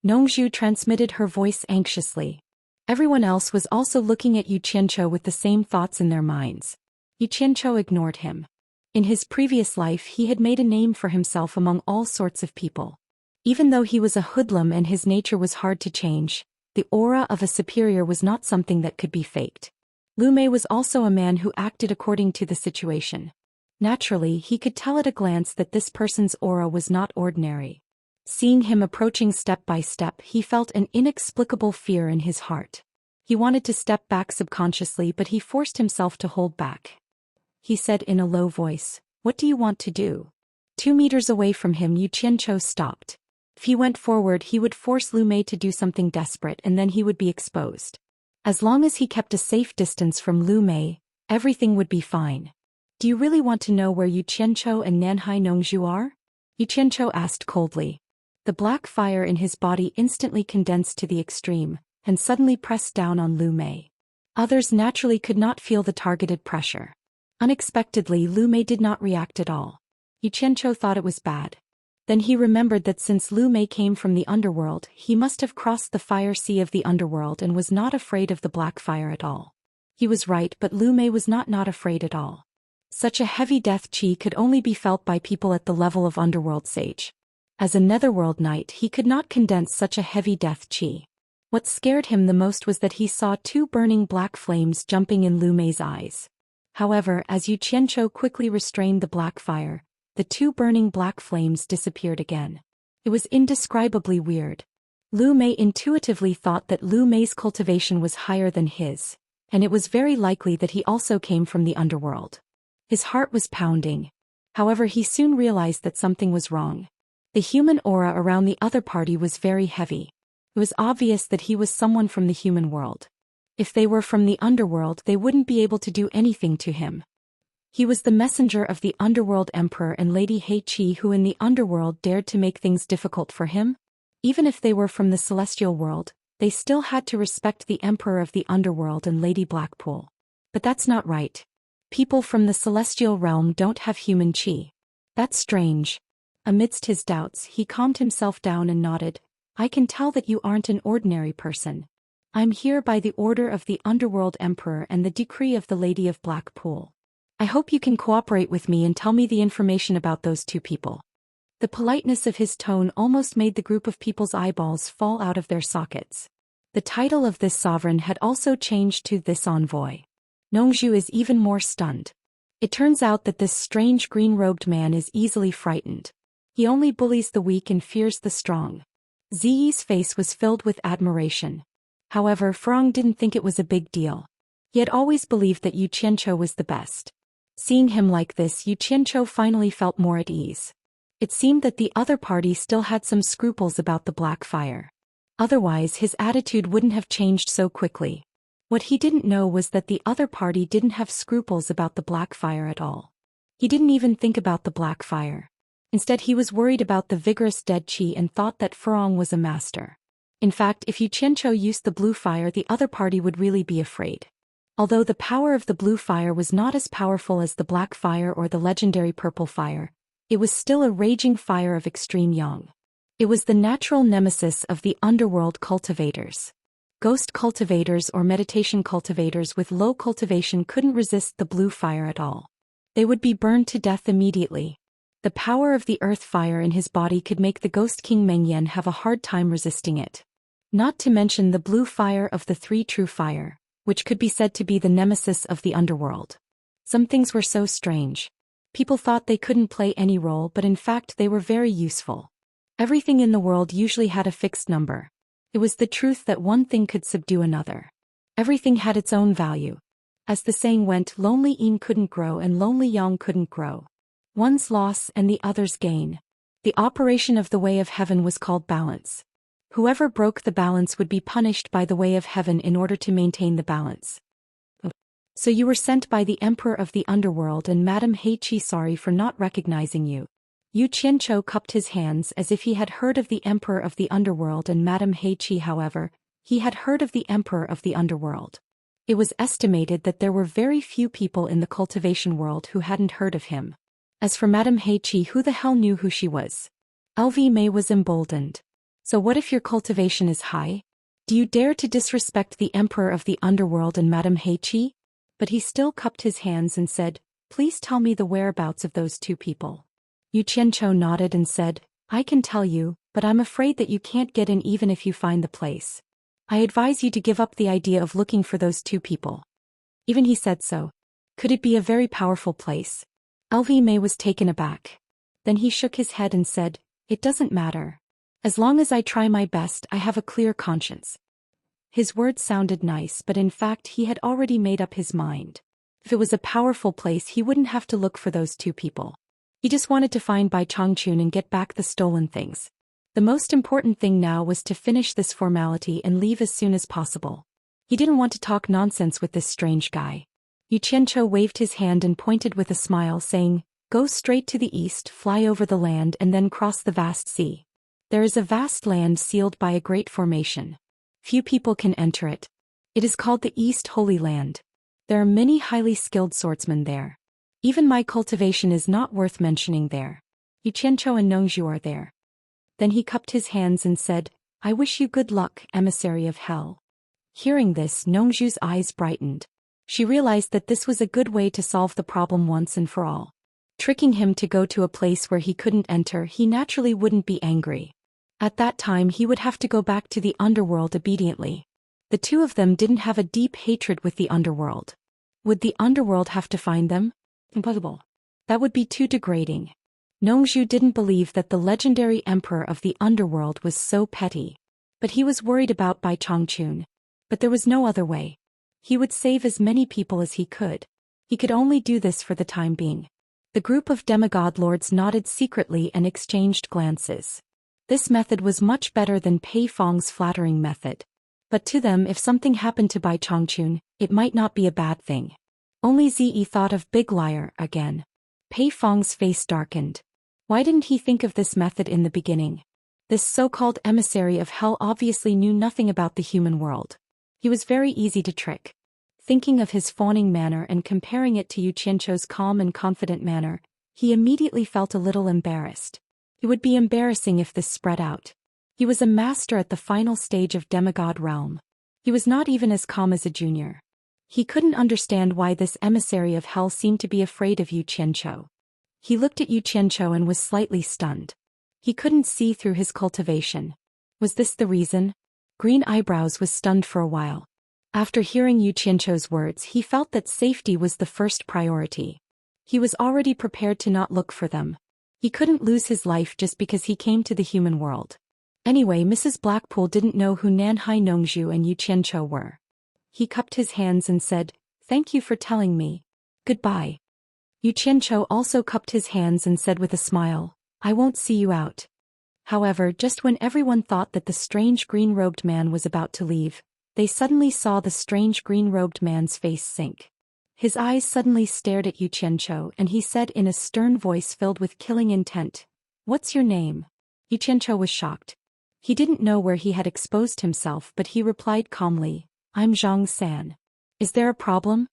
Nongzhu transmitted her voice anxiously. Everyone else was also looking at Yu Qianqiu with the same thoughts in their minds. Yu Qianqiu ignored him. In his previous life he had made a name for himself among all sorts of people. Even though he was a hoodlum and his nature was hard to change, the aura of a superior was not something that could be faked. Lu Mei was also a man who acted according to the situation. Naturally, he could tell at a glance that this person's aura was not ordinary. Seeing him approaching step by step, he felt an inexplicable fear in his heart. He wanted to step back subconsciously, but he forced himself to hold back. He said in a low voice, "What do you want to do?" 2 meters away from him, Yu Qianqiu stopped. If he went forward, he would force Lu Mei to do something desperate and then he would be exposed. As long as he kept a safe distance from Lu Mei, everything would be fine. Do you really want to know where Yu Qianqiu and Nanhai Nongzhu are? Yu Qianqiu asked coldly. The black fire in his body instantly condensed to the extreme, and suddenly pressed down on Lu Mei. Others naturally could not feel the targeted pressure. Unexpectedly, Lu Mei did not react at all. Yu Qianqiu thought it was bad. Then he remembered that since Lu Mei came from the underworld, he must have crossed the fire sea of the underworld and was not afraid of the black fire at all. He was right, but Lu Mei was not afraid at all. Such a heavy death chi could only be felt by people at the level of underworld sage. As a netherworld knight, he could not condense such a heavy death chi. What scared him the most was that he saw 2 burning black flames jumping in Lu Mei's eyes. However, as Yu Qianqiu quickly restrained the black fire, the 2 burning black flames disappeared again. It was indescribably weird. Lu Mei intuitively thought that Lu Mei's cultivation was higher than his, and it was very likely that he also came from the underworld. His heart was pounding. However, he soon realized that something was wrong. The human aura around the other party was very heavy. It was obvious that he was someone from the human world. If they were from the underworld, they wouldn't be able to do anything to him. He was the messenger of the underworld emperor and Lady Hei Qi, who in the underworld dared to make things difficult for him. Even if they were from the celestial world, they still had to respect the emperor of the underworld and Lady Blackpool. But that's not right. People from the celestial realm don't have human qi. That's strange. Amidst his doubts, he calmed himself down and nodded. I can tell that you aren't an ordinary person. I'm here by the order of the underworld emperor and the decree of the Lady of Blackpool. I hope you can cooperate with me and tell me the information about those 2 people. The politeness of his tone almost made the group of people's eyeballs fall out of their sockets. The title of this sovereign had also changed to this envoy. Nongzhu is even more stunned. It turns out that this strange green-robed man is easily frightened. He only bullies the weak and fears the strong. Ziyi's face was filled with admiration. However, Furong didn't think it was a big deal. He had always believed that Yu Qianqiu was the best. Seeing him like this, Yu Qianqiu finally felt more at ease. It seemed that the other party still had some scruples about the black fire. Otherwise, his attitude wouldn't have changed so quickly. What he didn't know was that the other party didn't have scruples about the black fire at all. He didn't even think about the black fire. Instead, he was worried about the vigorous dead qi and thought that Furong was a master. In fact, if Yu Qianqiu used the blue fire, the other party would really be afraid. Although the power of the blue fire was not as powerful as the black fire or the legendary purple fire, it was still a raging fire of extreme yang. It was the natural nemesis of the underworld cultivators. Ghost cultivators or meditation cultivators with low cultivation couldn't resist the blue fire at all. They would be burned to death immediately. The power of the earth fire in his body could make the ghost king Meng Yan have a hard time resisting it. Not to mention the blue fire of the 3 true fire, which could be said to be the nemesis of the underworld. Some things were so strange. People thought they couldn't play any role, but in fact they were very useful. Everything in the world usually had a fixed number. It was the truth that one thing could subdue another. Everything had its own value. As the saying went, lonely yin couldn't grow and lonely yang couldn't grow. One's loss and the other's gain. The operation of the way of heaven was called balance. Whoever broke the balance would be punished by the way of heaven in order to maintain the balance. So you were sent by the Emperor of the Underworld and Madame Heiqi, sorry for not recognizing you. Yu Qianzhou cupped his hands as if he had heard of the Emperor of the Underworld and Madame Heiqi. However, he had heard of the Emperor of the Underworld. It was estimated that there were very few people in the cultivation world who hadn't heard of him. As for Madame Heiqi, who the hell knew who she was? LV Mei was emboldened. So what if your cultivation is high? Do you dare to disrespect the Emperor of the Underworld and Madame Heiqi? But he still cupped his hands and said, please tell me the whereabouts of those two people. Yu Qianzhou nodded and said, I can tell you, but I'm afraid that you can't get in even if you find the place. I advise you to give up the idea of looking for those two people. Even he said so. Could it be a very powerful place? LV Mei was taken aback. Then he shook his head and said, it doesn't matter. As long as I try my best, I have a clear conscience. His words sounded nice, but in fact he had already made up his mind. If it was a powerful place, he wouldn't have to look for those two people. He just wanted to find Bai Changchun and get back the stolen things. The most important thing now was to finish this formality and leave as soon as possible. He didn't want to talk nonsense with this strange guy. Yu Qianzhou waved his hand and pointed with a smile, saying, go straight to the east, fly over the land and then cross the vast sea. There is a vast land sealed by a great formation. Few people can enter it. It is called the East Holy Land. There are many highly skilled swordsmen there. Even my cultivation is not worth mentioning there. Yu Qianzhou and Nongzhu are there. Then he cupped his hands and said, I wish you good luck, emissary of hell. Hearing this, Nongzhu's eyes brightened. She realized that this was a good way to solve the problem once and for all. Tricking him to go to a place where he couldn't enter, he naturally wouldn't be angry. At that time he would have to go back to the underworld obediently. The two of them didn't have a deep hatred with the underworld. Would the underworld have to find them? Impossible. That would be too degrading. Nongzhu didn't believe that the legendary emperor of the underworld was so petty. But he was worried about Bai Changchun. But there was no other way. He would save as many people as he could. He could only do this for the time being. The group of demigod lords nodded secretly and exchanged glances. This method was much better than Pei Fong's flattering method. But to them, if something happened to Bai Changchun, it might not be a bad thing. Only Zi thought of Big Liar again. Pei Fong's face darkened. Why didn't he think of this method in the beginning? This so-called emissary of hell obviously knew nothing about the human world. He was very easy to trick. Thinking of his fawning manner and comparing it to Yu Qianzhou's calm and confident manner, he immediately felt a little embarrassed. It would be embarrassing if this spread out. He was a master at the final stage of demigod realm. He was not even as calm as a junior. He couldn't understand why this emissary of hell seemed to be afraid of Yu Qianzhou. He looked at Yu Qianzhou and was slightly stunned. He couldn't see through his cultivation. Was this the reason? Green Eyebrows was stunned for a while. After hearing Yu Qianzhou's words, he felt that safety was the first priority. He was already prepared to not look for them. He couldn't lose his life just because he came to the human world. Anyway, Mrs. Blackpool didn't know who Nanhai Nongzhu and Yu Qianzhou were. He cupped his hands and said, thank you for telling me. Goodbye. Yu Qianzhou also cupped his hands and said with a smile, I won't see you out. However, just when everyone thought that the strange green-robed man was about to leave, they suddenly saw the strange green-robed man's face sink. His eyes suddenly stared at Yu Qianzhou and he said in a stern voice filled with killing intent, what's your name? Yu Qianzhou was shocked. He didn't know where he had exposed himself, but he replied calmly, I'm Zhou Xian. Is there a problem?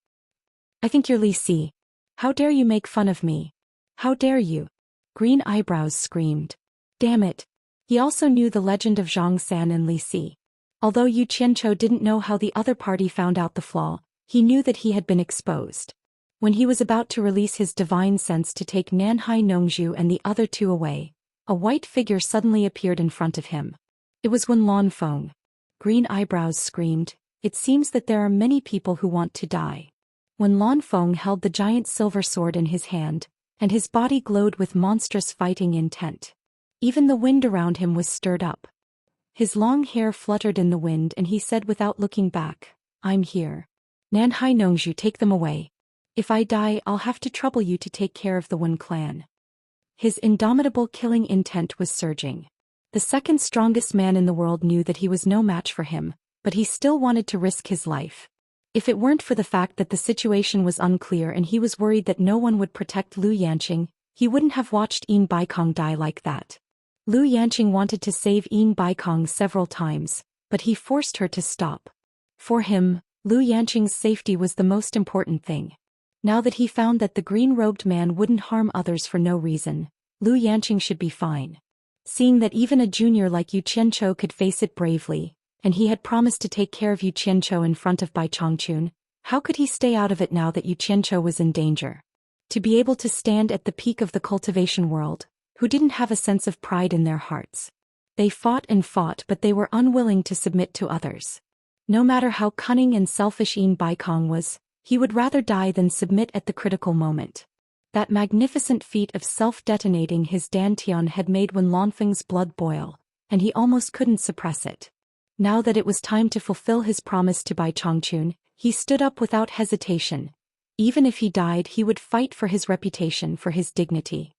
I think you're Li Si. How dare you make fun of me? How dare you? Green Eyebrows screamed. Damn it. He also knew the legend of Zhou Xian and Li Si. Although Yu Qianzhou didn't know how the other party found out the flaw, he knew that he had been exposed. When he was about to release his divine sense to take Nanhai Nongzhu and the other two away, a white figure suddenly appeared in front of him. It was Wen Lanfeng. Green Eyebrows screamed, it seems that there are many people who want to die. Wen Lanfeng held the giant silver sword in his hand, and his body glowed with monstrous fighting intent. Even the wind around him was stirred up. His long hair fluttered in the wind and he said without looking back, I'm here. Nanhai Nongzhu, take them away. If I die, I'll have to trouble you to take care of the Wen clan. His indomitable killing intent was surging. The second strongest man in the world knew that he was no match for him, but he still wanted to risk his life. If it weren't for the fact that the situation was unclear and he was worried that no one would protect Lu Yanqing, he wouldn't have watched Yin Baikong die like that. Lu Yanqing wanted to save Yin Baikong several times, but he forced her to stop. For him, Lu Yanqing's safety was the most important thing. Now that he found that the green-robed man wouldn't harm others for no reason, Lu Yanqing should be fine. Seeing that even a junior like Yu Qianqiu could face it bravely, and he had promised to take care of Yu Qianqiu in front of Bai Chongqun, how could he stay out of it now that Yu Qianqiu was in danger? To be able to stand at the peak of the cultivation world, who didn't have a sense of pride in their hearts. They fought and fought, but they were unwilling to submit to others. No matter how cunning and selfish Yin Baikong was, he would rather die than submit at the critical moment. That magnificent feat of self-detonating his dantian had made Wen Lanfeng's blood boil, and he almost couldn't suppress it. Now that it was time to fulfill his promise to Bai Chongqun, he stood up without hesitation. Even if he died, he would fight for his reputation, for his dignity.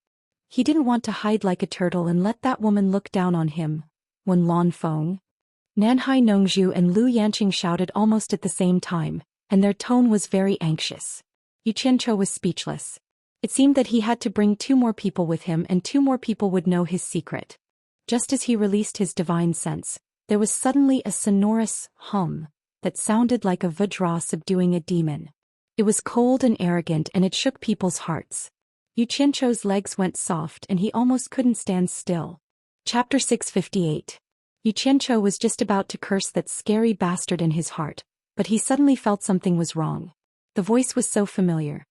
He didn't want to hide like a turtle and let that woman look down on him. Wen Lanfeng, Nanhai Nongzhu and Lu Yanqing shouted almost at the same time, and their tone was very anxious. Yu Qianqiu was speechless. It seemed that he had to bring 2 more people with him, and 2 more people would know his secret. Just as he released his divine sense, there was suddenly a sonorous hum that sounded like a vajra subduing a demon. It was cold and arrogant, and it shook people's hearts. Yu Qianqiu's legs went soft and he almost couldn't stand still. Chapter 658. Yu Qianqiu was just about to curse that scary bastard in his heart, but he suddenly felt something was wrong. The voice was so familiar.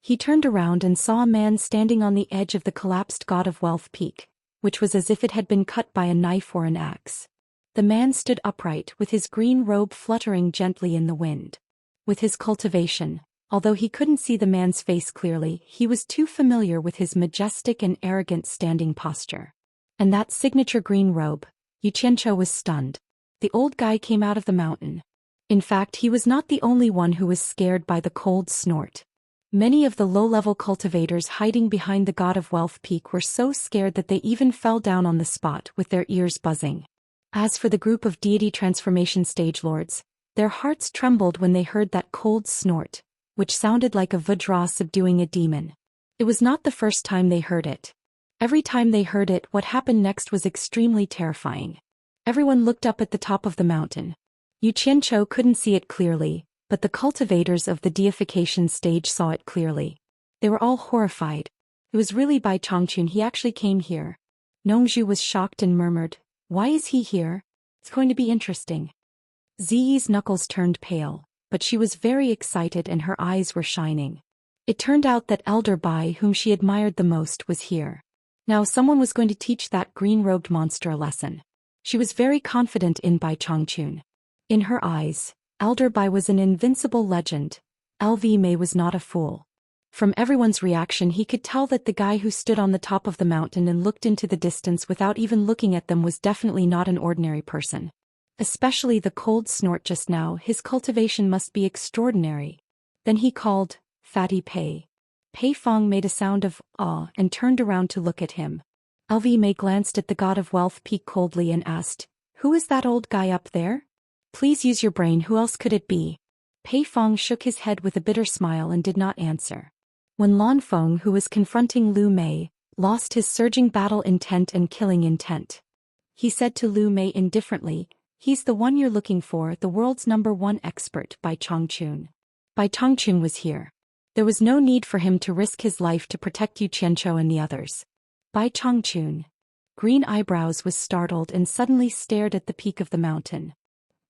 He turned around and saw a man standing on the edge of the collapsed God of Wealth peak, which was as if it had been cut by a knife or an axe. The man stood upright, with his green robe fluttering gently in the wind. With his cultivation, although he couldn't see the man's face clearly, he was too familiar with his majestic and arrogant standing posture. And that signature green robe, Yu Qianqiu was stunned. The old guy came out of the mountain. In fact, he was not the only one who was scared by the cold snort. Many of the low-level cultivators hiding behind the God of Wealth peak were so scared that they even fell down on the spot with their ears buzzing. As for the group of deity transformation stage lords, their hearts trembled when they heard that cold snort, which sounded like a vajra subduing a demon. It was not the first time they heard it. Every time they heard it, what happened next was extremely terrifying. Everyone looked up at the top of the mountain. Yu Qianqiu couldn't see it clearly, but the cultivators of the deification stage saw it clearly. They were all horrified. It was really Bai Chongqun. He actually came here. Nongzhu was shocked and murmured, "Why is he here? It's going to be interesting." Ziyi's knuckles turned pale, but she was very excited and her eyes were shining. It turned out that Elder Bai, whom she admired the most, was here. Now someone was going to teach that green-robed monster a lesson. She was very confident in Bai Chongqun. In her eyes, Elder Bai was an invincible legend. LV Mei was not a fool. From everyone's reaction, he could tell that the guy who stood on the top of the mountain and looked into the distance without even looking at them was definitely not an ordinary person. Especially the cold snort just now. His cultivation must be extraordinary. Then he called, "Fatty Pei." Pei Fong made a sound of awe and turned around to look at him. LV Mei glanced at the God of Wealth peak coldly and asked, "Who is that old guy up there? Please use your brain. Who else could it be?" Pei Fong shook his head with a bitter smile and did not answer. When Lanfeng, who was confronting Lu Mei, lost his surging battle intent and killing intent, he said to Lu Mei indifferently, "He's the one you're looking for, the world's #1 expert, Bai Chongqun." Bai Chongqun was here. There was no need for him to risk his life to protect Yu Qianqiu and the others. Bai Chongqun, Green Eyebrows, was startled and suddenly stared at the peak of the mountain.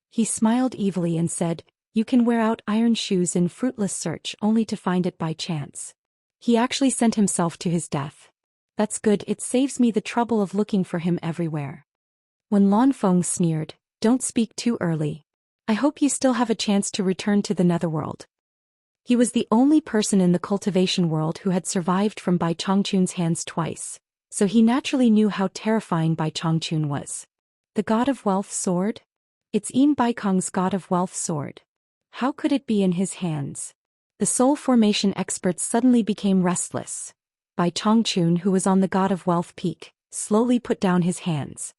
He smiled evilly and said, "You can wear out iron shoes in fruitless search only to find it by chance." He actually sent himself to his death. That's good, it saves me the trouble of looking for him everywhere. When Lanfeng sneered, "Don't speak too early. I hope you still have a chance to return to the netherworld." He was the only person in the cultivation world who had survived from Bai Chongqun's hands twice, so he naturally knew how terrifying Bai Chongqun was. The God of Wealth sword? It's Yin Baikong's God of Wealth sword. How could it be in his hands? The soul formation experts suddenly became restless. Bai Chongqun, who was on the God of Wealth peak, slowly put down his hands.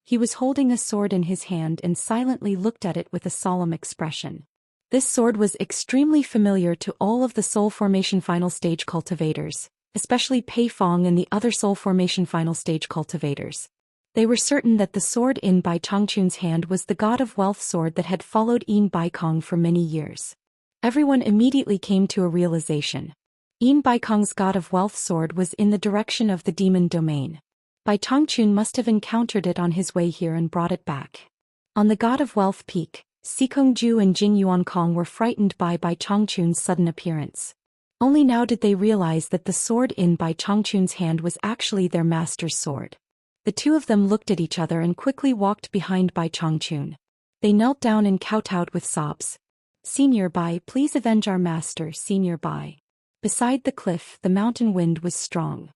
He was holding a sword in his hand and silently looked at it with a solemn expression. This sword was extremely familiar to all of the soul formation final stage cultivators, especially Pei Fong and the other soul formation final stage cultivators. They were certain that the sword in Bai Changchun's hand was the God of Wealth sword that had followed Yin Baikong for many years. Everyone immediately came to a realization. Yin Baikong's God of Wealth sword was in the direction of the demon domain. Bai Changchun must have encountered it on his way here and brought it back. On the God of Wealth peak, Sikongju and Jing Yuankong were frightened by Bai Changchun's sudden appearance. Only now did they realize that the sword in Bai Changchun's hand was actually their master's sword. The two of them looked at each other and quickly walked behind Bai Changchun. They knelt down and kowtowed with sobs. "Senior Bai, please avenge our master, Senior Bai." Beside the cliff, the mountain wind was strong.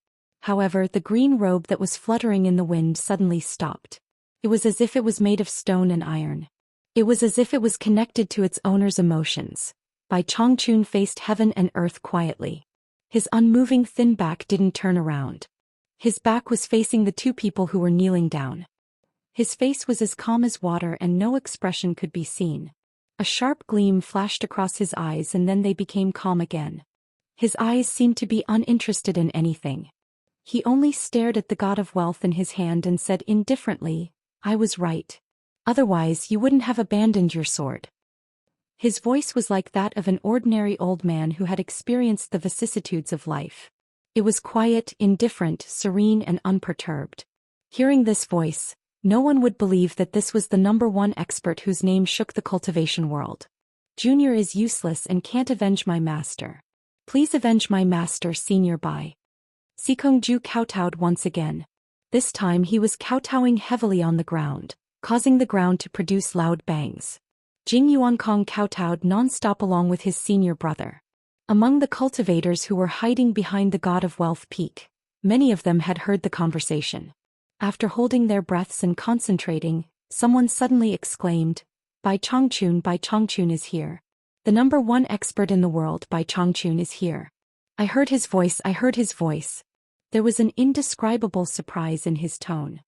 However, the green robe that was fluttering in the wind suddenly stopped. It was as if it was made of stone and iron. It was as if it was connected to its owner's emotions. Bai Changchun faced heaven and earth quietly. His unmoving thin back didn't turn around. His back was facing the two people who were kneeling down. His face was as calm as water and no expression could be seen. A sharp gleam flashed across his eyes and then they became calm again. His eyes seemed to be uninterested in anything. He only stared at the God of Wealth in his hand and said indifferently, "I was right. Otherwise you wouldn't have abandoned your sword." His voice was like that of an ordinary old man who had experienced the vicissitudes of life. It was quiet, indifferent, serene and unperturbed. Hearing this voice, no one would believe that this was the #1 expert whose name shook the cultivation world. "Junior is useless and can't avenge my master. Please avenge my master, Senior Bai." Sikongju kowtowed once again. This time he was kowtowing heavily on the ground, causing the ground to produce loud bangs. Jing Yuankong kowtowed non-stop along with his senior brother. Among the cultivators who were hiding behind the God of Wealth peak, many of them had heard the conversation. After holding their breaths and concentrating, someone suddenly exclaimed, Bai Changchun is here. The #1 expert in the world, Bai Changchun, is here. I heard his voice. There was an indescribable surprise in his tone.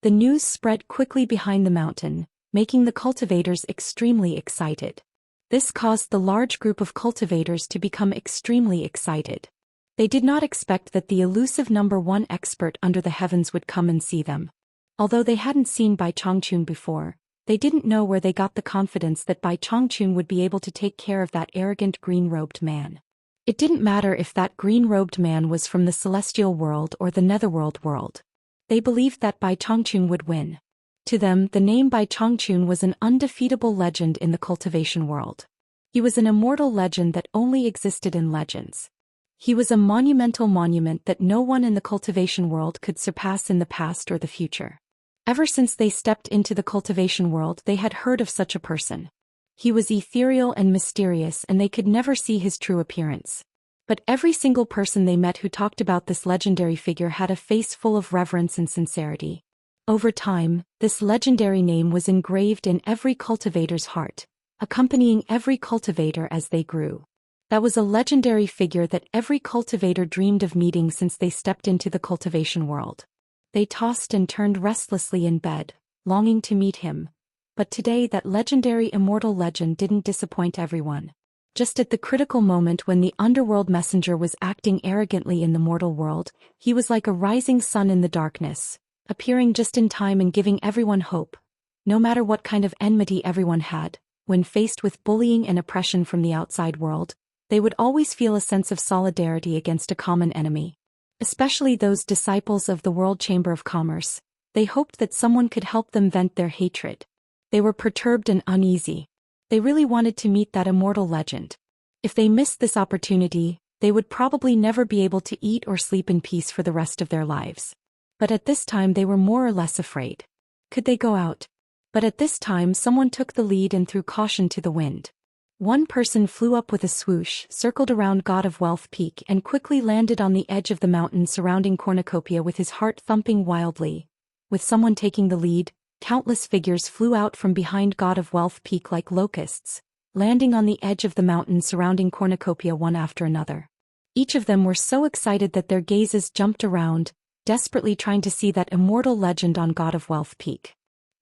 The news spread quickly behind the mountain, making the cultivators extremely excited. This caused the large group of cultivators to become extremely excited. They did not expect that the elusive #1 expert under the heavens would come and see them. Although they hadn't seen Bai Changchun before, they didn't know where they got the confidence that Bai Changchun would be able to take care of that arrogant green-robed man. It didn't matter if that green-robed man was from the celestial world or the netherworld world. They believed that Bai Changchun would win. To them, the name Bai Changchun was an undefeatable legend in the cultivation world. He was an immortal legend that only existed in legends. He was a monumental monument that no one in the cultivation world could surpass in the past or the future. Ever since they stepped into the cultivation world, they had heard of such a person. He was ethereal and mysterious and they could never see his true appearance. But every single person they met who talked about this legendary figure had a face full of reverence and sincerity. Over time, this legendary name was engraved in every cultivator's heart, accompanying every cultivator as they grew. That was a legendary figure that every cultivator dreamed of meeting since they stepped into the cultivation world. They tossed and turned restlessly in bed, longing to meet him. But today that legendary immortal legend didn't disappoint everyone. Just at the critical moment when the underworld messenger was acting arrogantly in the mortal world, he was like a rising sun in the darkness, appearing just in time and giving everyone hope. No matter what kind of enmity everyone had, when faced with bullying and oppression from the outside world, they would always feel a sense of solidarity against a common enemy. Especially those disciples of the World Chamber of Commerce, they hoped that someone could help them vent their hatred. They were perturbed and uneasy. They really wanted to meet that immortal legend. If they missed this opportunity, they would probably never be able to eat or sleep in peace for the rest of their lives. But at this time they were more or less afraid. Could they go out? But at this time someone took the lead and threw caution to the wind. One person flew up with a swoosh, circled around God of Wealth Peak and quickly landed on the edge of the mountain surrounding Cornucopia with his heart thumping wildly. With someone taking the lead, countless figures flew out from behind God of Wealth Peak like locusts, landing on the edge of the mountain surrounding Cornucopia one after another. Each of them were so excited that their gazes jumped around, desperately trying to see that immortal legend on God of Wealth Peak.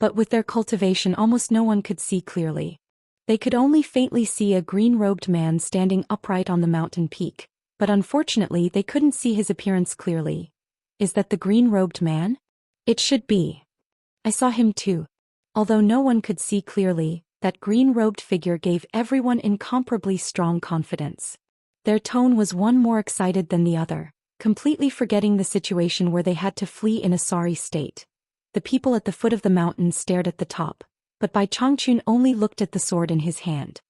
But with their cultivation almost no one could see clearly. They could only faintly see a green-robed man standing upright on the mountain peak, but unfortunately they couldn't see his appearance clearly. Is that the green-robed man? It should be. I saw him too. Although no one could see clearly, that green-robed figure gave everyone incomparably strong confidence. Their tone was one more excited than the other, completely forgetting the situation where they had to flee in a sorry state. The people at the foot of the mountain stared at the top, but Bai Chongqun only looked at the sword in his hand.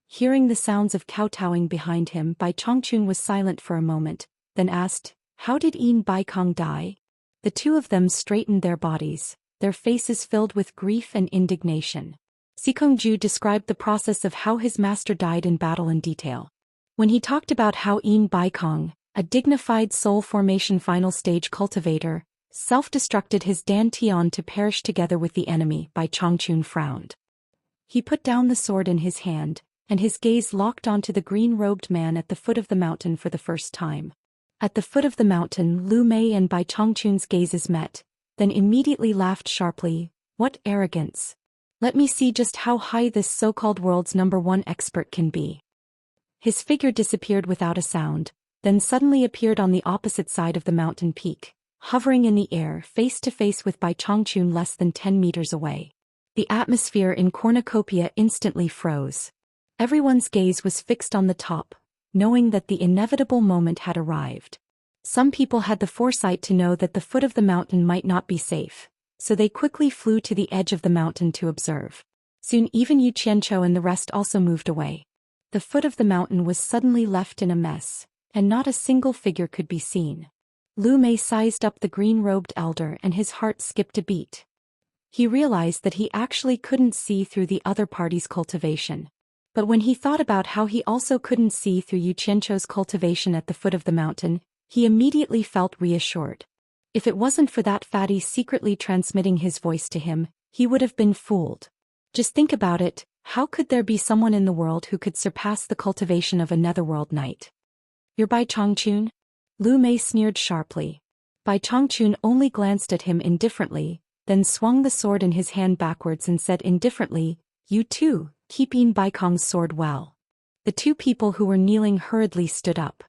Hearing the sounds of kowtowing behind him, Bai Chongqun was silent for a moment, then asked, "How did Yin Baikong die?" The two of them straightened their bodies, their faces filled with grief and indignation. Sikongju described the process of how his master died in battle in detail. When he talked about how Yin Baikong, a dignified soul formation final stage cultivator, self-destructed his Dan Tian to perish together with the enemy, Bai Chongqun frowned. He put down the sword in his hand, and his gaze locked onto the green-robed man at the foot of the mountain for the first time. At the foot of the mountain, Lu Mei and Bai Chongqun's gazes met, then immediately laughed sharply. What arrogance! Let me see just how high this so-called world's #1 expert can be. His figure disappeared without a sound, then suddenly appeared on the opposite side of the mountain peak, hovering in the air face to face with Bai Chongqun less than 10 meters away. The atmosphere in cornucopia instantly froze. Everyone's gaze was fixed on the top, knowing that the inevitable moment had arrived. Some people had the foresight to know that the foot of the mountain might not be safe, so they quickly flew to the edge of the mountain to observe. Soon even Yu Qianzhou and the rest also moved away. The foot of the mountain was suddenly left in a mess, and not a single figure could be seen. Lu Mei sized up the green-robed elder and his heart skipped a beat. He realized that he actually couldn't see through the other party's cultivation. But when he thought about how he also couldn't see through Yu Qianzhou's cultivation at the foot of the mountain, he immediately felt reassured. If it wasn't for that fatty secretly transmitting his voice to him, he would have been fooled. Just think about it, how could there be someone in the world who could surpass the cultivation of a netherworld knight? You're Bai Chongqun? Lu Mei sneered sharply. Bai Chongqun only glanced at him indifferently, then swung the sword in his hand backwards and said indifferently, "You too, keep Yin Baikong's sword well." The two people who were kneeling hurriedly stood up.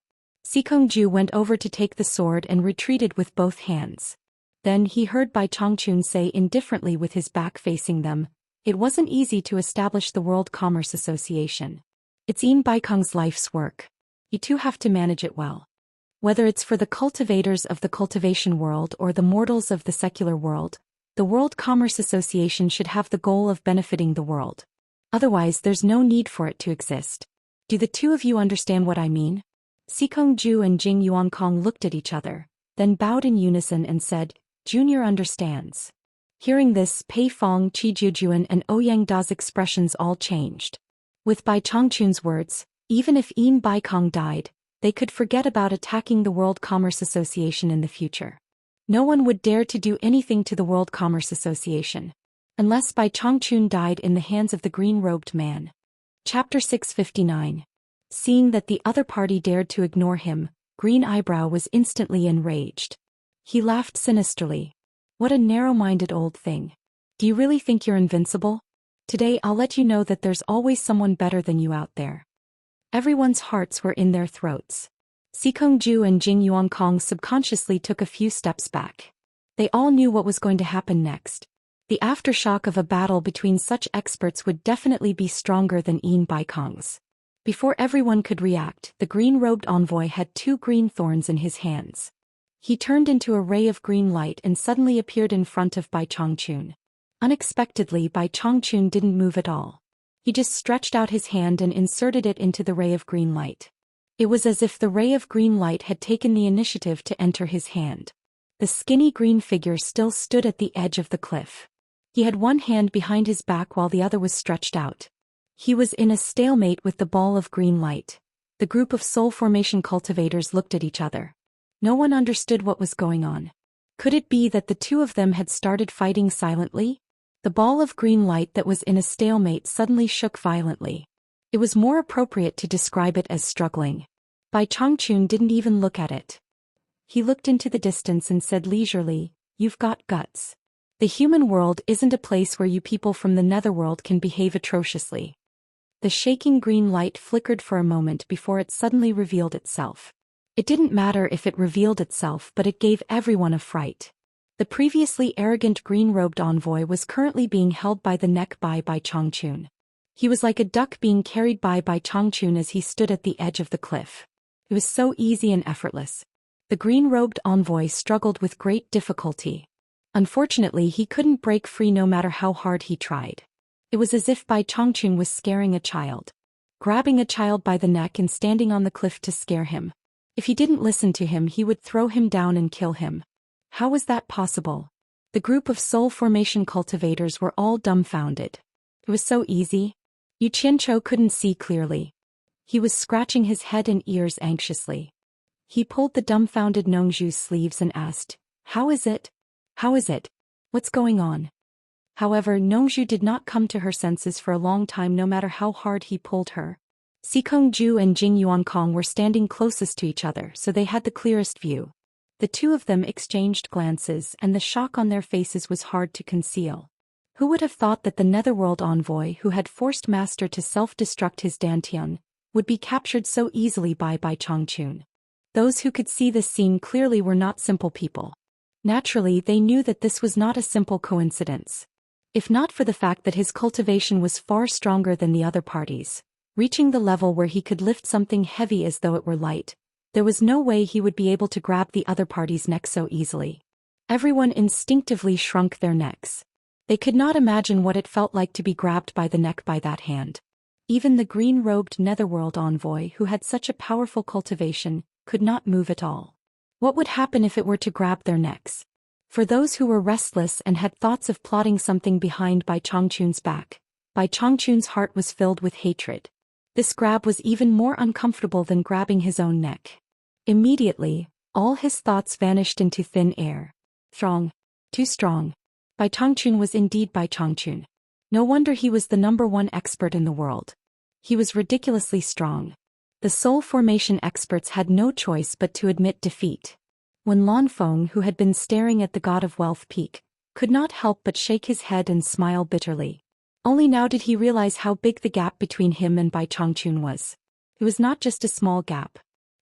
Sikongju went over to take the sword and retreated with both hands. Then he heard Bai Chongqun say indifferently with his back facing them, "It wasn't easy to establish the World Commerce Association. It's Yin Baikong's life's work. You two have to manage it well. Whether it's for the cultivators of the cultivation world or the mortals of the secular world, the World Commerce Association should have the goal of benefiting the world. Otherwise there's no need for it to exist. Do the two of you understand what I mean?" Sikongju and Jing Yuankong looked at each other, then bowed in unison and said, "Junior understands." Hearing this, Pei Fong, Qi Jiujuan and Ouyang Da's expressions all changed. With Bai Chongqun's words, even if Yin Baikong died, they could forget about attacking the World Commerce Association in the future. No one would dare to do anything to the World Commerce Association, unless Bai Chongqun died in the hands of the green-robed man. Chapter 659. Seeing that the other party dared to ignore him, Green Eyebrow was instantly enraged. He laughed sinisterly. "What a narrow-minded old thing. Do you really think you're invincible? Today I'll let you know that there's always someone better than you out there." Everyone's hearts were in their throats. Sikongju and Jing Yuankong subconsciously took a few steps back. They all knew what was going to happen next. The aftershock of a battle between such experts would definitely be stronger than Yin Baikong's. Before everyone could react, the green-robed envoy had 2 green thorns in his hands. He turned into a ray of green light and suddenly appeared in front of Bai Chongqun. Unexpectedly, Bai Chongqun didn't move at all. He just stretched out his hand and inserted it into the ray of green light. It was as if the ray of green light had taken the initiative to enter his hand. The skinny green figure still stood at the edge of the cliff. He had one hand behind his back while the other was stretched out. He was in a stalemate with the ball of green light. The group of soul formation cultivators looked at each other. No one understood what was going on. Could it be that the two of them had started fighting silently? The ball of green light that was in a stalemate suddenly shook violently. It was more appropriate to describe it as struggling. Bai Chongqun didn't even look at it. He looked into the distance and said leisurely, "You've got guts. The human world isn't a place where you people from the netherworld can behave atrociously. The shaking green light flickered for a moment before it suddenly revealed itself. It didn't matter if it revealed itself, but it gave everyone a fright. The previously arrogant green-robed envoy was currently being held by the neck by Changchun. He was like a duck being carried by Changchun as he stood at the edge of the cliff. It was so easy and effortless. The green-robed envoy struggled with great difficulty. Unfortunately, he couldn't break free no matter how hard he tried. It was as if Bai Changchun was scaring a child. Grabbing a child by the neck and standing on the cliff to scare him. If he didn't listen to him, he would throw him down and kill him. How was that possible? The group of soul formation cultivators were all dumbfounded. It was so easy. Yu Qianzhou couldn't see clearly. He was scratching his head and ears anxiously. He pulled the dumbfounded Nongzhu's sleeves and asked, "How is it? How is it? What's going on?" However, Nongzhu did not come to her senses for a long time no matter how hard he pulled her. Xikongju and Jing Yuankong were standing closest to each other, so they had the clearest view. The two of them exchanged glances, and the shock on their faces was hard to conceal. Who would have thought that the netherworld envoy who had forced Master to self-destruct his Dantian would be captured so easily by Changchun? Those who could see this scene clearly were not simple people. Naturally, they knew that this was not a simple coincidence. If not for the fact that his cultivation was far stronger than the other parties, reaching the level where he could lift something heavy as though it were light, there was no way he would be able to grab the other party's neck so easily. Everyone instinctively shrunk their necks. They could not imagine what it felt like to be grabbed by the neck by that hand. Even the green-robed netherworld envoy who had such a powerful cultivation could not move at all. What would happen if it were to grab their necks? For those who were restless and had thoughts of plotting something behind Bai Changchun's back, Bai Changchun's heart was filled with hatred. This grab was even more uncomfortable than grabbing his own neck. Immediately, all his thoughts vanished into thin air. Strong. Too strong. Bai Changchun was indeed Bai Changchun. No wonder he was the #1 expert in the world. He was ridiculously strong. The soul formation experts had no choice but to admit defeat. When Lan Feng, who had been staring at the God of Wealth peak, could not help but shake his head and smile bitterly. Only now did he realize how big the gap between him and Bai Changchun was. It was not just a small gap.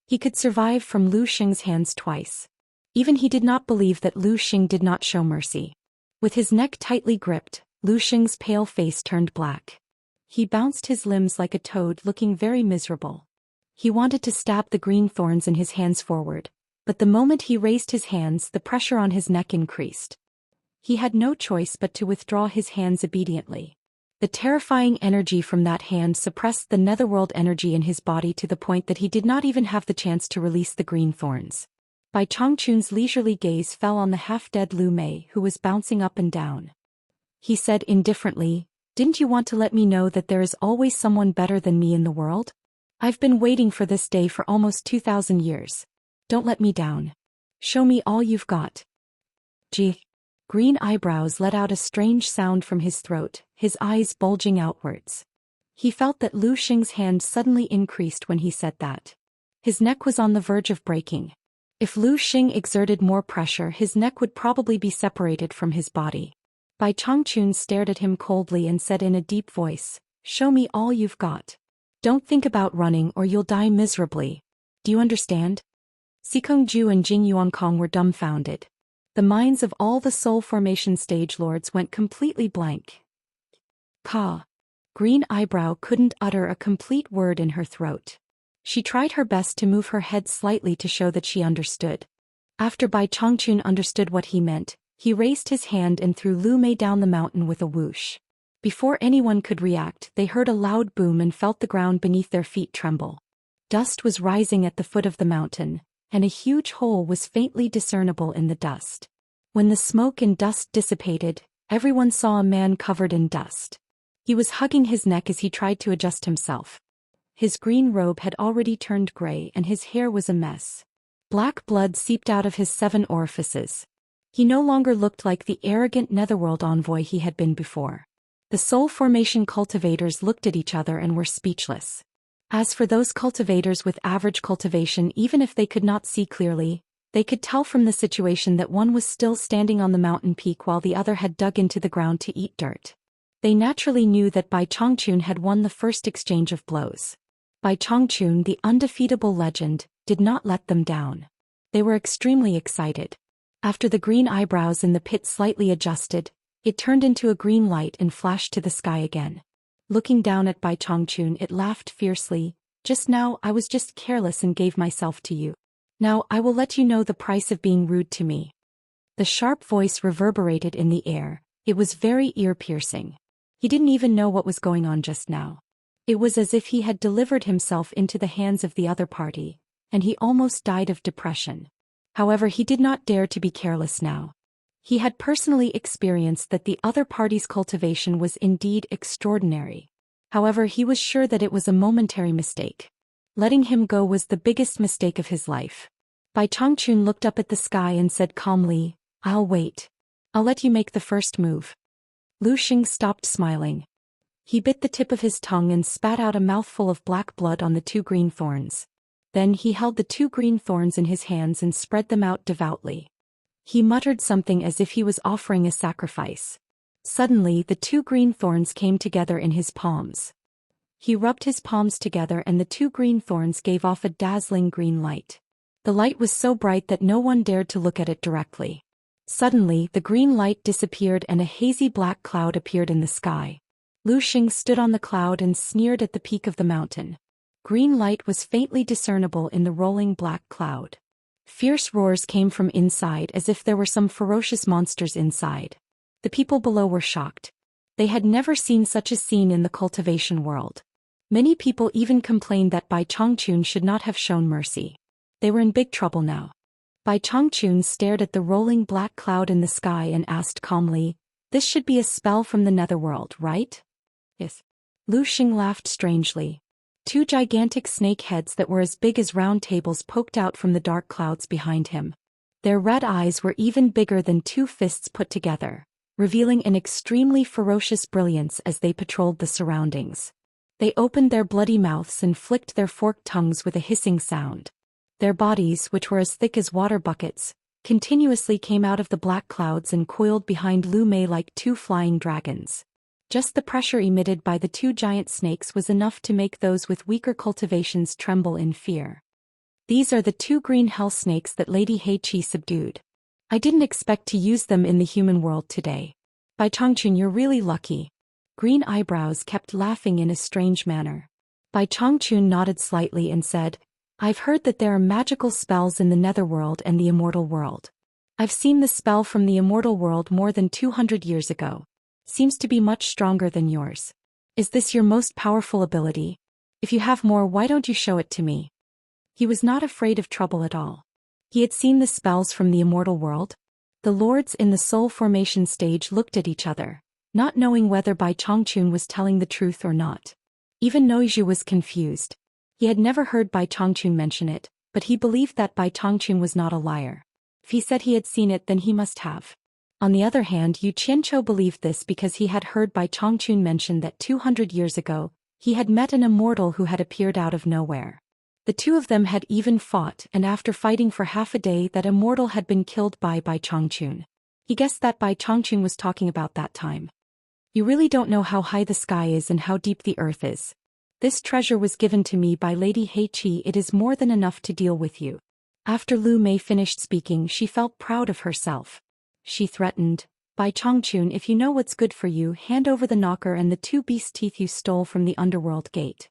He could survive from Lu Xing's hands twice. Even he did not believe that Lu Xing did not show mercy. With his neck tightly gripped, Lu Xing's pale face turned black. He bounced his limbs like a toad, looking very miserable. He wanted to stab the green thorns in his hands forward, but the moment he raised his hands, the pressure on his neck increased. He had no choice but to withdraw his hands obediently. The terrifying energy from that hand suppressed the netherworld energy in his body to the point that he did not even have the chance to release the green thorns. Bai Changchun's leisurely gaze fell on the half-dead Lu Mei, who was bouncing up and down. He said indifferently, "Didn't you want to let me know that there is always someone better than me in the world? I've been waiting for this day for almost 2,000 years. Don't let me down. Show me all you've got." Gee. Green eyebrows let out a strange sound from his throat, his eyes bulging outwards. He felt that Lu Xing's hand suddenly increased when he said that. His neck was on the verge of breaking. If Lu Xing exerted more pressure, his neck would probably be separated from his body. Bai Changchun stared at him coldly and said in a deep voice, "Show me all you've got. Don't think about running or you'll die miserably. Do you understand?" Xikongju and Jing Yuankong were dumbfounded. The minds of all the soul formation stage lords went completely blank. Ka. Green eyebrow couldn't utter a complete word in her throat. She tried her best to move her head slightly to show that she understood. After Bai Changchun understood what he meant, he raised his hand and threw Lu Mei down the mountain with a whoosh. Before anyone could react, they heard a loud boom and felt the ground beneath their feet tremble. Dust was rising at the foot of the mountain, and a huge hole was faintly discernible in the dust. When the smoke and dust dissipated, everyone saw a man covered in dust. He was hugging his neck as he tried to adjust himself. His green robe had already turned gray and his hair was a mess. Black blood seeped out of his 7 orifices. He no longer looked like the arrogant netherworld envoy he had been before. The soul formation cultivators looked at each other and were speechless. As for those cultivators with average cultivation, even if they could not see clearly, They could tell from the situation that one was still standing on the mountain peak while the other had dug into the ground to eat dirt. They naturally knew that Bai Chongqun had won the first exchange of blows. Bai Chongqun, the undefeatable legend, did not let them down. They were extremely excited. After the green eyebrows in the pit slightly adjusted, it turned into a green light and flashed to the sky again. Looking down at Bai Chongqun, it laughed fiercely. Just now I was just careless and gave myself to you. Now I will let you know the price of being rude to me. The sharp voice reverberated in the air. It was very ear-piercing. He didn't even know what was going on just now. It was as if he had delivered himself into the hands of the other party, and he almost died of depression. However, he did not dare to be careless now. He had personally experienced that the other party's cultivation was indeed extraordinary. However, he was sure that it was a momentary mistake. Letting him go was the biggest mistake of his life. Bai Chongqun looked up at the sky and said calmly, "I'll wait. I'll let you make the first move." Lu Xing stopped smiling. He bit the tip of his tongue and spat out a mouthful of black blood on the 2 green thorns. Then he held the 2 green thorns in his hands and spread them out devoutly. He muttered something as if he was offering a sacrifice. Suddenly, the 2 green thorns came together in his palms. He rubbed his palms together and the 2 green thorns gave off a dazzling green light. The light was so bright that no one dared to look at it directly. Suddenly, the green light disappeared and a hazy black cloud appeared in the sky. Lu Xing stood on the cloud and sneered at the peak of the mountain. Green light was faintly discernible in the rolling black cloud. Fierce roars came from inside as if there were some ferocious monsters inside. The people below were shocked. They had never seen such a scene in the cultivation world. Many people even complained that Bai Chongqun should not have shown mercy. They were in big trouble now. Bai Chongqun stared at the rolling black cloud in the sky and asked calmly, "This should be a spell from the netherworld, right?" "Yes." Lu Xing laughed strangely. 2 gigantic snake heads that were as big as round tables poked out from the dark clouds behind him. Their red eyes were even bigger than 2 fists put together, revealing an extremely ferocious brilliance as they patrolled the surroundings. They opened their bloody mouths and flicked their forked tongues with a hissing sound. Their bodies, which were as thick as water buckets, continuously came out of the black clouds and coiled behind Lu Mei like 2 flying dragons. Just the pressure emitted by the 2 giant snakes was enough to make those with weaker cultivations tremble in fear. "These are the 2 green hell snakes that Lady He Qi subdued. I didn't expect to use them in the human world today. Bai Chongqun, you're really lucky." Green eyebrows kept laughing in a strange manner. Bai Chongqun nodded slightly and said, "I've heard that there are magical spells in the netherworld and the immortal world. I've seen the spell from the immortal world more than 200 years ago. Seems to be much stronger than yours. Is this your most powerful ability? If you have more, why don't you show it to me?" He was not afraid of trouble at all. He had seen the spells from the immortal world. The lords in the soul formation stage looked at each other, not knowing whether Bai Chongqun was telling the truth or not. Even Noizhu was confused. He had never heard Bai Chongqun mention it, but he believed that Bai Chongqun was not a liar. If he said he had seen it, then he must have. On the other hand, Yu Qianqiu believed this because he had heard Bai Chongqun mention that 200 years ago, he had met an immortal who had appeared out of nowhere. The 2 of them had even fought, and after fighting for half a day, that immortal had been killed by Bai Chongqun. He guessed that Bai Chongqun was talking about that time. "You really don't know how high the sky is and how deep the earth is. This treasure was given to me by Lady He Qi. It is more than enough to deal with you." After Lu Mei finished speaking, she felt proud of herself. She threatened, "Bai Chongqun, if you know what's good for you, hand over the knocker and the 2 beast teeth you stole from the underworld gate.